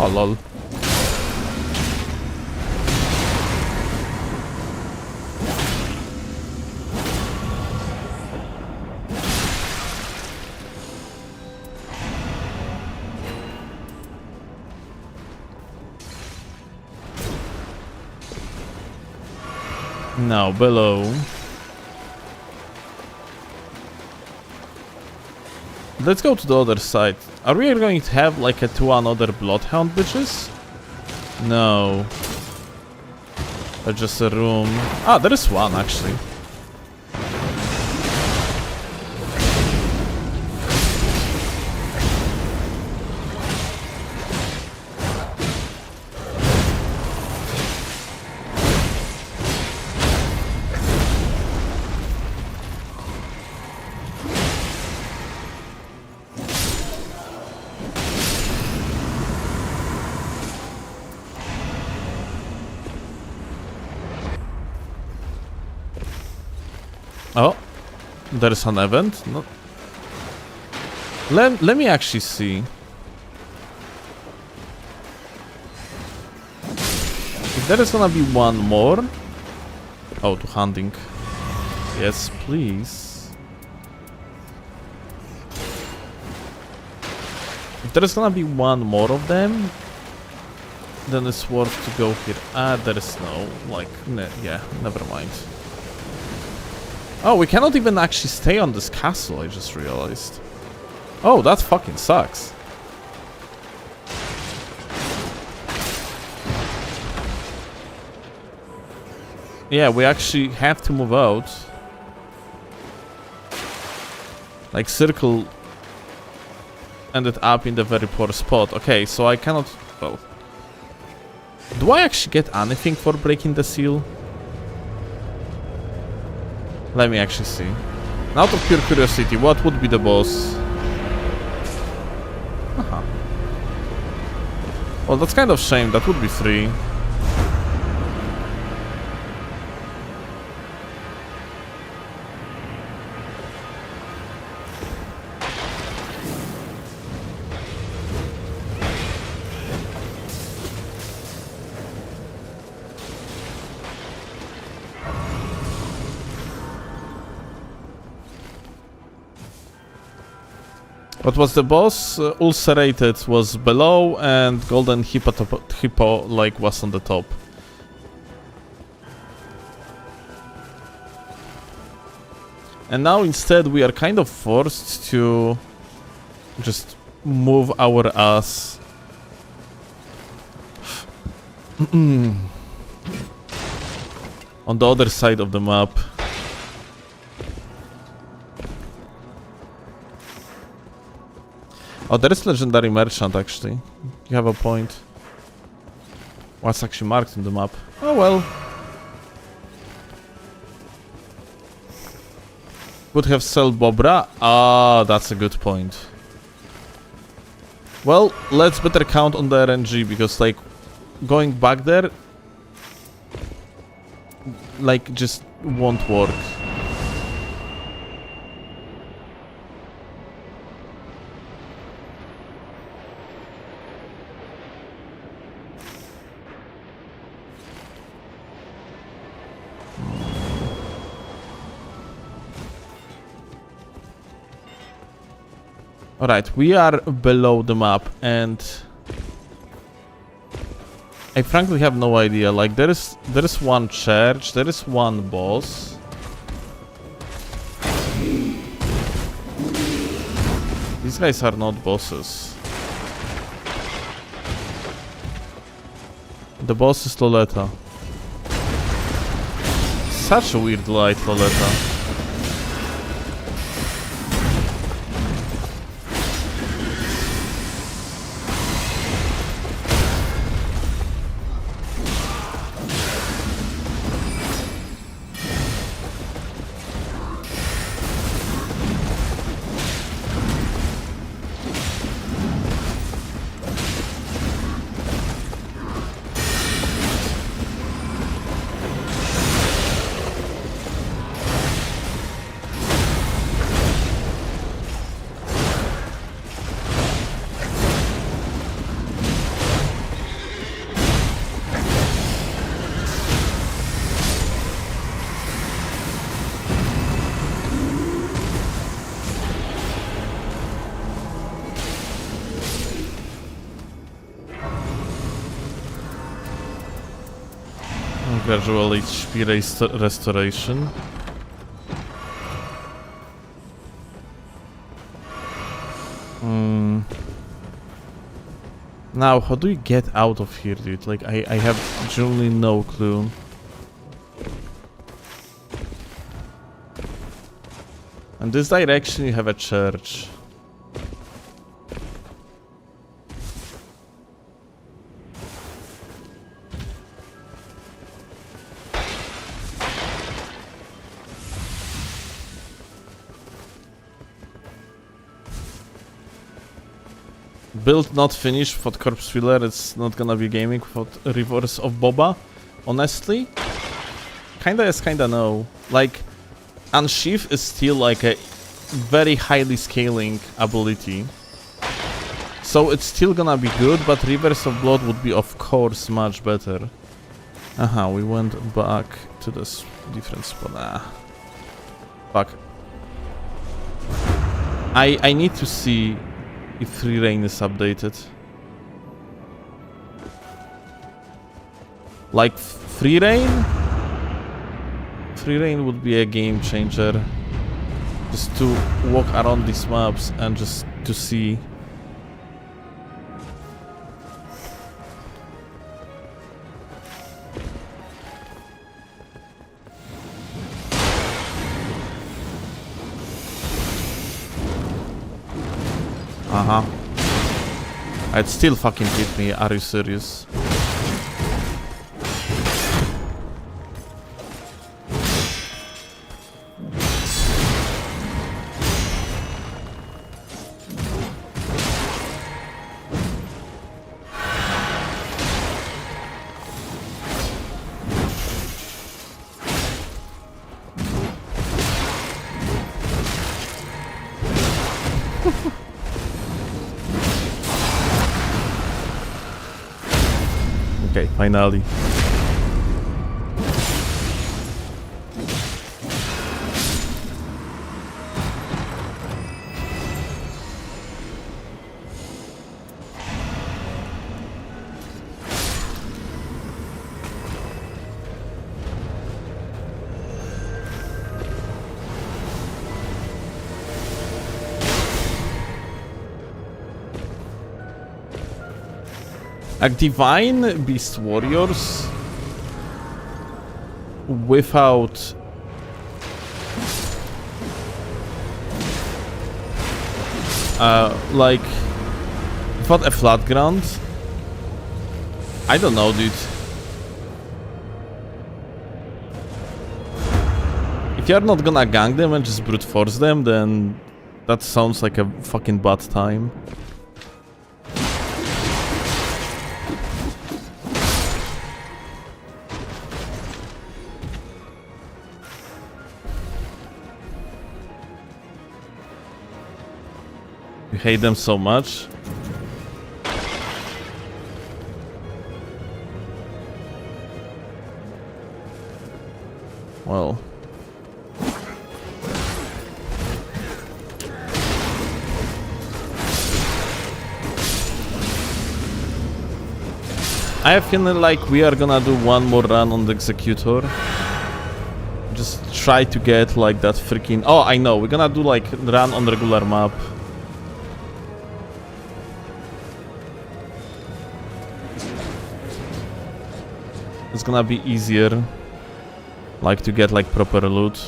A: Oh lol. Now below. Let's go to the other side. Are we going to have like a 2 another bloodhound bitches? No. There's just a room. Ah, there is one actually. Oh, there is an event. No. Let me actually see. If there is gonna be one more. Oh, to hunting. Yes, please. If there is gonna be one more of them, then it's worth to go here. Ah, there is no, like, yeah, never mind. Oh, we cannot even actually stay on this castle, I just realized. Oh, that fucking sucks. Yeah, we actually have to move out. Like, circle ended up in the very poor spot. Okay, so I cannot... Well... Do I actually get anything for breaking the seal? Let me actually see. Out of pure curiosity, what would be the boss? Uh-huh. Well, that's kind of shame. That would be free. What was the boss? Ulcerated was below and golden hippo like was on the top. And now instead we are kind of forced to just move our ass on the other side of the map. Oh, there is legendary merchant actually. You have a point. What's actually marked on the map? Oh well. Would have sold Bobra? Ah, that's a good point. Well, let's better count on the RNG because like going back there like just won't work. Alright, we are below the map and I frankly have no idea. Like there is one church, there is one boss. These guys are not bosses. The boss is Loleta. Such a weird light, Loleta. Gradual HP restoration. Now, how do you get out of here, dude? Like, I have genuinely no clue. In this direction, you have a church. Build not finished without Corpse Wheeler, it's not gonna be gaming without Reverse of Boba. Honestly, kinda yes, kinda no. Like, Unsheath is still like a very highly scaling ability. So it's still gonna be good, but Reverse of Blood would be of course much better. We went back to this different spot. Fuck. I need to see if Free Reign is updated. Like, Free Reign? Free Reign would be a game changer. Just to walk around these maps and just to see. It still fucking hit me, are you serious? Okay, finally. Like Divine Beast Warriors without like without a flat ground. I don't know, dude. If you're not gonna gang them and just brute force them, then that sounds like a fucking bad time. You hate them so much. Well. I have feeling like we are gonna do one more run on the Executor. Just try to get like that freaking... Oh, I know. We're gonna do like run on regular map. it's gonna be easier, like, to get, like, proper loot.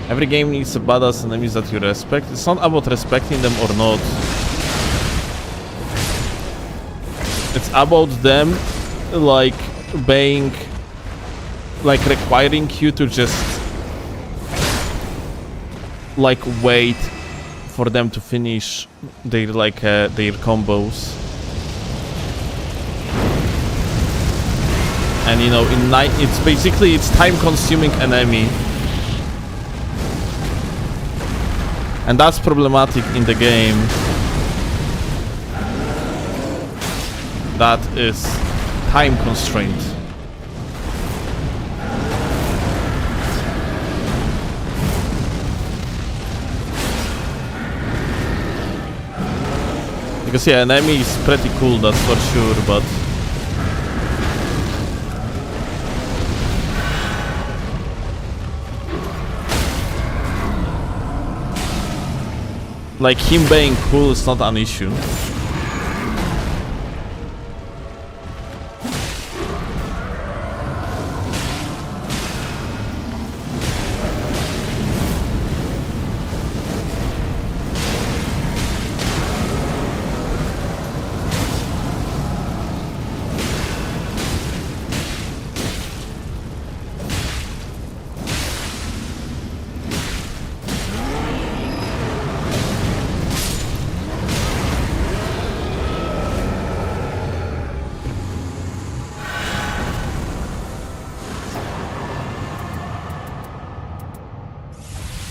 A: Every game needs a badass enemies that you respect. It's not about respecting them or not. It's about them, like, being, like, requiring you to just, like, wait for them to finish their, like, their combos. And, you know, in night, it's basically, it's time-consuming enemy. And that's problematic in the game. That is time constraint. Because yeah, enemy is pretty cool, that's for sure, but like, him being cool is not an issue.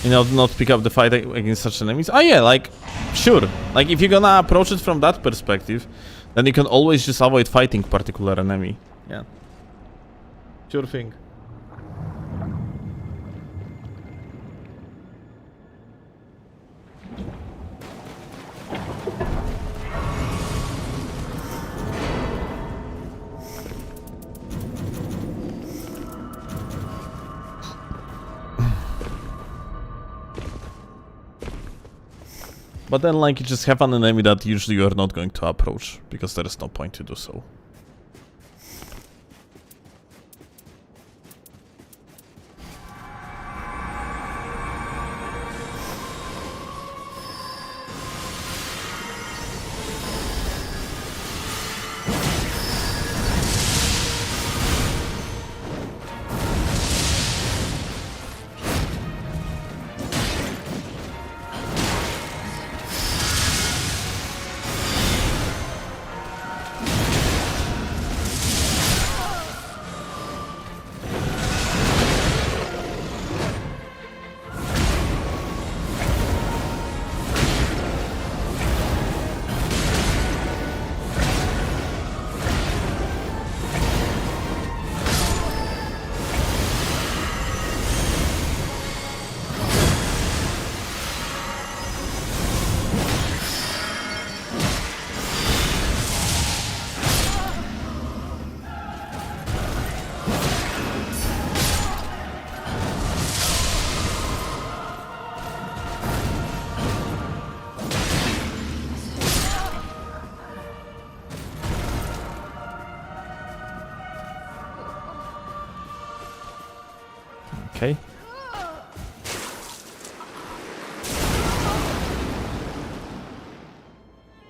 A: You know, not pick up the fight against such enemies. Oh yeah, like, sure. Like, if you're gonna approach it from that perspective, then you can always just avoid fighting particular enemy. Yeah. Sure thing. But then, like, you just have an enemy that usually you're not going to approach, because there is no point to do so. Okay.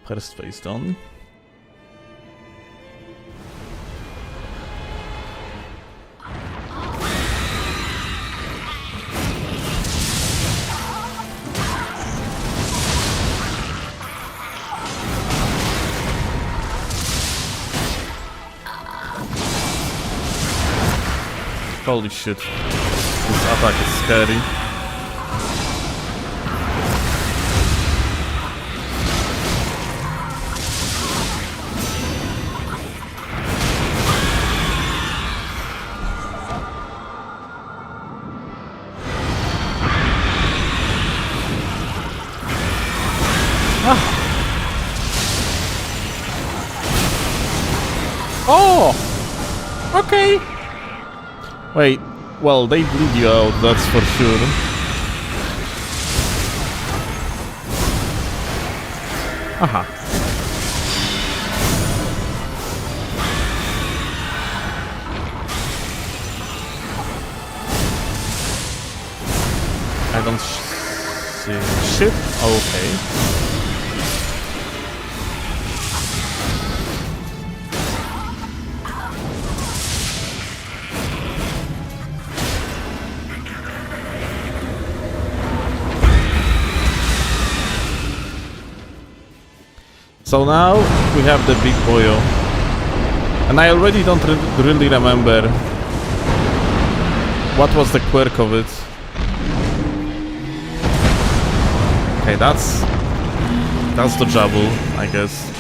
A: First phase done. Holy shit. This attack is scary. Oh! Okay! Wait, well, they bleed you out, that's for sure. Aha. I don't see shit. Okay. So now we have the big boyo, and I already don't really remember what was the quirk of it. Okay, that's the jabul, I guess.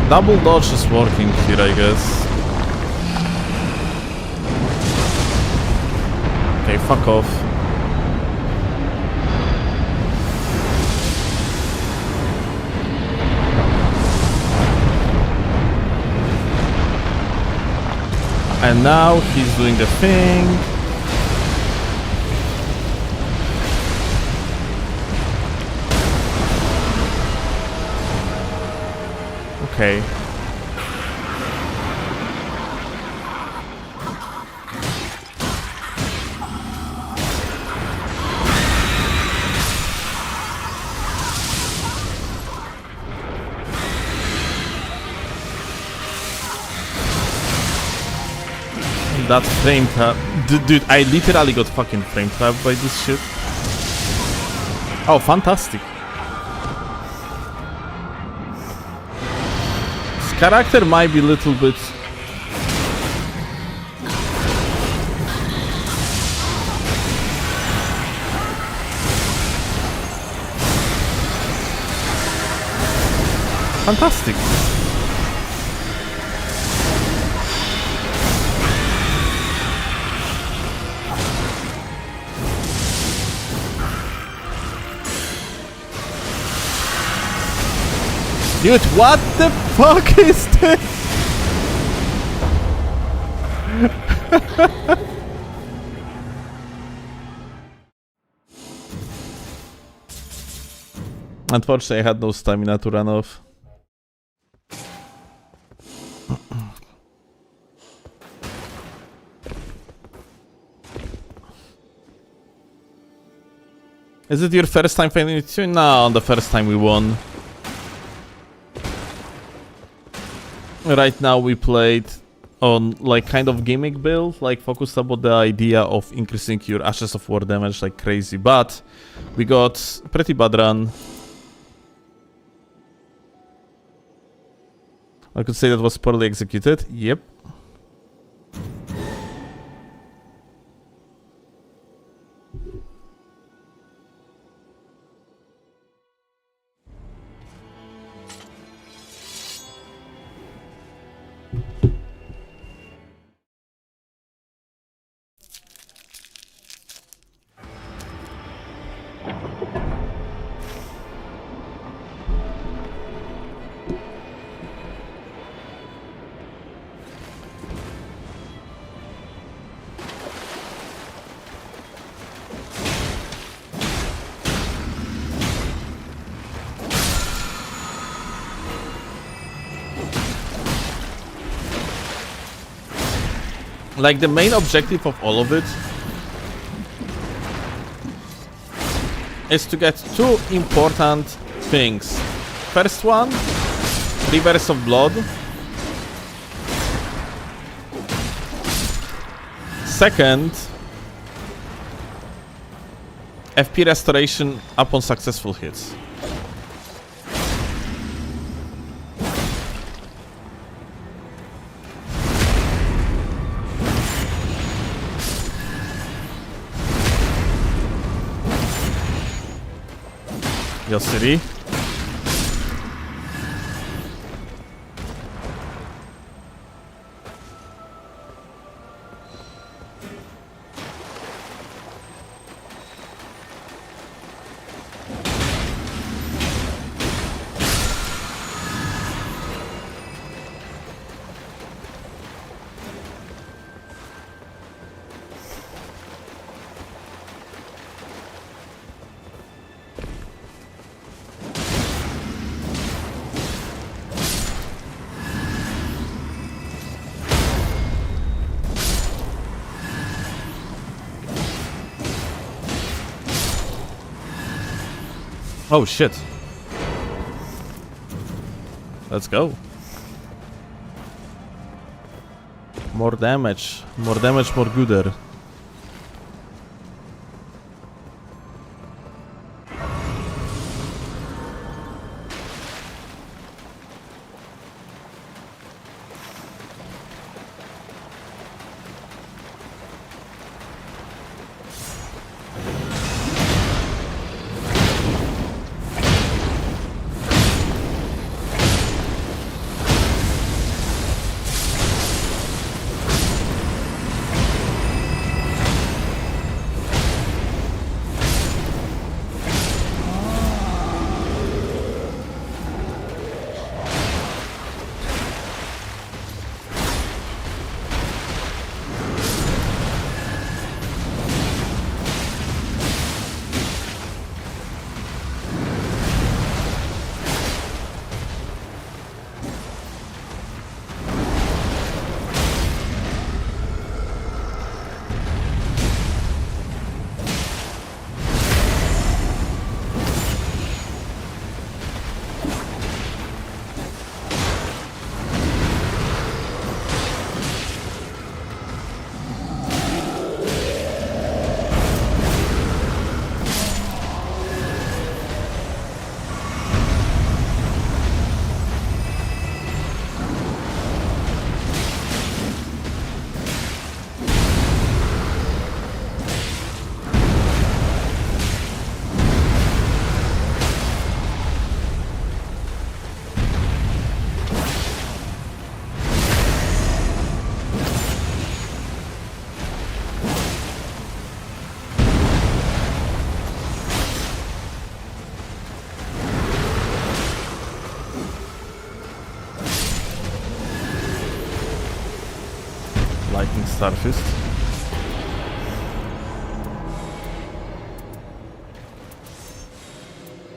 A: Double dodge is working here, I guess. Okay, fuck off. And now he's doing the thing. Okay. That frame trap. Dude, I literally got fucking frame trapped by this shit. Oh, fantastic. This character might be a little bit... fantastic. Dude, what the fuck is this? Unfortunately, I had no stamina to run off. Is it your first time finding it too? No, the first time we won. Right now we played on like kind of gimmick build, like focused about the idea of increasing your Ashes of War damage like crazy, but we got pretty bad run. I could say that was poorly executed. Yep. Like the main objective of all of it is to get two important things. First one, Rivers of Blood. Second, FP restoration upon successful hits. Your city. Oh shit. Let's go. More damage. More damage, more gooder. Lightning Starfist.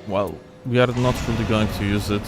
A: Well, we are not really going to use it.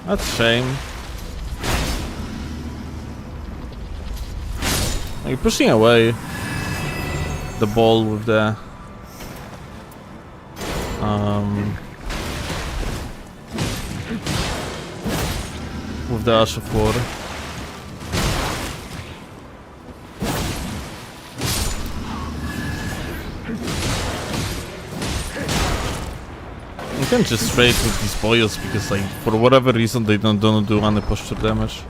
A: That's a shame. Are you pushing away the ball with the Ash of War? You can just trade with these boils because, like, for whatever reason they don't do any posture damage.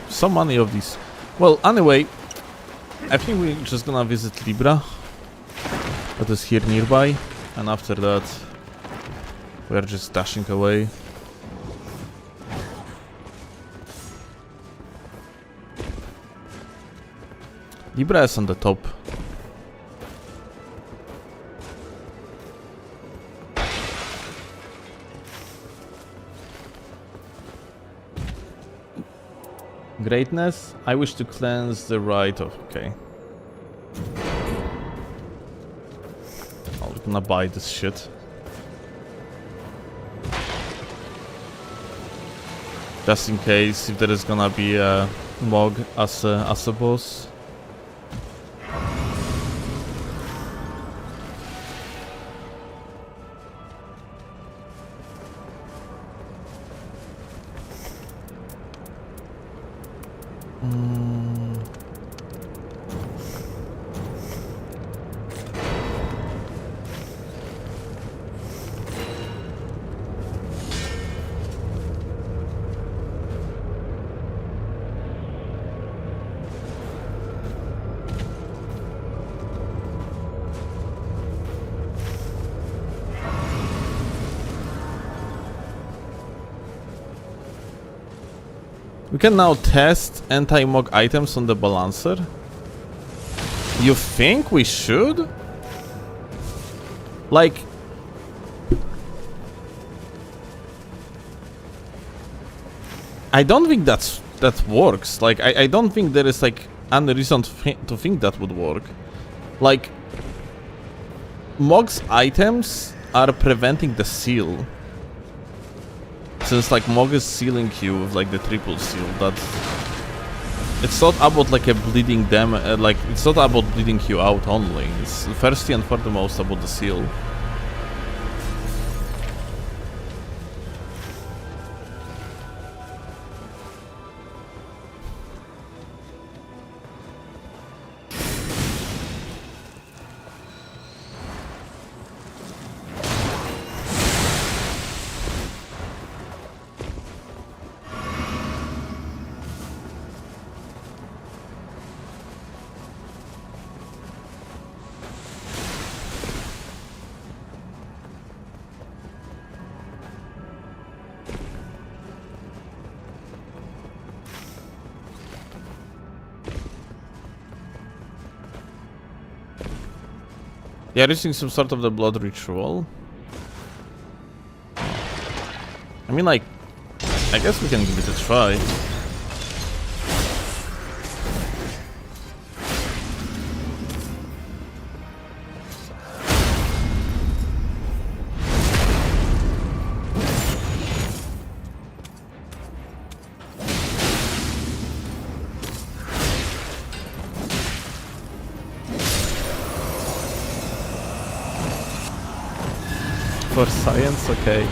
A: So many of these. Well, anyway, I think we're just gonna visit Libra, that is here nearby, and after that we're just dashing away. Libra is on the top. Greatness. I wish to cleanse the right of. Okay. I'm gonna buy this shit. Just in case if there is gonna be a Mog as a boss. We can now test anti-mog items on the balancer. You think we should? Like... I don't think that works. Like, I don't think there is, like, any reason to think that would work. Like... Mog's items are preventing the seal. Since, like, Mog is sealing you with, like, the triple seal, that's... It's not about, like, a bleeding them, like, it's not about bleeding you out only. It's firstly and foremost about the seal. Yeah, using some sort of the blood ritual. I mean, like, I guess we can give it a try. For science, okay.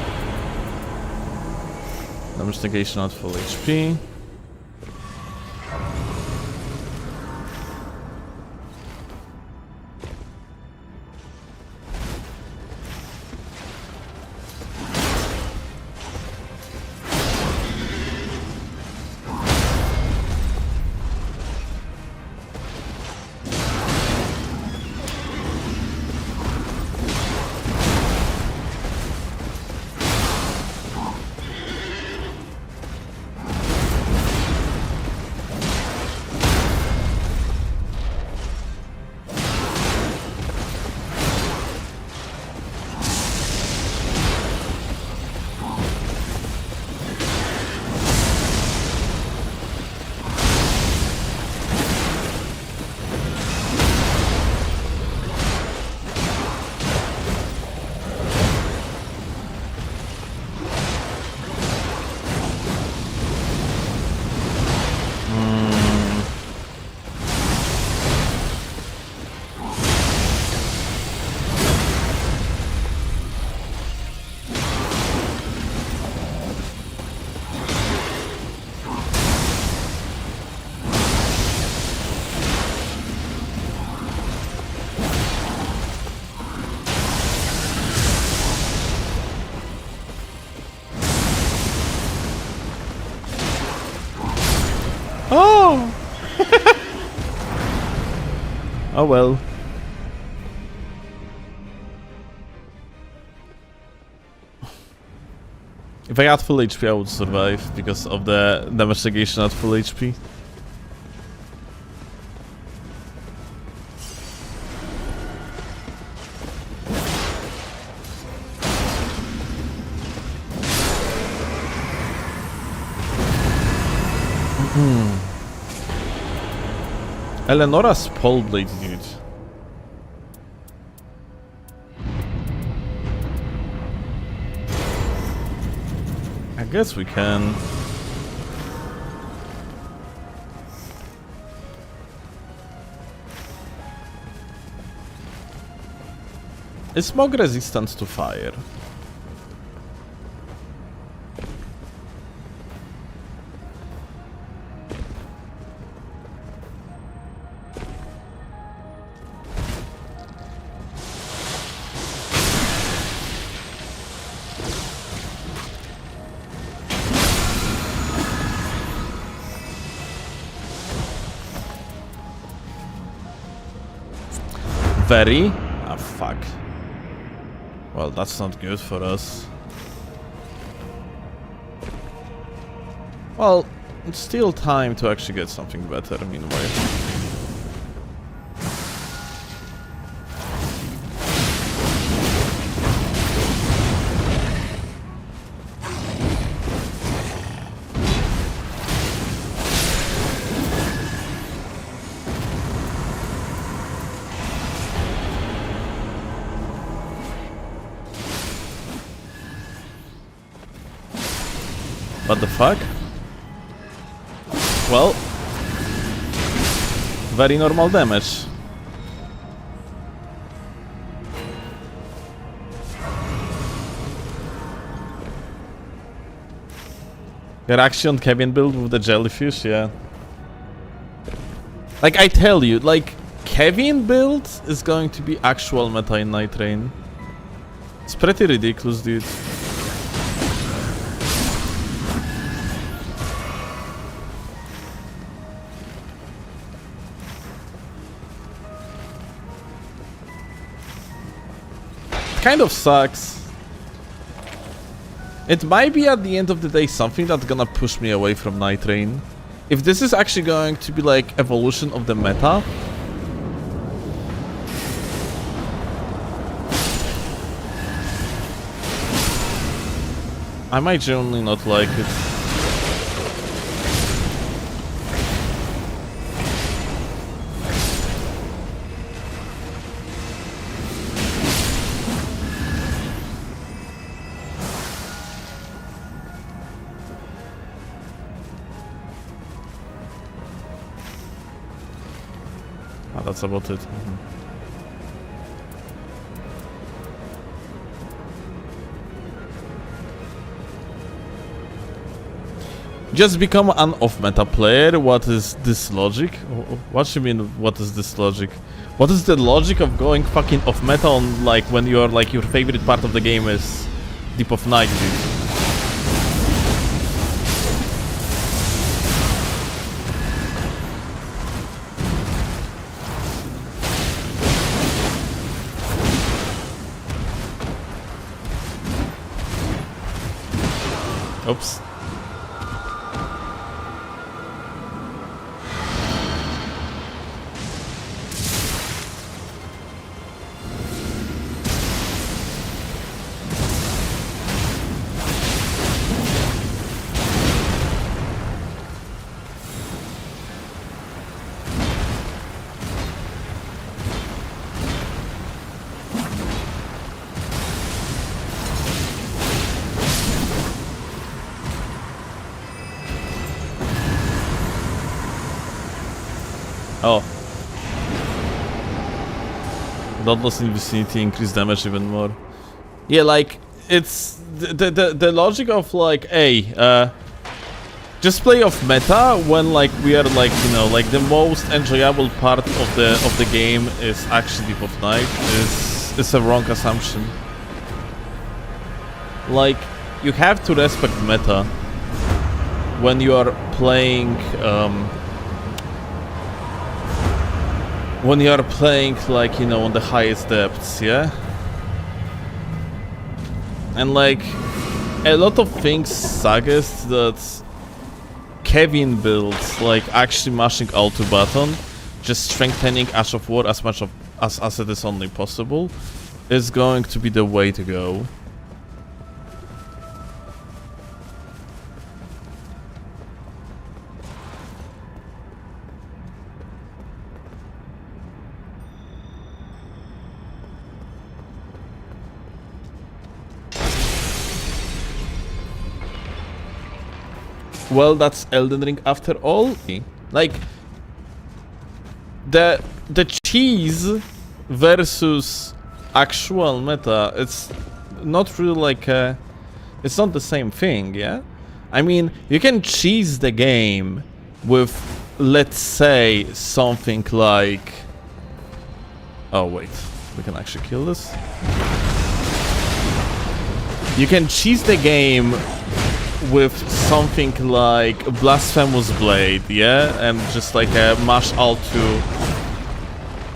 A: Damage negation at full HP. Oh! Oh well. If I had full HP, I would survive because of the damage negation at full HP. Eleonora's pole blade, dude. I guess we can. Is Smog resistant to fire? Very? Ah, fuck. Well, that's not good for us. Well, it's still time to actually get something better meanwhile. What the fuck? Well, very normal damage. Your action cabin build with the jellyfish, yeah. Like I tell you, like cabin build is going to be actual meta in Nightreign. It's pretty ridiculous, dude. Kind of sucks. It might be at the end of the day something that's gonna push me away from Nightreign. If this is actually going to be like evolution of the meta, I might genuinely not like it. That's about it. Just become an off-meta player. What is this logic? What do you mean, what is this logic? What is the logic of going fucking off-meta on, like, when you're, like, your favorite part of the game is Deep of Night, dude? Oops. Oh. Dauntless in vicinity increase damage even more. Yeah, like, it's the logic of like, hey, just play off meta when like we are like, you know, like the most enjoyable part of the game is actually Deep of Night is a wrong assumption. Like, you have to respect meta when you are playing when you are playing, like, you know, on the highest depths, yeah? And, like, a lot of things suggest that Kevin builds, like, actually mashing Alt2 button, just strengthening Ash of War as much as it is only possible, is going to be the way to go. Well, that's Elden Ring after all. Like, the cheese versus actual meta, it's not really like it's not the same thing, yeah? I mean, you can cheese the game with, let's say, something like... Oh, wait. We can actually kill this? You can cheese the game with something like Blasphemous Blade, yeah? And just like mash Alt2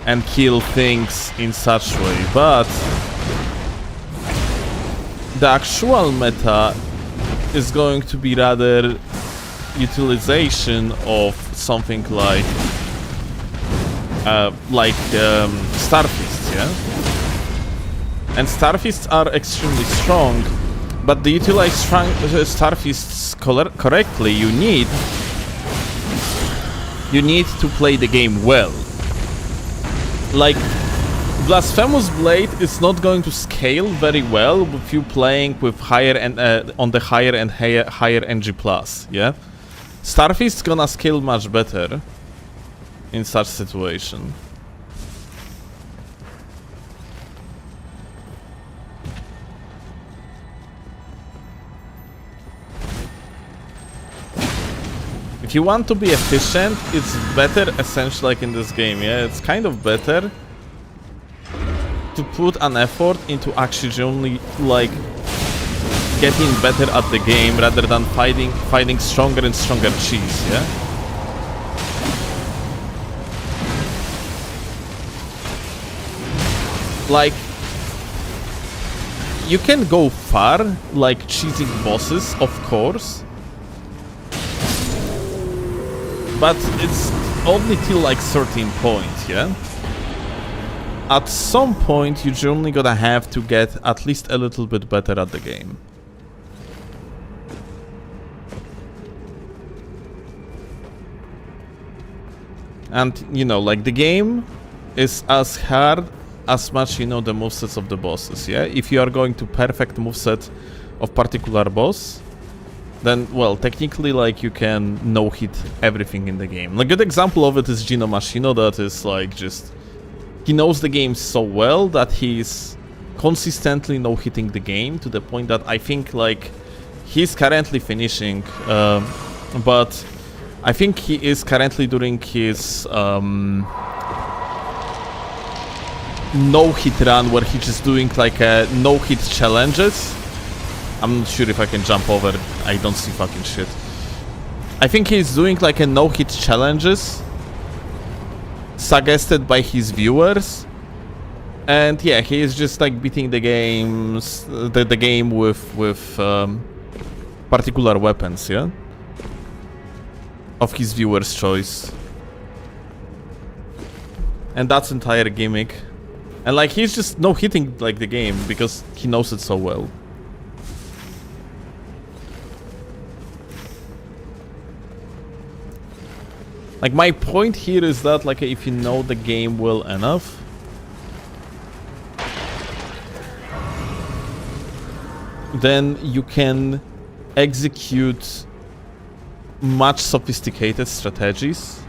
A: and kill things in such way. But the actual meta is going to be rather utilization of something like Starfists, yeah? And Starfists are extremely strong, but to utilize Starfists correctly, you need to play the game well. Like, Blasphemous Blade is not going to scale very well with you playing with higher and on the higher and higher NG+, yeah? Starfist's gonna scale much better in such situation. If you want to be efficient, it's better, essentially, like in this game, yeah? It's kind of better to put an effort into actually only, like, getting better at the game rather than finding stronger and stronger cheese, yeah? Like, you can go far, like, cheesing bosses, of course, but it's only till like certain point, yeah? At some point, you generally gonna have to get at least a little bit better at the game. And, you know, like, the game is as hard as much you know the movesets of the bosses, yeah? If you are going to perfect moveset of particular boss, then, well, technically, like, you can no-hit everything in the game. A good example of it is Gino Machino, that is, like, just... He knows the game so well that he's consistently no-hitting the game to the point that I think, like, he's currently finishing, but I think he is currently doing his no-hit run where he's just doing, like, no-hit challenges. I'm not sure if I can jump over. I don't see fucking shit. I think he's doing, like, a no-hit challenges suggested by his viewers, and yeah, he is just, like, beating the games, the game with particular weapons, yeah, of his viewers' choice, and that's entire gimmick. And, like, he's just no-hitting, like, the game because he knows it so well. Like, my point here is that, like, if you know the game well enough, then you can execute much sophisticated strategies,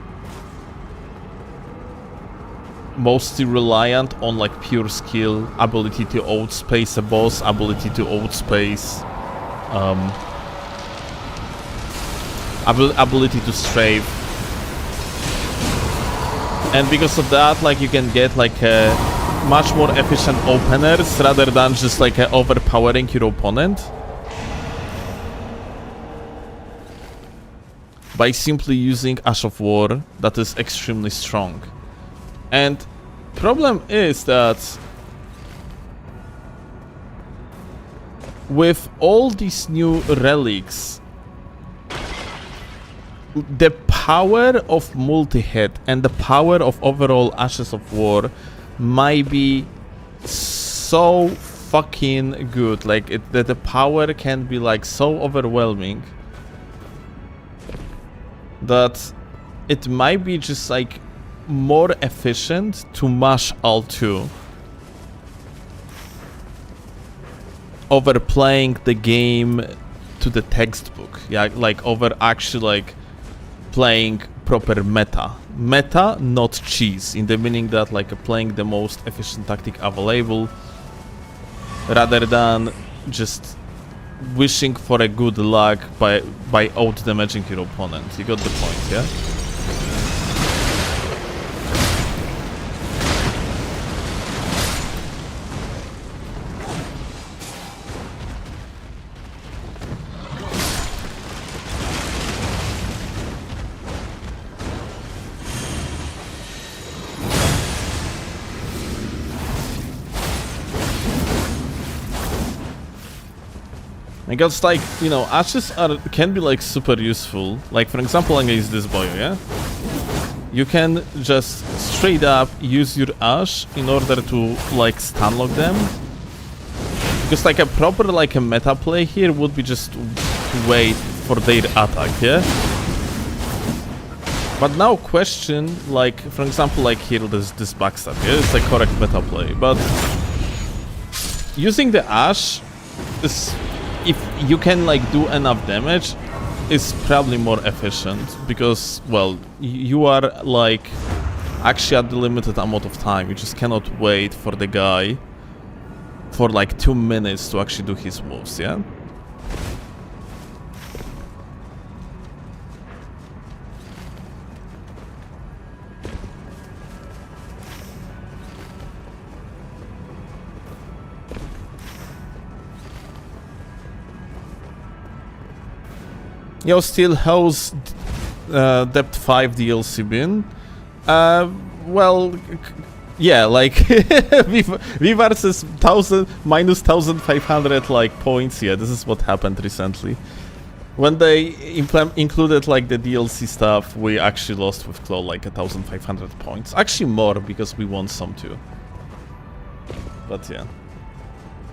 A: mostly reliant on, like, pure skill, ability to outspace a boss, ability to outspace, ability to strafe. And because of that, like, you can get, like, much more efficient openers rather than just, like, overpowering your opponent by simply using Ash of War that is extremely strong. And problem is that with all these new relics, the power of multi-hit and the power of overall Ashes of War might be so fucking good. Like, the power can be, like, so overwhelming that it might be just, like, more efficient to mash L2 over playing the game to the textbook. Yeah, like, over actually, like, playing proper meta. Meta, not cheese, in the meaning that, like, playing the most efficient tactic available rather than just wishing for a good luck by out-damaging your opponent. You got the point, yeah? Because, like, you know, ashes can be, like, super useful. Like, for example, against this boy, yeah? You can just straight up use your ash in order to, like, stun lock them. Because, like, a proper, like, a meta play here would be just to wait for their attack, yeah? But now question, like, for example, like, here, this backstab, yeah? It's, like, correct meta play, but using the ash is... If you can, like, do enough damage, is probably more efficient because, well, you are, like, actually at the limited amount of time. You just cannot wait for the guy for, like, 2 minutes to actually do his moves, yeah? Yo, still, how's Depth 5 DLC been? Well, yeah, like, Vivars is minus 1500, like, points. Yeah, this is what happened recently. When they included, like, the DLC stuff, we actually lost with Claw, like, 1500 points. Actually more, because we won some too. But yeah.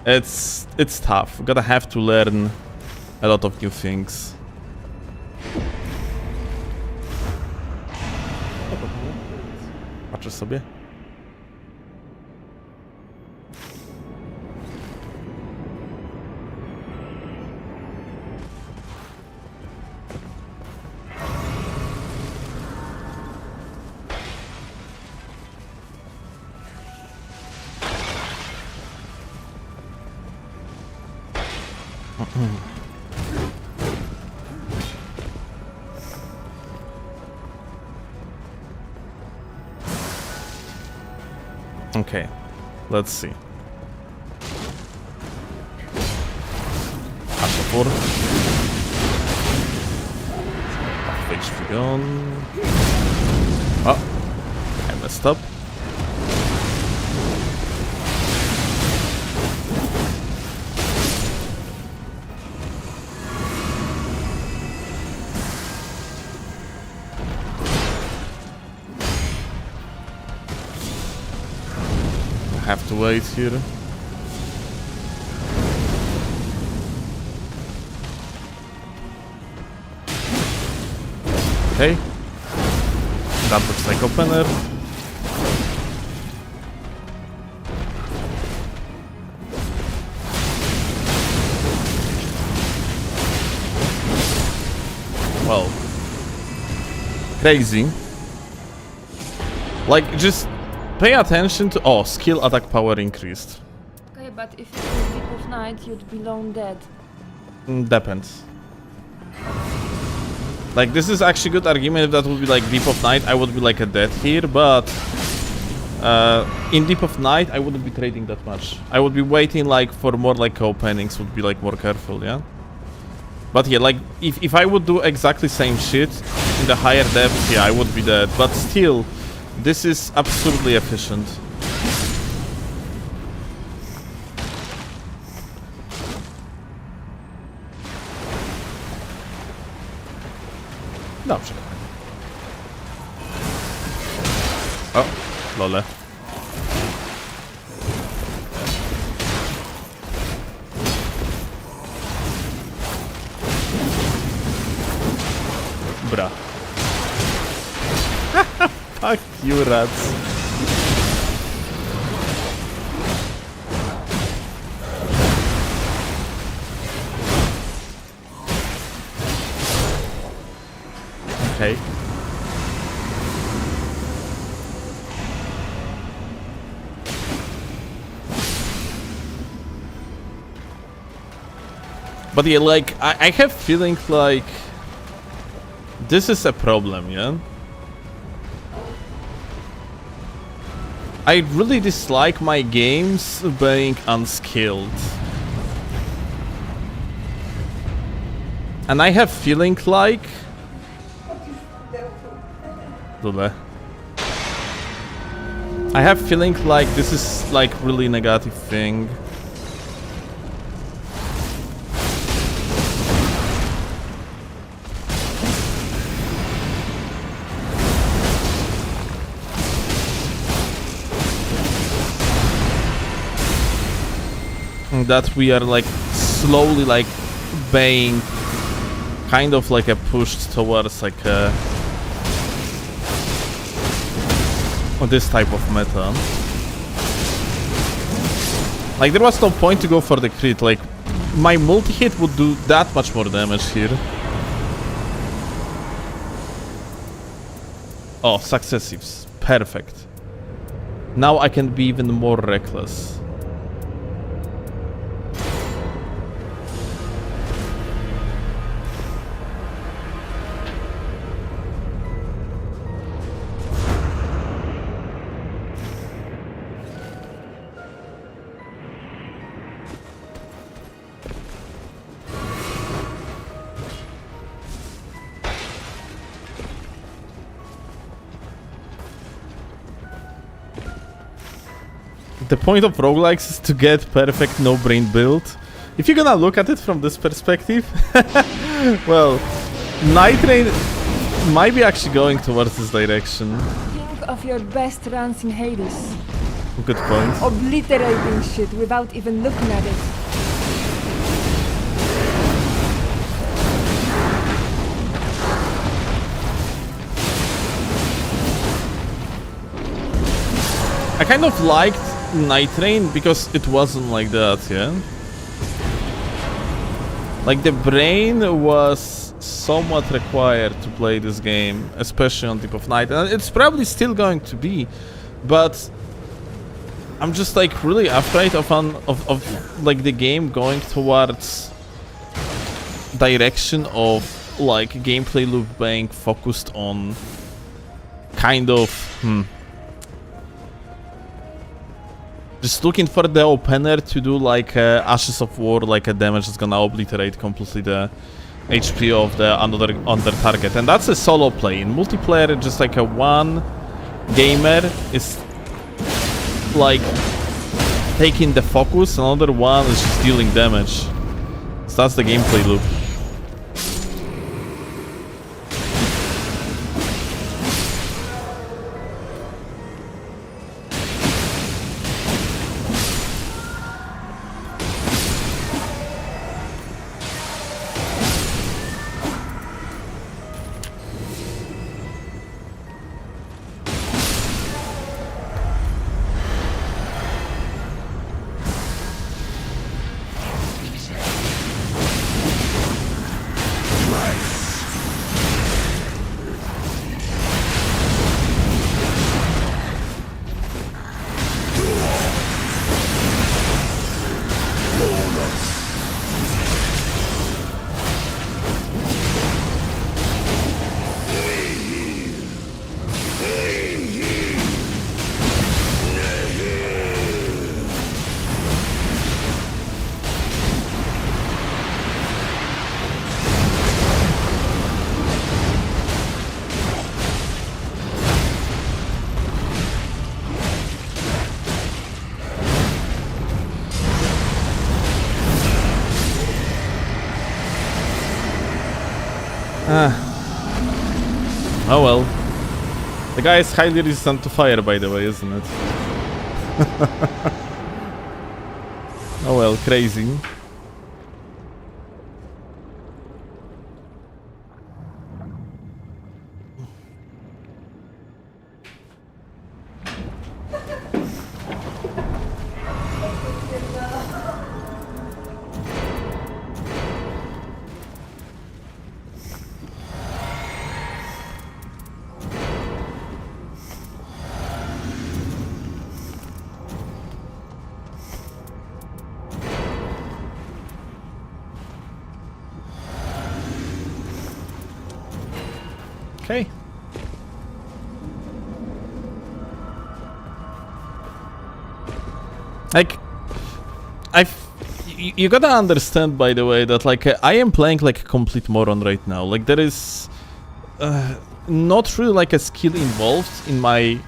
A: It's tough. We're gonna have to learn a lot of new things. Patrzę sobie. Okay, let's see. Ashapur. HP gone. Oh, I messed up. Have to wait here. Okay. That looks like opener. Well, crazy. Like, just pay attention to... Oh, skill attack power increased.
C: Okay, but if it was Deep of Night, you'd be long dead.
A: Depends. Like, this is actually good argument. If that would be like Deep of Night, I would be like a dead here, but... in Deep of Night, I wouldn't be trading that much. I would be waiting like for more like openings, would be like more careful, yeah? But yeah, like, if I would do exactly same shit in the higher depth, yeah, I would be dead. But still, this is absurdly efficient. Dobrze. O, lole. Bra. Fuck you, rats. Okay. But yeah, like, I have feeling like this is a problem, yeah? I really dislike my games being unskilled. And I have feeling like... I have feeling like this is like really negative thing. that we are like slowly like being kind of like a pushed towards like this type of meta. Like there was no point to go for the crit, like my multi-hit would do that much more damage here. Oh, successives. Perfect. Now I can be even more reckless. The point of roguelikes is to get perfect no-brain build. If you're gonna look at it from this perspective, well, Nightreign might be actually going towards this direction.
C: Think of your best runs in Hades.
A: Good point.
C: Obliterating shit without even looking at it.
A: I kind of liked Nightreign because it wasn't like that, yeah? Like the brain was somewhat required to play this game, especially on Deep of Night, and it's probably still going to be, but I'm just like really afraid of like the game going towards direction of like gameplay loop being focused on kind of just looking for the opener to do like Ashes of War, like a damage that's gonna obliterate completely the HP of the under target, and that's a solo play. In multiplayer, just like a one gamer is like taking the focus, another one is just dealing damage. So that's the gameplay loop. Oh well. The guy is highly resistant to fire, by the way, isn't it? Oh well, crazy. Okay. Like, you gotta understand, by the way, that like I am playing like a complete moron right now. Like there is not really like a skill involved in my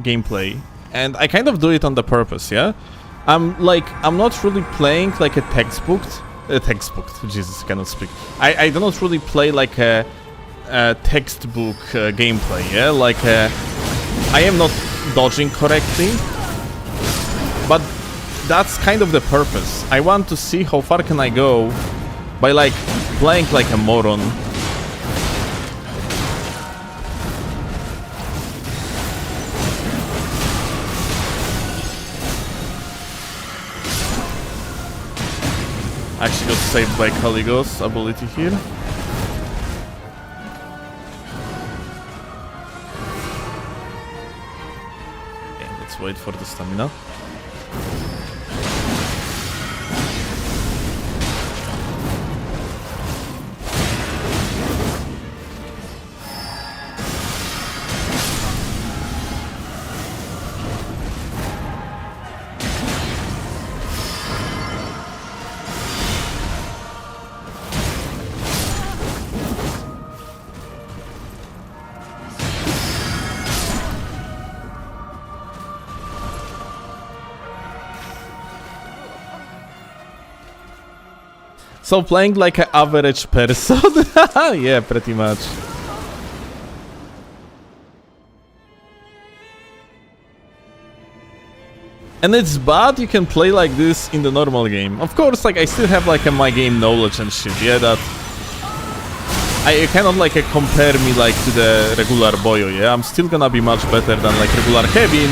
A: gameplay, and I kind of do it on the purpose. Yeah, I'm not really playing like a textbook. Jesus, I cannot speak. I do not really play like a textbook gameplay, yeah? Like, I am not dodging correctly, but that's kind of the purpose. I want to see how far can I go by like playing like a moron. Actually got saved by Caligos' ability here. Yeah, let's wait for the stamina. So playing like an average person? Yeah, pretty much. And it's bad you can play like this in the normal game. Of course, like I still have like my game knowledge and shit, yeah, that... I cannot like compare me like to the regular Boyo, yeah? I'm still gonna be much better than like regular Kevin.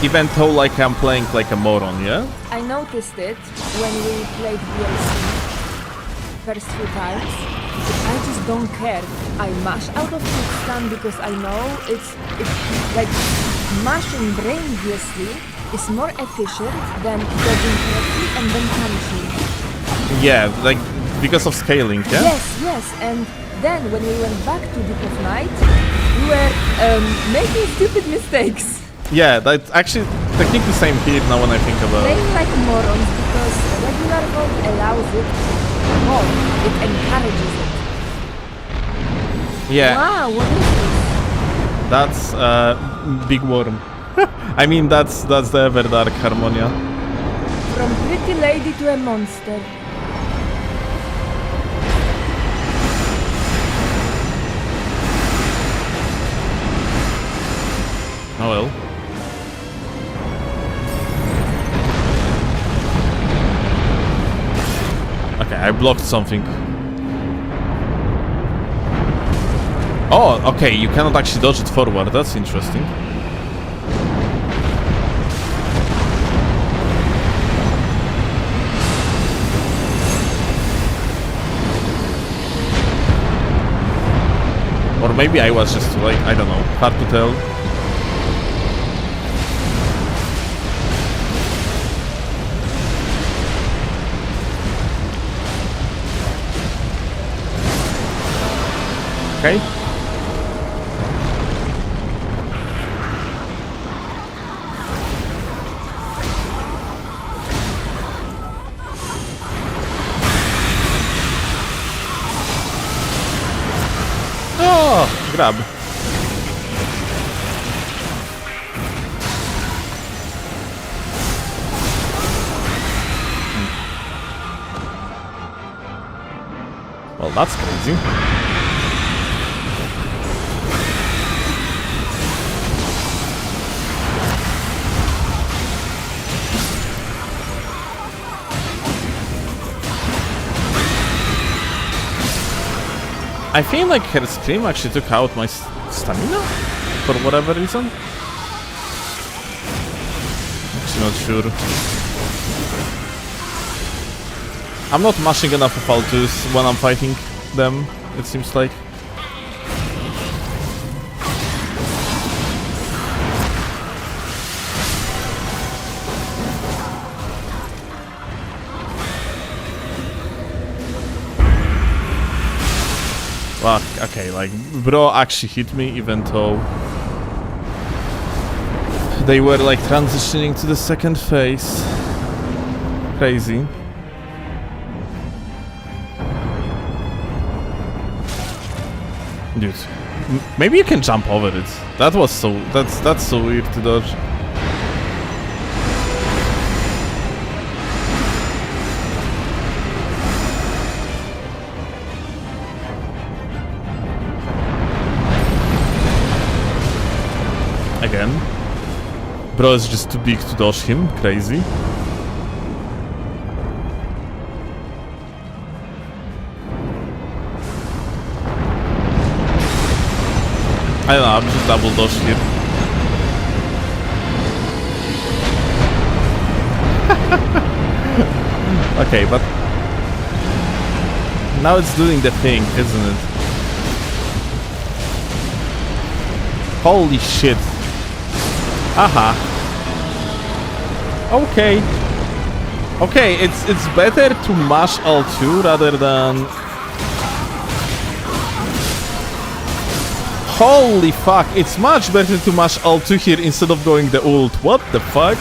A: Even though like I'm playing like a moron, yeah?
C: I noticed it when we played DLC first few times. I just don't care. I mash out of quick stun because I know it's like mashing brainlessly is more efficient than dodging correctly and then punishing.
A: Yeah, like because of scaling, yeah?
C: Yes, and then when we went back to Deep of Night, we were making stupid mistakes.
A: Yeah, that's actually technically same here now when I think about it.
C: Playing like morons because regular mode allows it more. It encourages it.
A: Yeah.
C: Wow, what is this?
A: That's big worm. I mean that's the EVERDARK Harmonia.
C: From pretty lady to a monster.
A: Oh well. Okay, I blocked something. Oh, okay, you cannot actually dodge it forward. That's interesting. Or maybe I was just like, I don't know, hard to tell. Okay. Oh, grab. Well, that's crazy. I feel like her scream actually took out my stamina for whatever reason. Actually not sure. I'm not mashing enough of Altus when I'm fighting them, it seems like. Well, okay, like, bro actually hit me even though they were like transitioning to the second phase. Crazy. Dude, maybe you can jump over it. That was so, that's so weird to dodge. Again. Bro is just too big to dodge him. Crazy. I don't know, I'm just double dodge here. Okay, but now it's doing the thing, isn't it? Holy shit. Aha. Okay. Okay, it's better to mash L2 rather than... Holy fuck, it's much better to mash L2 here instead of going the ult. What the fuck?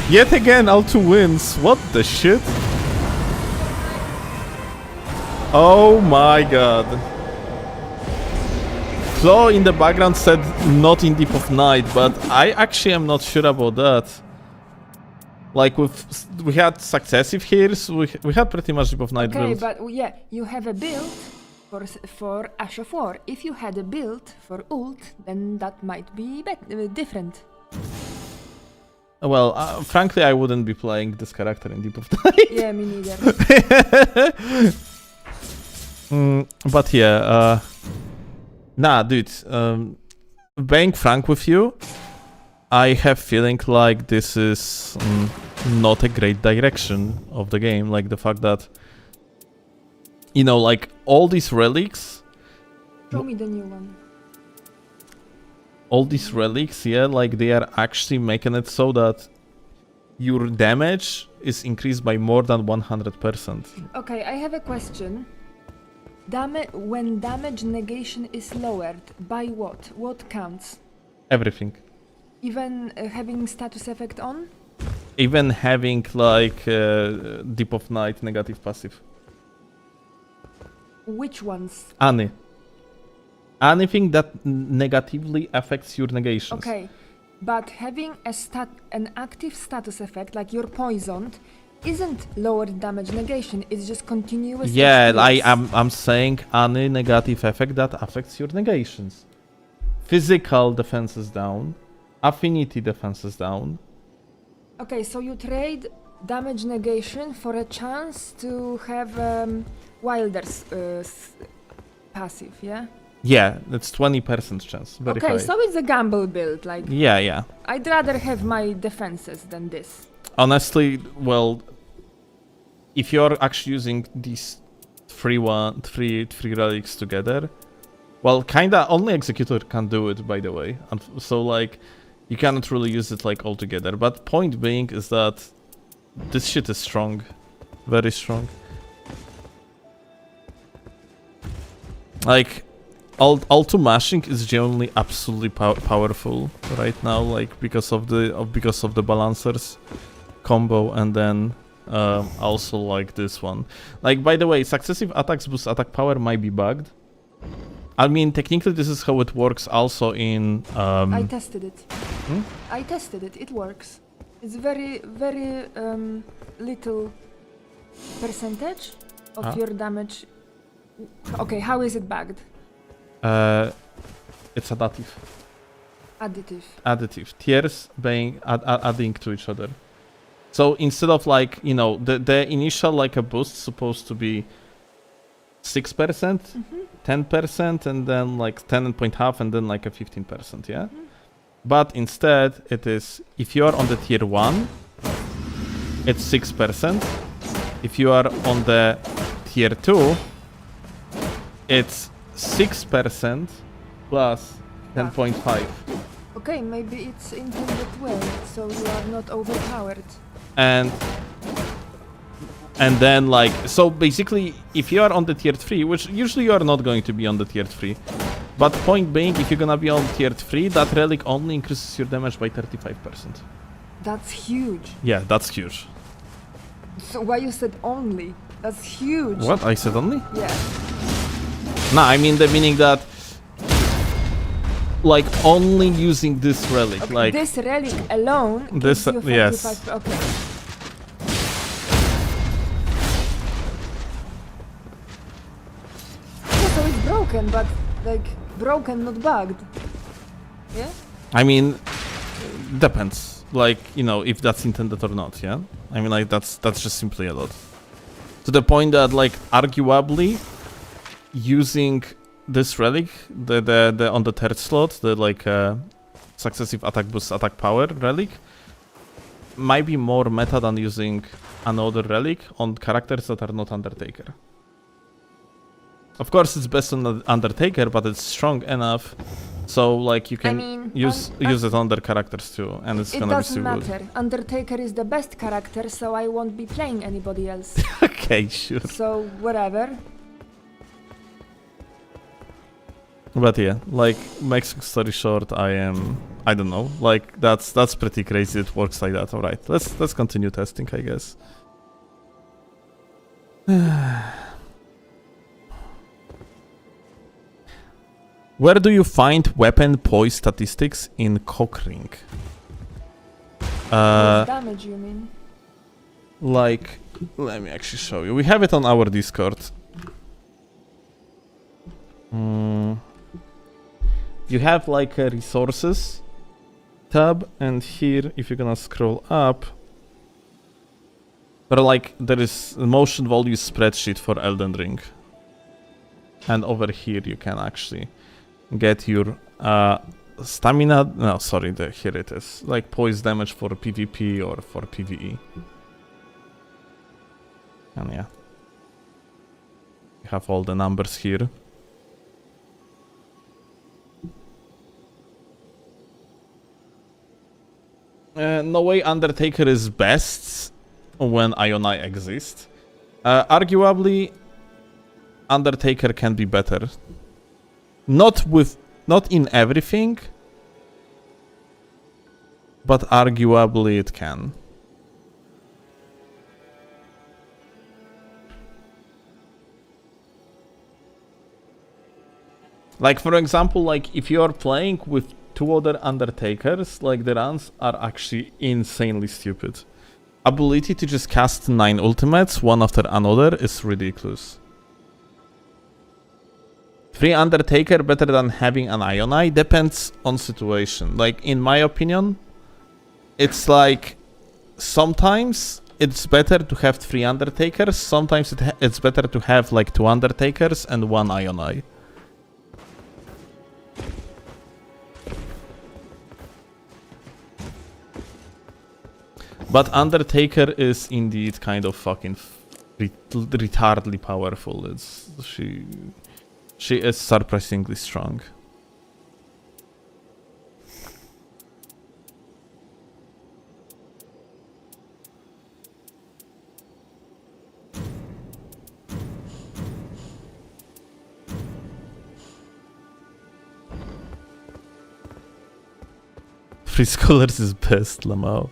A: Yet again, L2 wins. What the shit? Oh my god. Flo in the background said not in Deep of Night, but I actually am not sure about that. Like we had successive heals, we had pretty much Deep of Night build.
C: Okay, but yeah, you have a build for Ash of War. If you had a build for ult, then that might be different.
A: Well, frankly, I wouldn't be playing this character in Deep of Night.
C: Yeah, me neither.
A: But yeah, nah, dude. Being frank with you, I have feeling like this is not a great direction of the game. Like the fact that, you know, like all these relics.
C: Show me the new one.
A: All these relics, yeah, like they are actually making it so that your damage is increased by more than 100%.
C: Okay, I have a question. When damage negation is lowered, by what? What counts?
A: Everything.
C: Even having status effect on?
A: Even having like Deep of Night negative passive.
C: Which ones?
A: Anything that negatively affects your negations.
C: Okay, but having an active status effect, like you're poisoned, isn't lowered damage negation, it's just continuous.
A: Yeah,
C: experience.
A: I'm saying any negative effect that affects your negations. Physical defense is down, affinity defense is down.
C: Okay, so you trade damage negation for a chance to have Wilder's passive, yeah?
A: Yeah, it's 20% chance. Very
C: Okay,
A: high.
C: so it's a gamble build, like...
A: Yeah.
C: I'd rather have my defenses than this.
A: Honestly, well, if you're actually using these three relics together, well, kinda only Executor can do it, by the way, and so like you cannot really use it like all together. But point being is that this shit is strong, very strong. Like L2 mashing is genuinely absolutely powerful right now, like because of the balancers combo, and then also like this one. Like, by the way, successive attacks boost attack power might be bugged. I mean, technically this is how it works also in...
C: I tested it.
A: Hmm?
C: I tested it, it works. It's very, very little percentage of your damage. Okay, how is it bugged?
A: It's additive.
C: Additive.
A: Tiers being adding to each other. So instead of like, you know, the initial like a boost supposed to be 6%, 10%, and then like 10.5, and then like a 15%, yeah? But instead it is, if you are on the tier 1, it's 6%. If you are on the tier 2, it's 6% plus 10.5.
C: Okay, maybe it's intended well, so you are not overpowered.
A: And then like, so basically if you are on the tier 3, which usually you are not going to be on the tier 3, but point being, if you're gonna be on tier 3, that relic only increases your damage by 35%.
C: That's huge.
A: Yeah, that's huge.
C: So why you said only? That's huge.
A: What? I said only?
C: Yeah.
A: Nah, I mean the meaning that like only using this relic,
C: Okay,
A: like
C: this relic alone
A: this,
C: gives you
A: yes.
C: 45%. Okay. Yeah, so it's broken, but like broken, not bugged. Yeah?
A: I mean, depends. Like, you know, if that's intended or not, yeah? I mean, like, that's just simply a lot. To the point that, like, arguably, using this relic, the on the third slot, the, like, successive attack boost attack power relic, might be more meta than using another relic on characters that are not Undertaker. Of course, it's best on the Undertaker, but it's strong enough, so like you can use it on other characters too, and it's gonna be so good. It doesn't matter.
C: Undertaker is the best character, so I won't be playing anybody else.
A: Okay, sure.
C: So whatever.
A: But yeah, like, make story short, I don't know, like, that's pretty crazy. It works like that. All right, let's continue testing, I guess. Where do you find weapon poise statistics in Cockring?
C: Damage, you mean?
A: Like, let me actually show you. We have it on our Discord. You have like a resources tab, and here, if you're gonna scroll up, there is a motion value spreadsheet for Elden Ring, and over here you can actually get your stamina. No, sorry, here it is. Like poise damage for PvP or for PvE, and yeah, you have all the numbers here. No way Undertaker is best when Ionai exists. Arguably, Undertaker can be better. Not in everything, but arguably it can. Like, for example, like if you're playing with two other Undertakers, like the runs are actually insanely stupid. Ability to just cast 9 ultimates one after another is ridiculous. 3 Undertaker better than having an Ionai depends on situation. Like, in my opinion, it's like sometimes it's better to have 3 Undertakers, sometimes it's better to have like 2 Undertakers and 1 Ionai. But Undertaker is indeed kind of fucking retardedly powerful. She is surprisingly strong. Free Scholars is best, Lamau.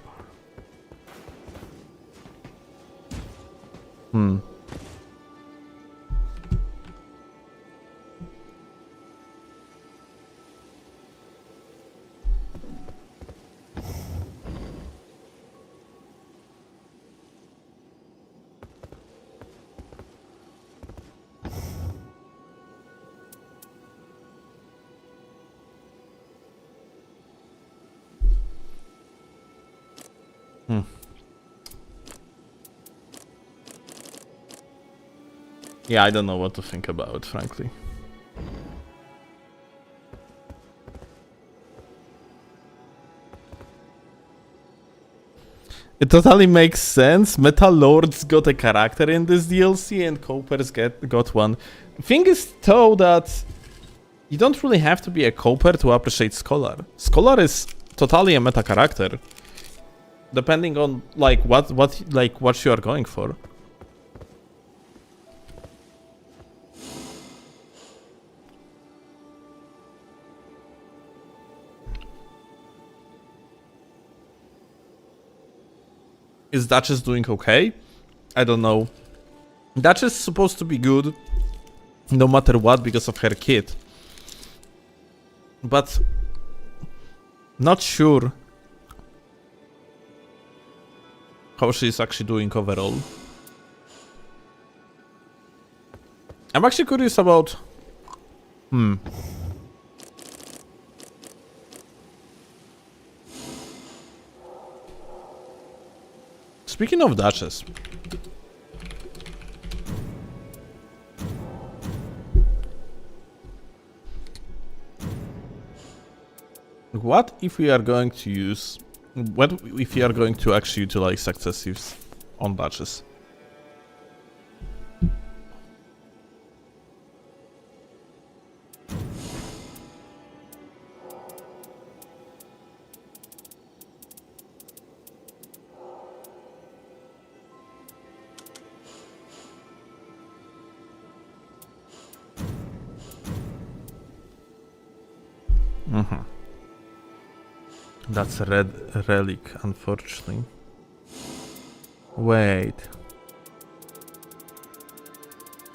A: Yeah, I don't know what to think about, frankly. It totally makes sense. Metal Lords got a character in this DLC and Copers got one. Thing is, though, that you don't really have to be a Coper to appreciate Scholar. Scholar is totally a meta character, depending on like what you are going for. Is Duchess doing okay? I don't know. Duchess is supposed to be good no matter what because of her kid. But not sure how she's actually doing overall. I'm actually curious about... Speaking of dashes. What if we are going to use... What if we are going to actually utilize successives on dashes? That's a red relic, unfortunately. Wait.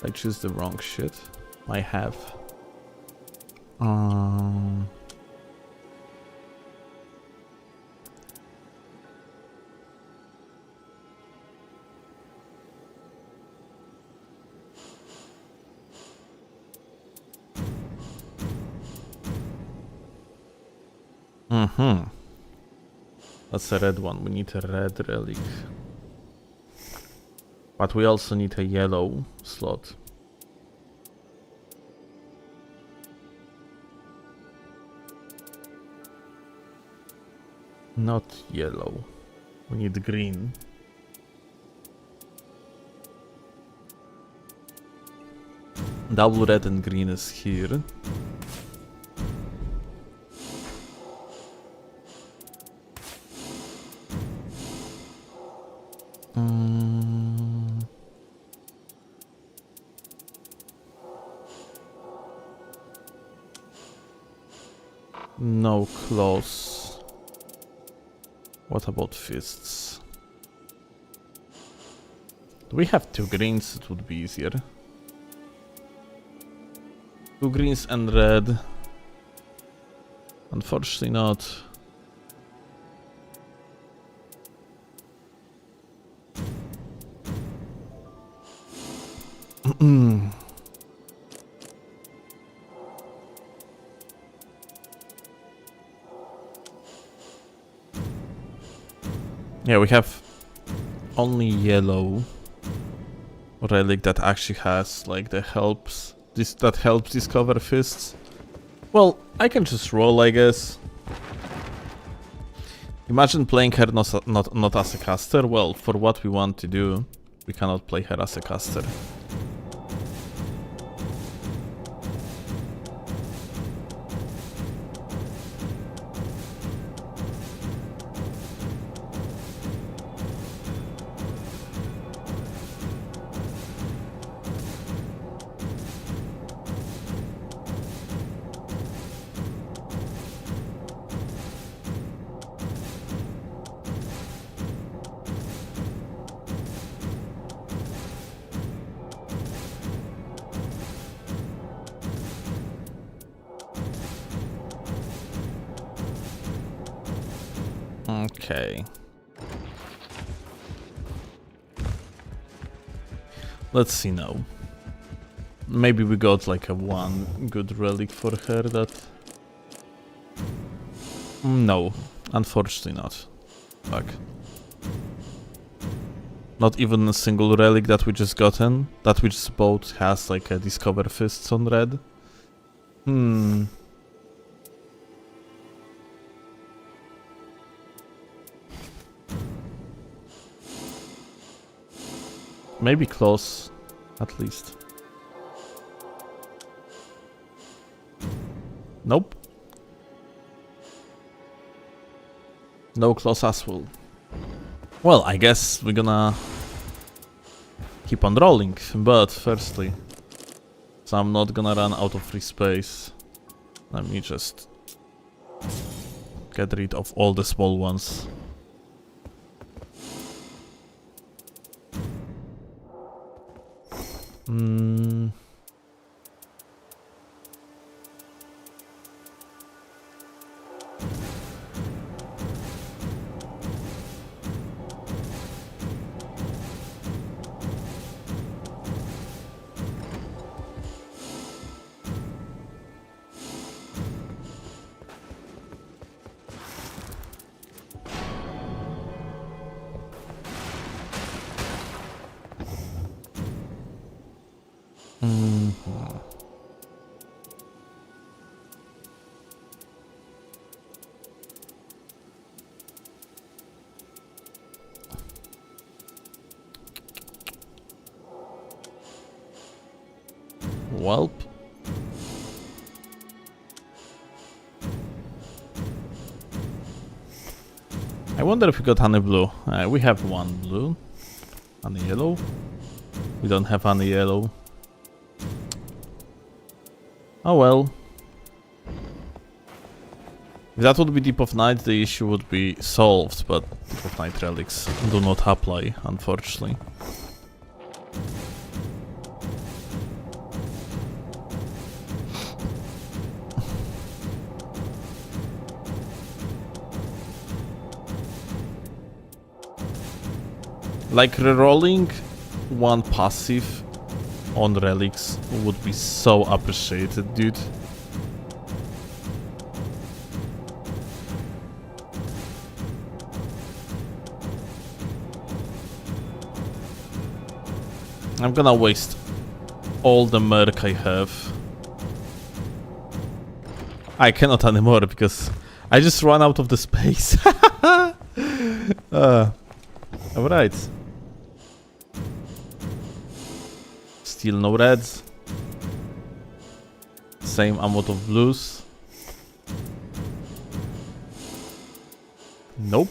A: I choose the wrong shit. I have. That's a red one. We need a red relic. But we also need a yellow slot. Not yellow. We need green. Double red and green is here. No claws. What about fists? Do we have 2 greens? It would be easier. 2 greens and red. Unfortunately not. Yeah, we have only yellow relic that actually has like the helps that helps discover fists. Well, I can just roll, I guess. Imagine playing her not as a caster. Well, for what we want to do, we cannot play her as a caster. Okay. Let's see now. Maybe we got like a one good relic for her that... No, unfortunately not. Fuck. Not even a single relic that we just gotten, that we just bought has like a discover fists on red. Maybe close, at least. Nope. No close as well. Well, I guess we're gonna keep on rolling, but firstly, so I'm not gonna run out of free space. Let me just get rid of all the small ones. Welp. I wonder if we got honey blue. We have one blue. Honey yellow. We don't have honey yellow. Oh well. If that would be Deep of Night, the issue would be solved, but Deep of Night relics do not apply, unfortunately. Like rerolling one passive on relics would be so appreciated, dude. I'm gonna waste all the merc I have. I cannot anymore because I just ran out of the space. Alright. Still no reds. Same amount of blues. Nope.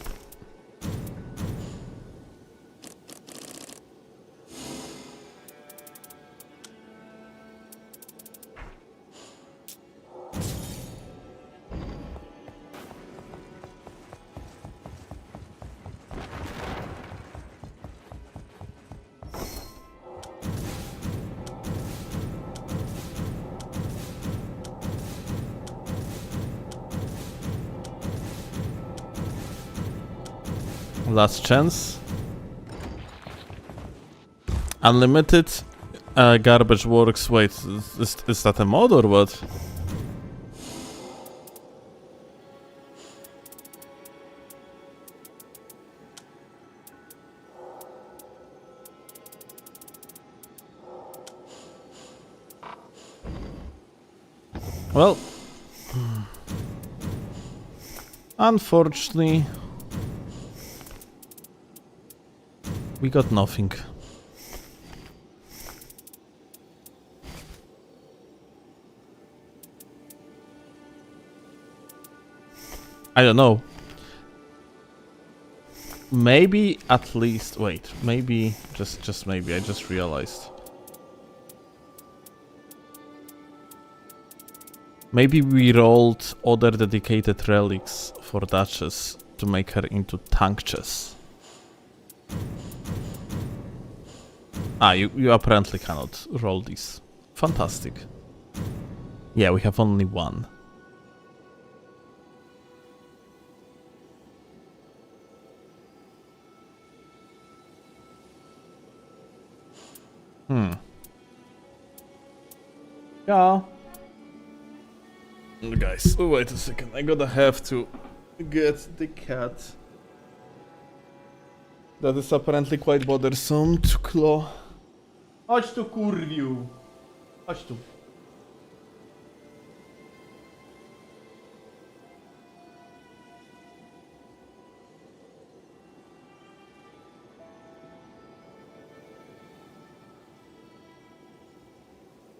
A: Last chance. Unlimited garbage works. Wait, is that a mod or what? Well, unfortunately, we got nothing. I don't know. Maybe at least, wait, maybe, just maybe, I just realized. Maybe we rolled other dedicated relics for Duchess to make her into tank chess. Ah, you apparently cannot roll these. Fantastic. Yeah, we have only one. Yeah. Guys, wait a second. I gotta have to get the cat. That is apparently quite bothersome to claw. Chodź tu, kurwiu. Chodź tu.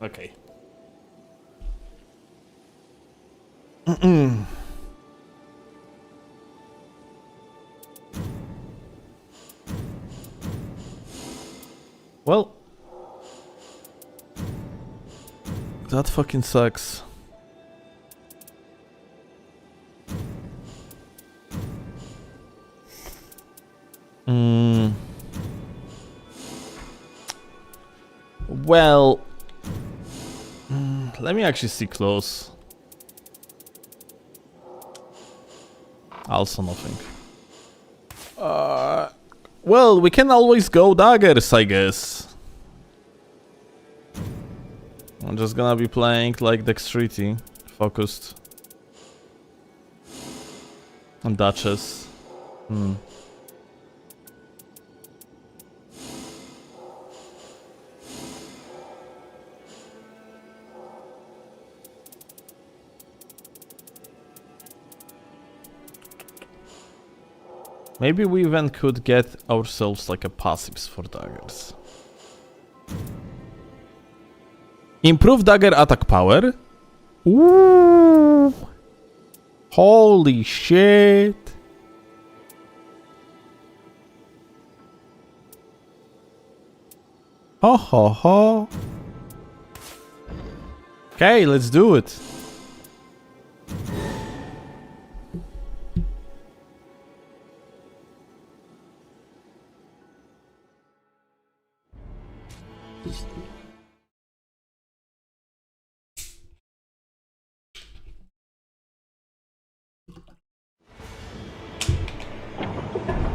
A: Okay. Well, that fucking sucks. Well, let me actually see close. Also nothing. Well, we can always go daggers, I guess. I'm just gonna be playing like dexterity, focused. And Duchess. Maybe we even could get ourselves like a passives for daggers. Improve dagger attack power. Ooh. Holy shit. Ho ho ho. Okay, let's do it.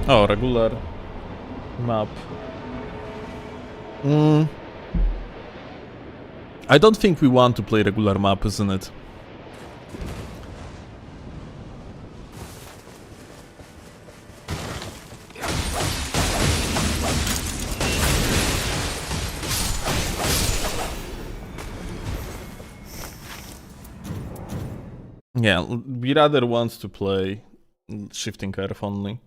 A: Oh, regular map. I don't think we want to play regular map, isn't it? Yeah, we rather want to play shifting curve only.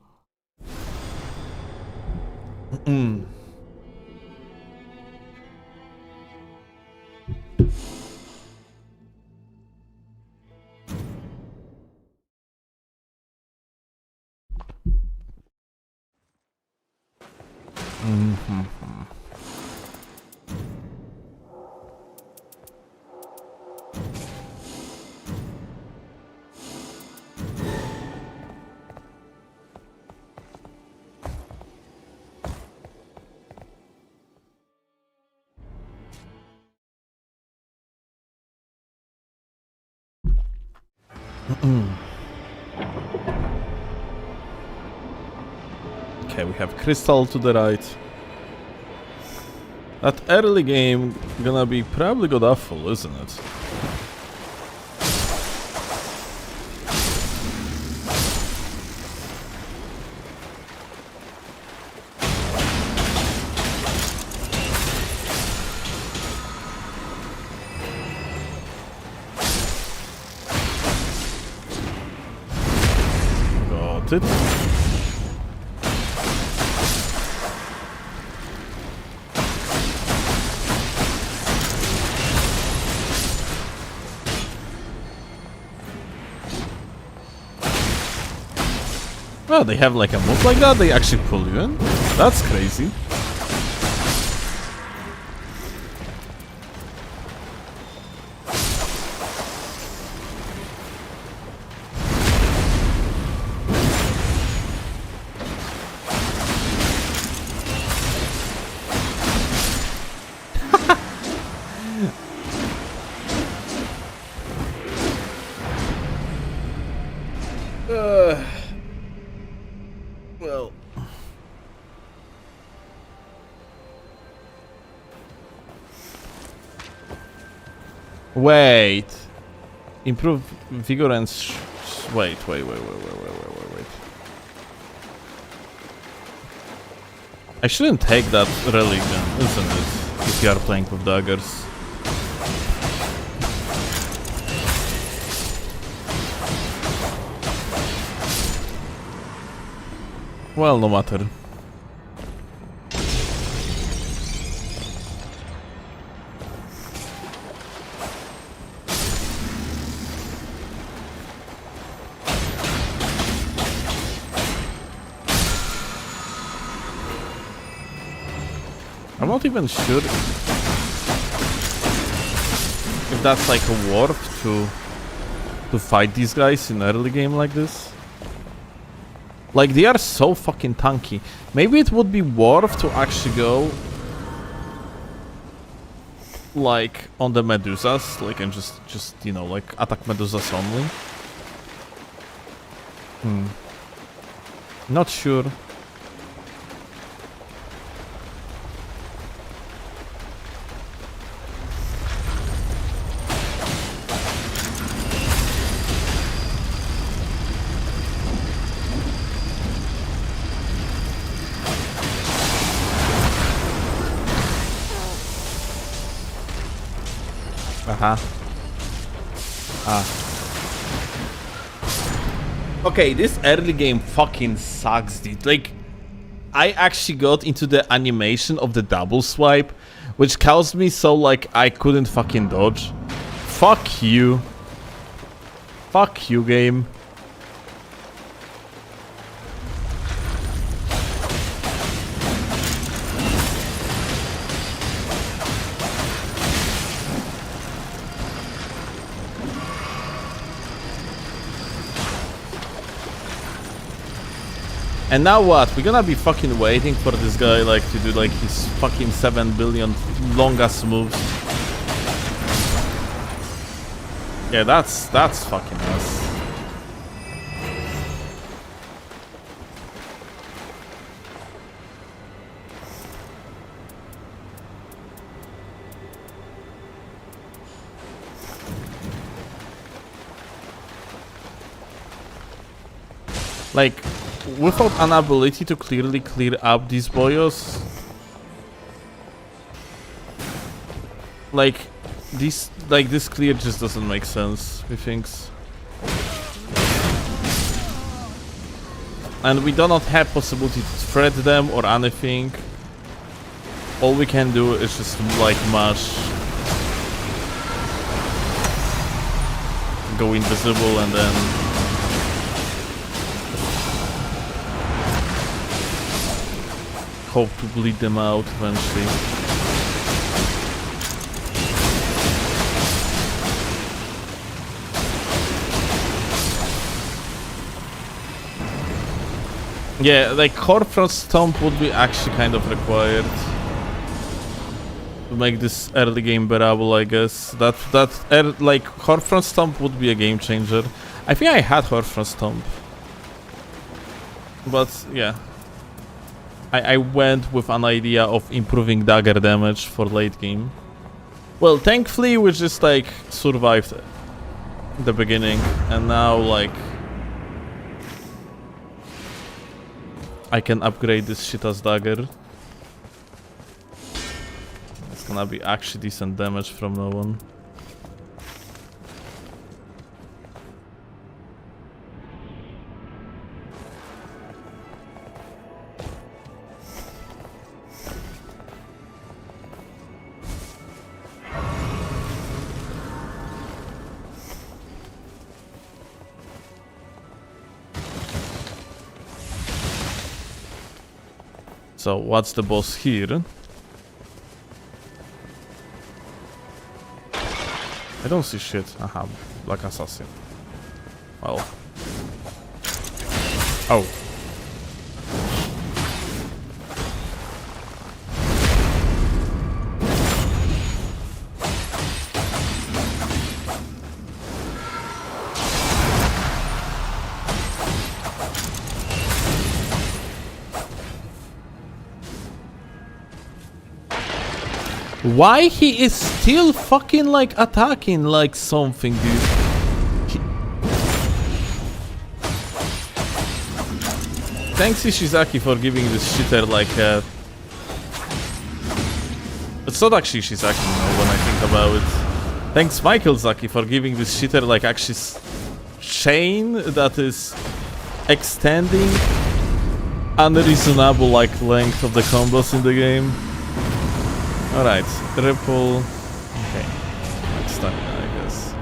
A: Okay, we have crystal to the right. That early game gonna be probably god awful, isn't it? Got it. Oh, they have like a move like that? They actually pull you in? That's crazy. Well. Wait. Improve vigor and wait. I shouldn't take that relic then, isn't it? If you are playing with daggers. Well, no matter. I'm not even sure if that's like a worth to fight these guys in early game like this. Like, they are so fucking tanky. Maybe it would be worth to actually go like on the Medusas, like, and just you know, like attack Medusas only. Not sure. Okay, this early game fucking sucks, dude. Like, I actually got into the animation of the double swipe, which caused me so, like, I couldn't fucking dodge. Fuck you. Fuck you, game. And now what? We're gonna be fucking waiting for this guy, like, to do, like, his fucking 7 billion long-ass moves. Yeah, that's fucking us. Like, without an ability to clearly clear up these boyos, like this clear just doesn't make sense, we thinks. And we do not have possibility to thread them or anything. All we can do is just like mash, go invisible, and then hope to bleed them out eventually. Yeah, like Horfrost Stomp would be actually kind of required to make this early game bearable, I guess. Like Horfrost Stomp would be a game changer. I think I had Horfrost Stomp, but yeah. I went with an idea of improving dagger damage for late game. Well, thankfully we just like survived the beginning, and now like I can upgrade this shit as dagger. It's gonna be actually decent damage from now on. So what's the boss here? I don't see shit. Aha, Black Assassin. Well. Oh. Why he is still fucking like attacking like something, dude? Thanks Ishizaki for giving this shitter like a... It's not actually Ishizaki, you know, when I think about it. Thanks Michael Zaki for giving this shitter like actually chain that is extending unreasonable like length of the combos in the game. Alright, ripple. Okay, next time, I guess.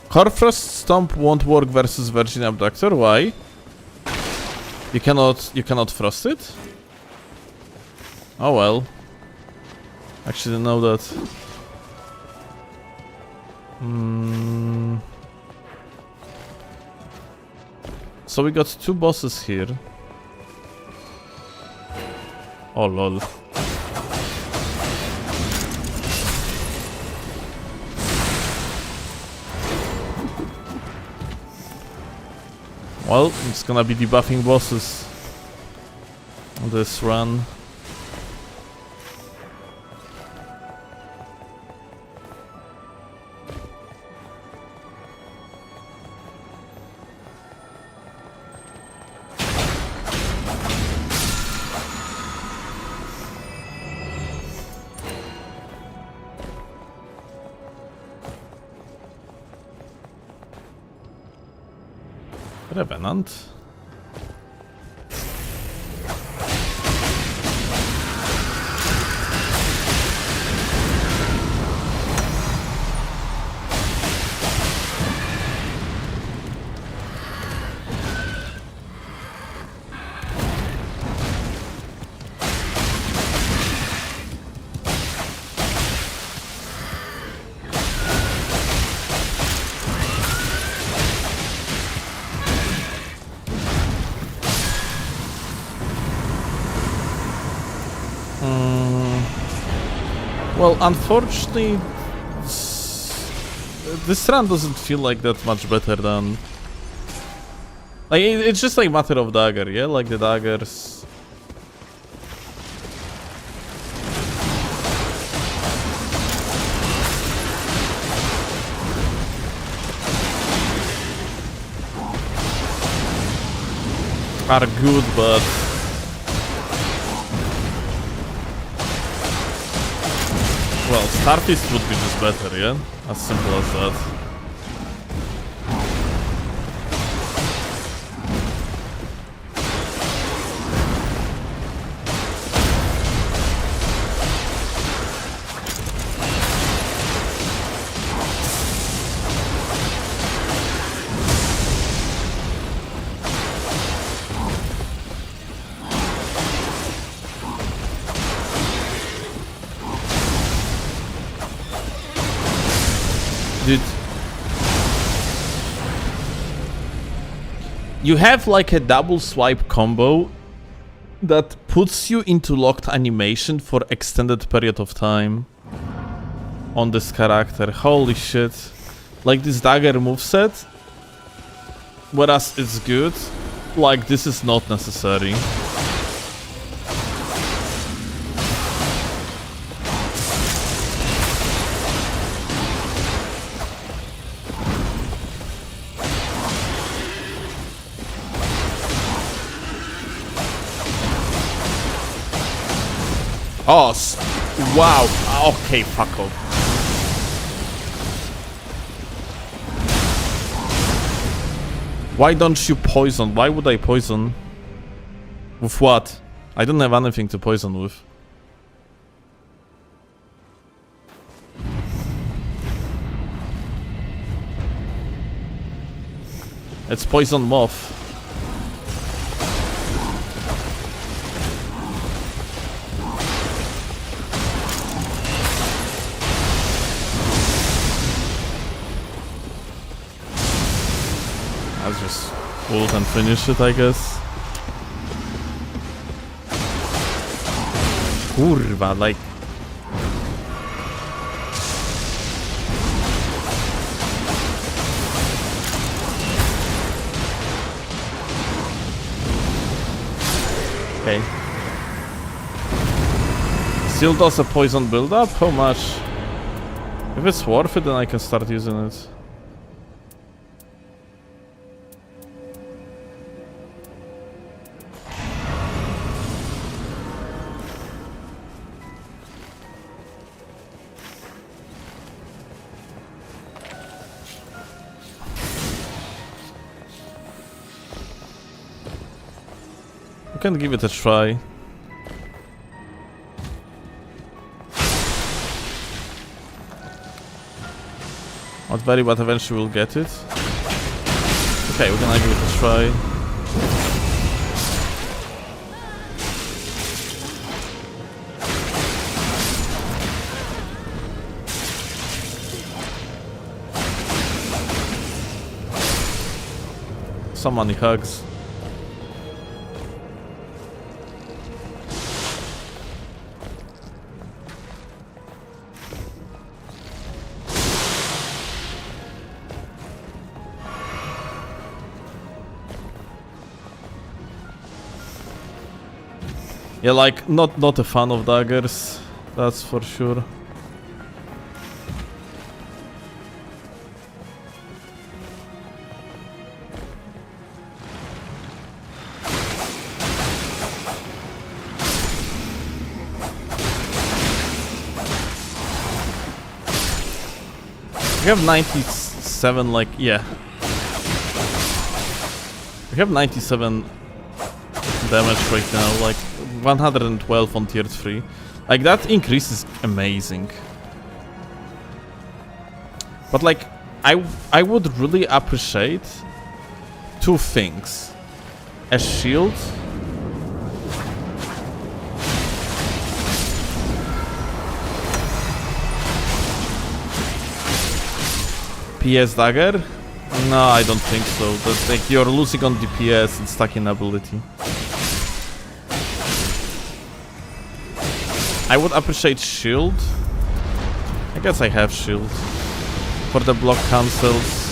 A: Horfrost Stomp won't work versus Virgin Abductor. Why? You cannot frost it? Oh well. Actually didn't know that. So we got two bosses here. Oh lol. Well, it's gonna be debuffing bosses on this run. Revenant. Well, unfortunately, this run doesn't feel like that much better than... Like, it's just like matter of dagger, yeah? Like the daggers... are good, but... Well, Starfist would be just better, yeah? As simple as that. Dude, you have like a double swipe combo that puts you into locked animation for extended period of time on this character. Holy shit. Like this dagger moveset, whereas it's good, like this is not necessary. Oh, wow. Okay, fuck off. Why don't you poison? Why would I poison? With what? I don't have anything to poison with. It's poison moth. I'll just ult and finish it, I guess. Kurwa, like... Okay. Still does a poison build-up? How much? If it's worth it, then I can start using it. We can give it a try. Not very, but eventually we'll get it. Okay, we're gonna give it a try. So many hugs. Yeah, like, not a fan of daggers, that's for sure. We have 97, like, yeah. We have 97 damage right now, like 112 on tier 3. Like that increase is amazing. But like I would really appreciate two things. A shield PS dagger? No, I don't think so. That's like you're losing on DPS and stacking ability. I would appreciate shield. I guess I have shield. For the block cancels.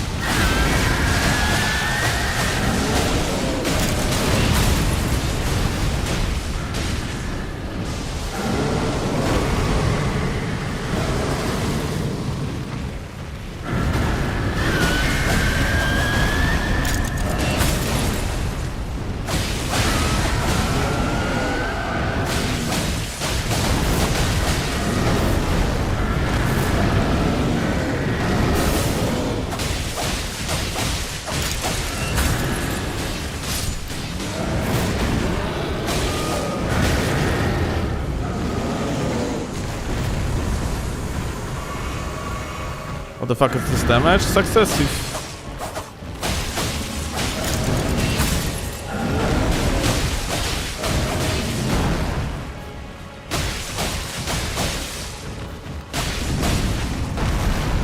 A: What the fuck is this damage? Successive.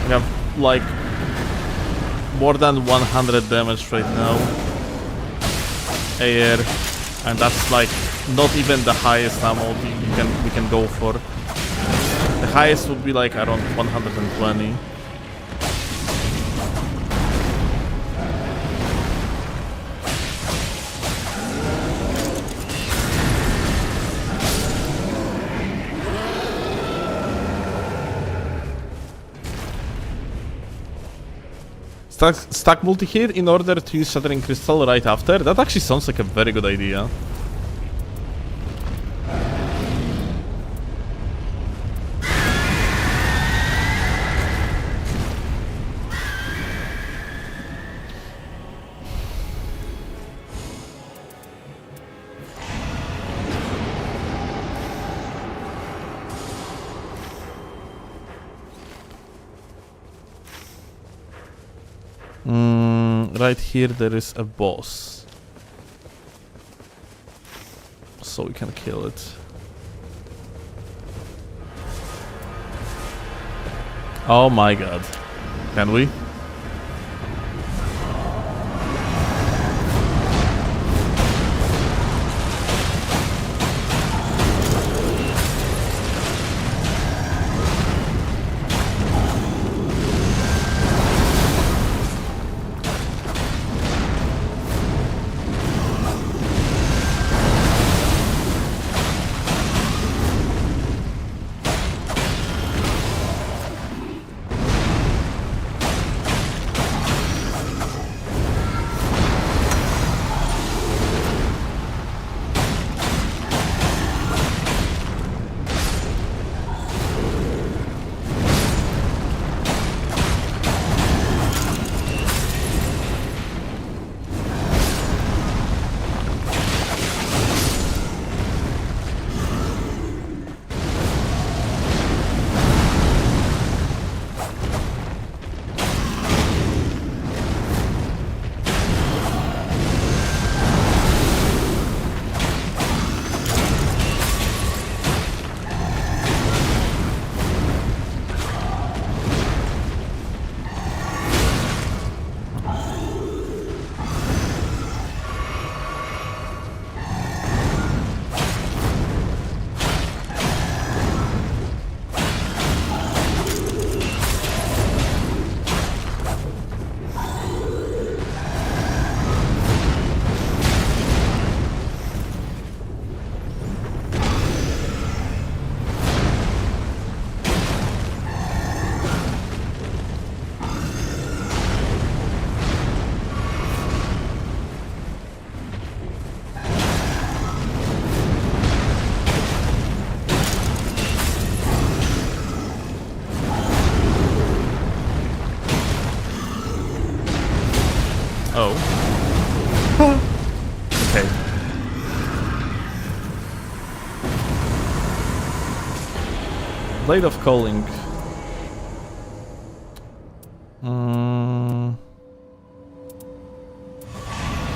A: We have like more than 100 damage right now. Air, and that's like not even the highest ammo we can go for. The highest would be like around 120. Stack multi-hit in order to use Shattering Crystal right after? That actually sounds like a very good idea. Right here there is a boss, so we can kill it. Oh my god, can we? Blade of Calling.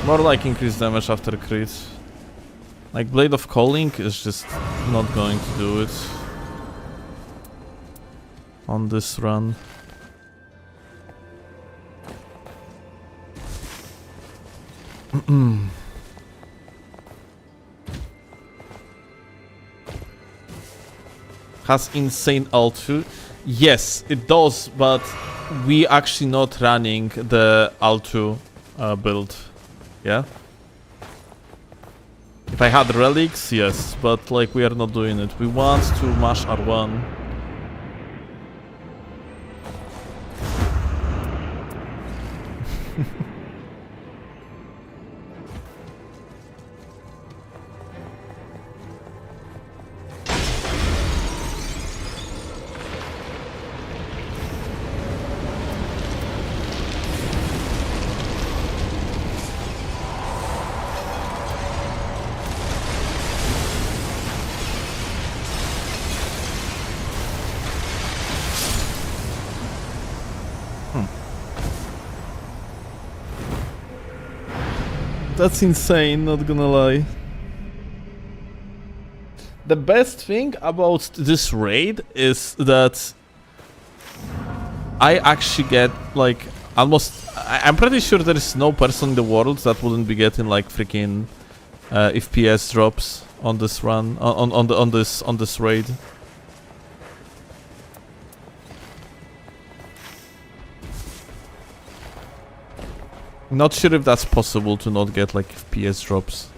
A: More like increased damage after crit. Like Blade of Calling is just not going to do it on this run. Has insane ult too. Yes, it does, but we actually not running the ult build. Yeah. If I had relics, yes, but like we are not doing it. We want to mash R1. That's insane, not gonna lie. The best thing about this raid is that I actually get like almost... I'm pretty sure there is no person in the world that wouldn't be getting like freaking FPS drops on this run, on this raid. Not sure if that's possible to not get like FPS drops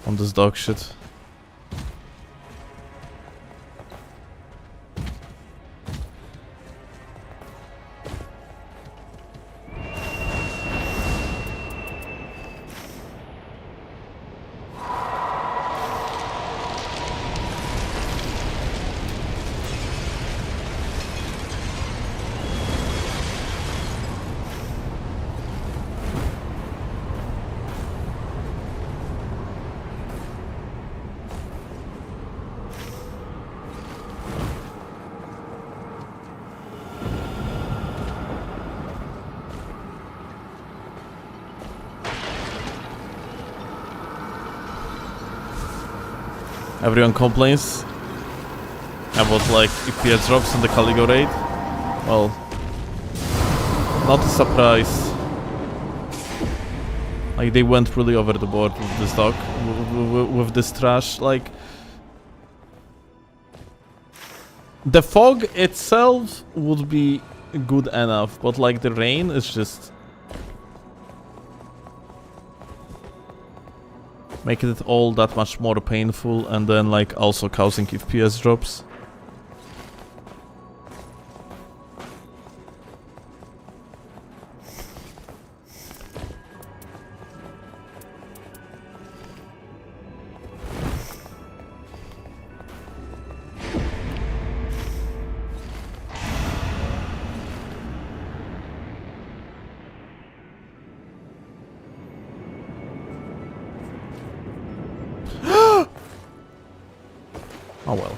A: on this dog shit. Everyone complains about like FPS drops in the Caligo raid. Well, not a surprise. Like they went really over the board with this dog, with this trash. Like the fog itself would be good enough, but like the rain is just making it all that much more painful, and then like also causing FPS drops. Oh well.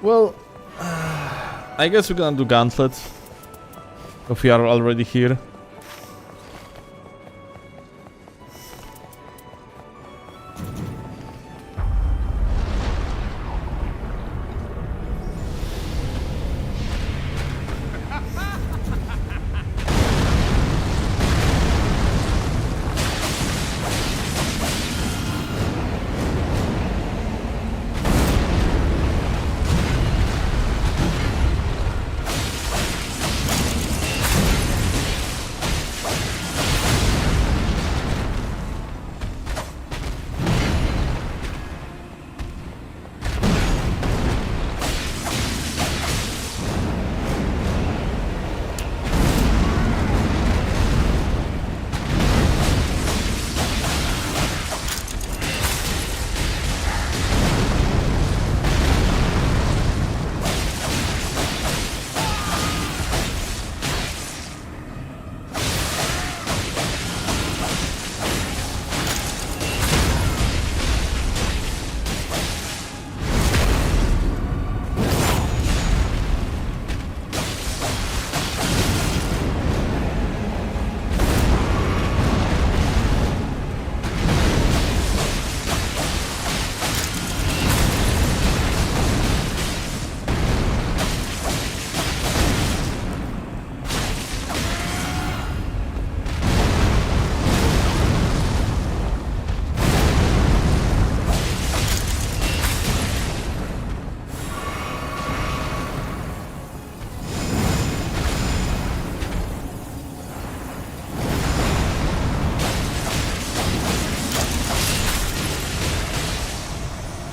A: Well, I guess we're gonna do gauntlet if we are already here.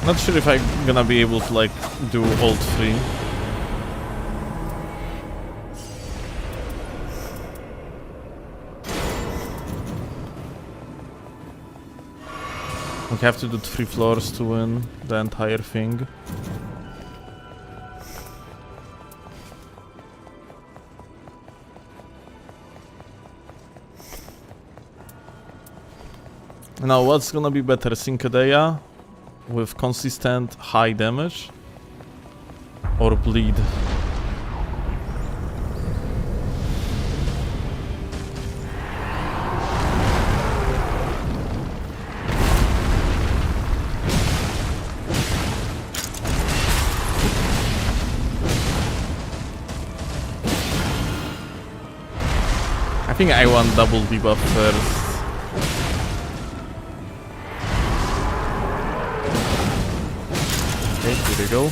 A: Not sure if I'm gonna be able to like do all three. We have to do 3 floors to win the entire thing. Now, what's gonna be better, Syncadeia with consistent high damage, or Bleed? I think I want double debuff first. Okay, here we go.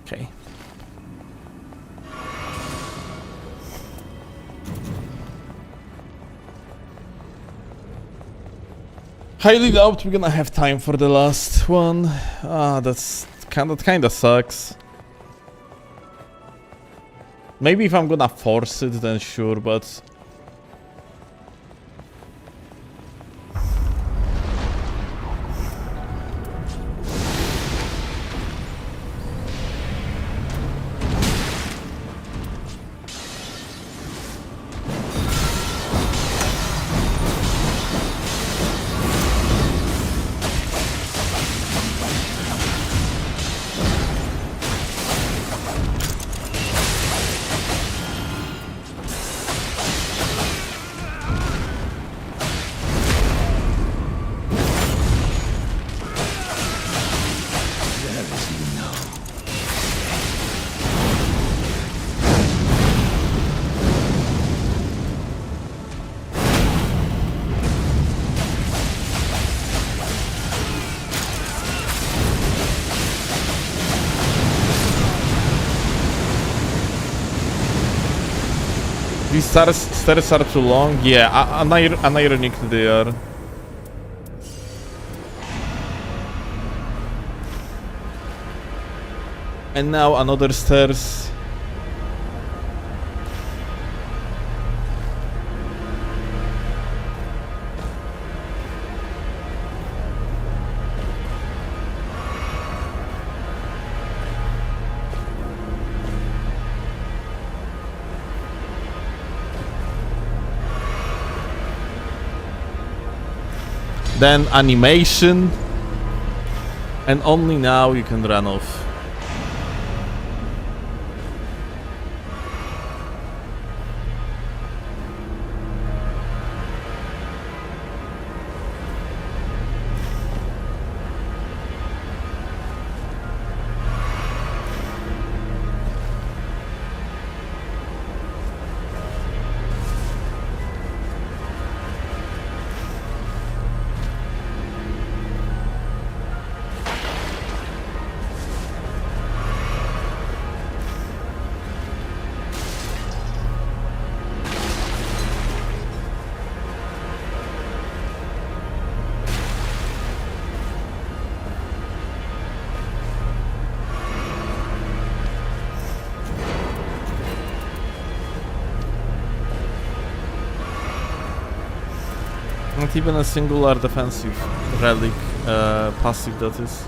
A: Okay. Highly doubt we're gonna have time for the last one. That kinda sucks. Maybe if I'm gonna force it, then sure, but these stairs are too long. Yeah, unironic they are. And now another stairs. Then animation, and only now you can run off. Not even a singular defensive relic passive, that is.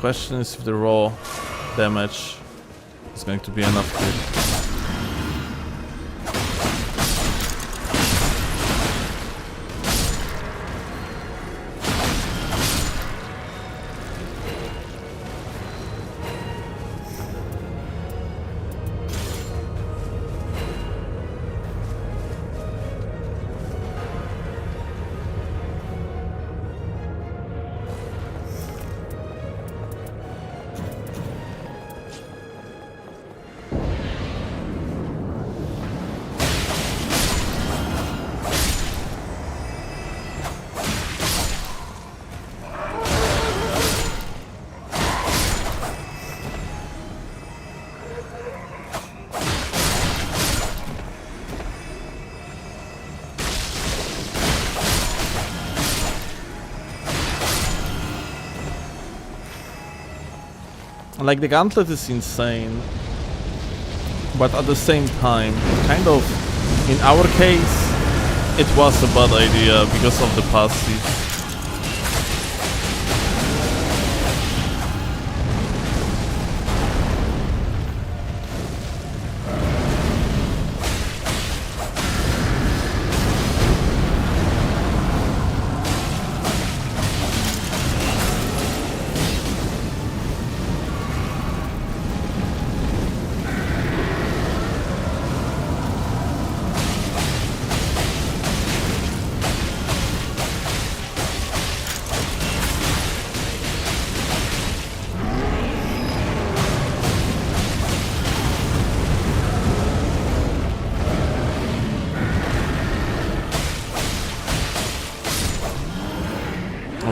A: question is if the raw damage is going to be enough to... Like, the gauntlet is insane, but at the same time, kind of, in our case, it was a bad idea because of the passive.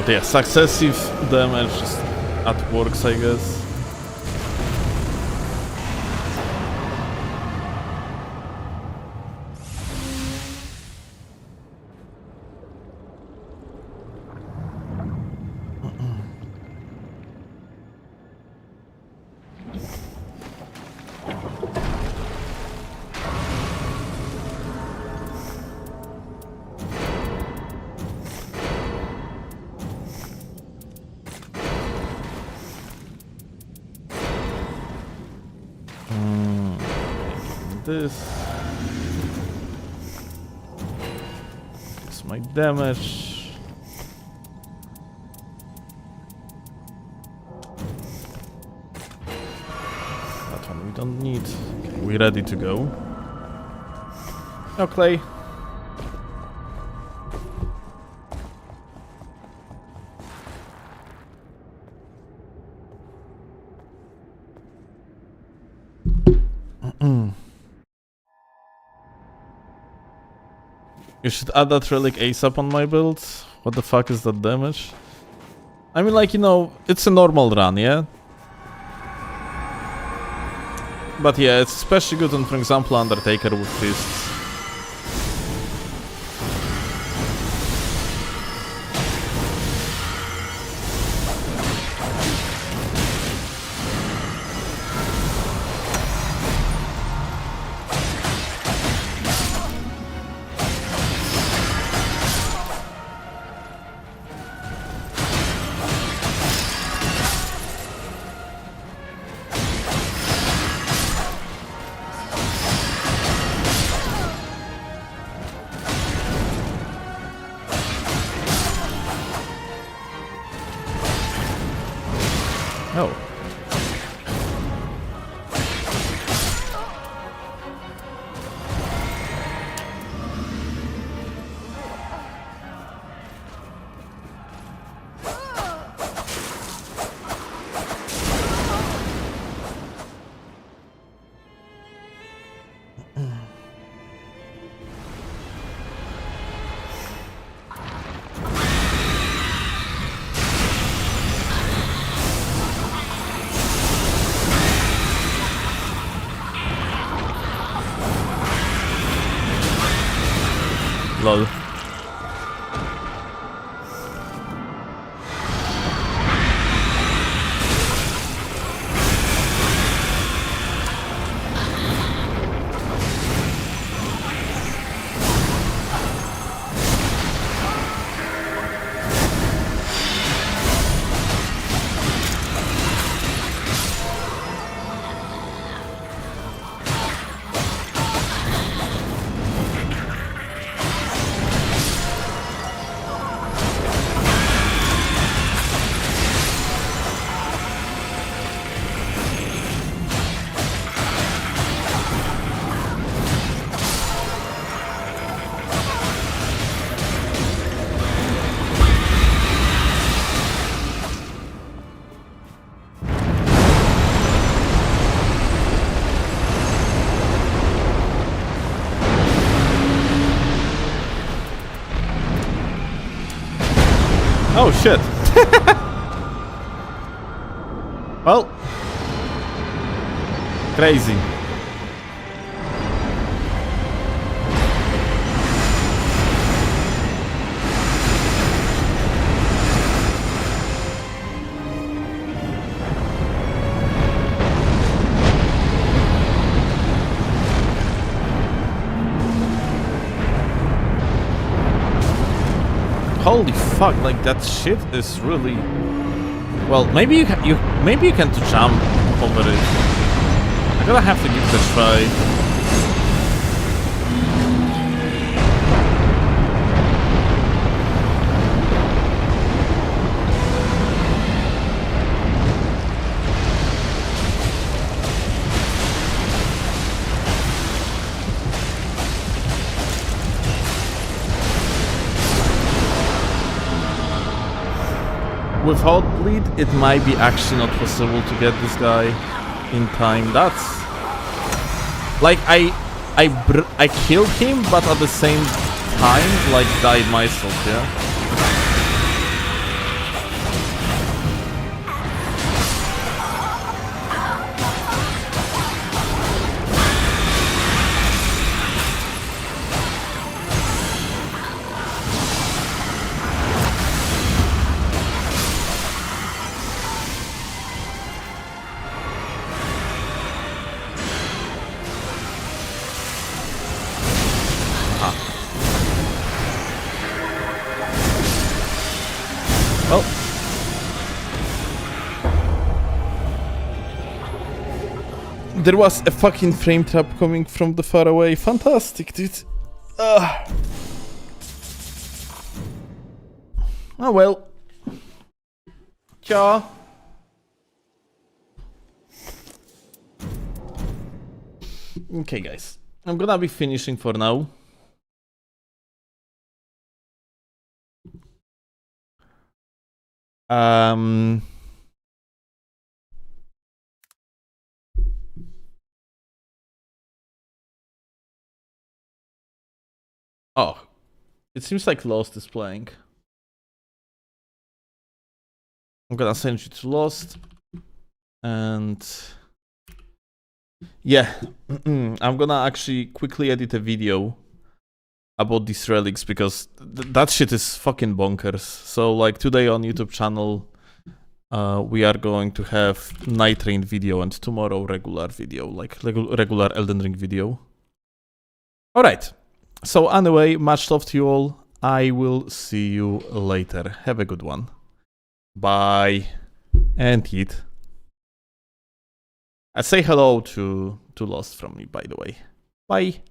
A: Yeah, successive damage just at works, I guess. This my damage. That one we don't need. Okay, we're ready to go. Okay. You should add that relic ASAP on my build. What the fuck is that damage? I mean, like, you know, it's a normal run, yeah? But yeah, it's especially good on, for example, Undertaker with fists. Oh. Lol. Oh shit. Well, crazy. Holy fuck! Like that shit is really. Well, maybe you can jump over it. I'm gonna have to give it a try. Without bleed, it might be actually not possible to get this guy in time. That's like I killed him, but at the same time, like died myself. Yeah. Well, there was a fucking frame trap coming from the far away. Fantastic, dude. Oh well. Ciao. Okay, guys. I'm gonna be finishing for now. Oh, it seems like Lost is playing. I'm gonna send you to Lost, and yeah, I'm gonna actually quickly edit a video about these relics because that shit is fucking bonkers. So like today on YouTube channel, we are going to have Nightreign video and tomorrow regular video, like regular Elden Ring video. All right. So anyway, much love to you all. I will see you later. Have a good one. Bye. And eat. I say hello to Lost from me, by the way. Bye.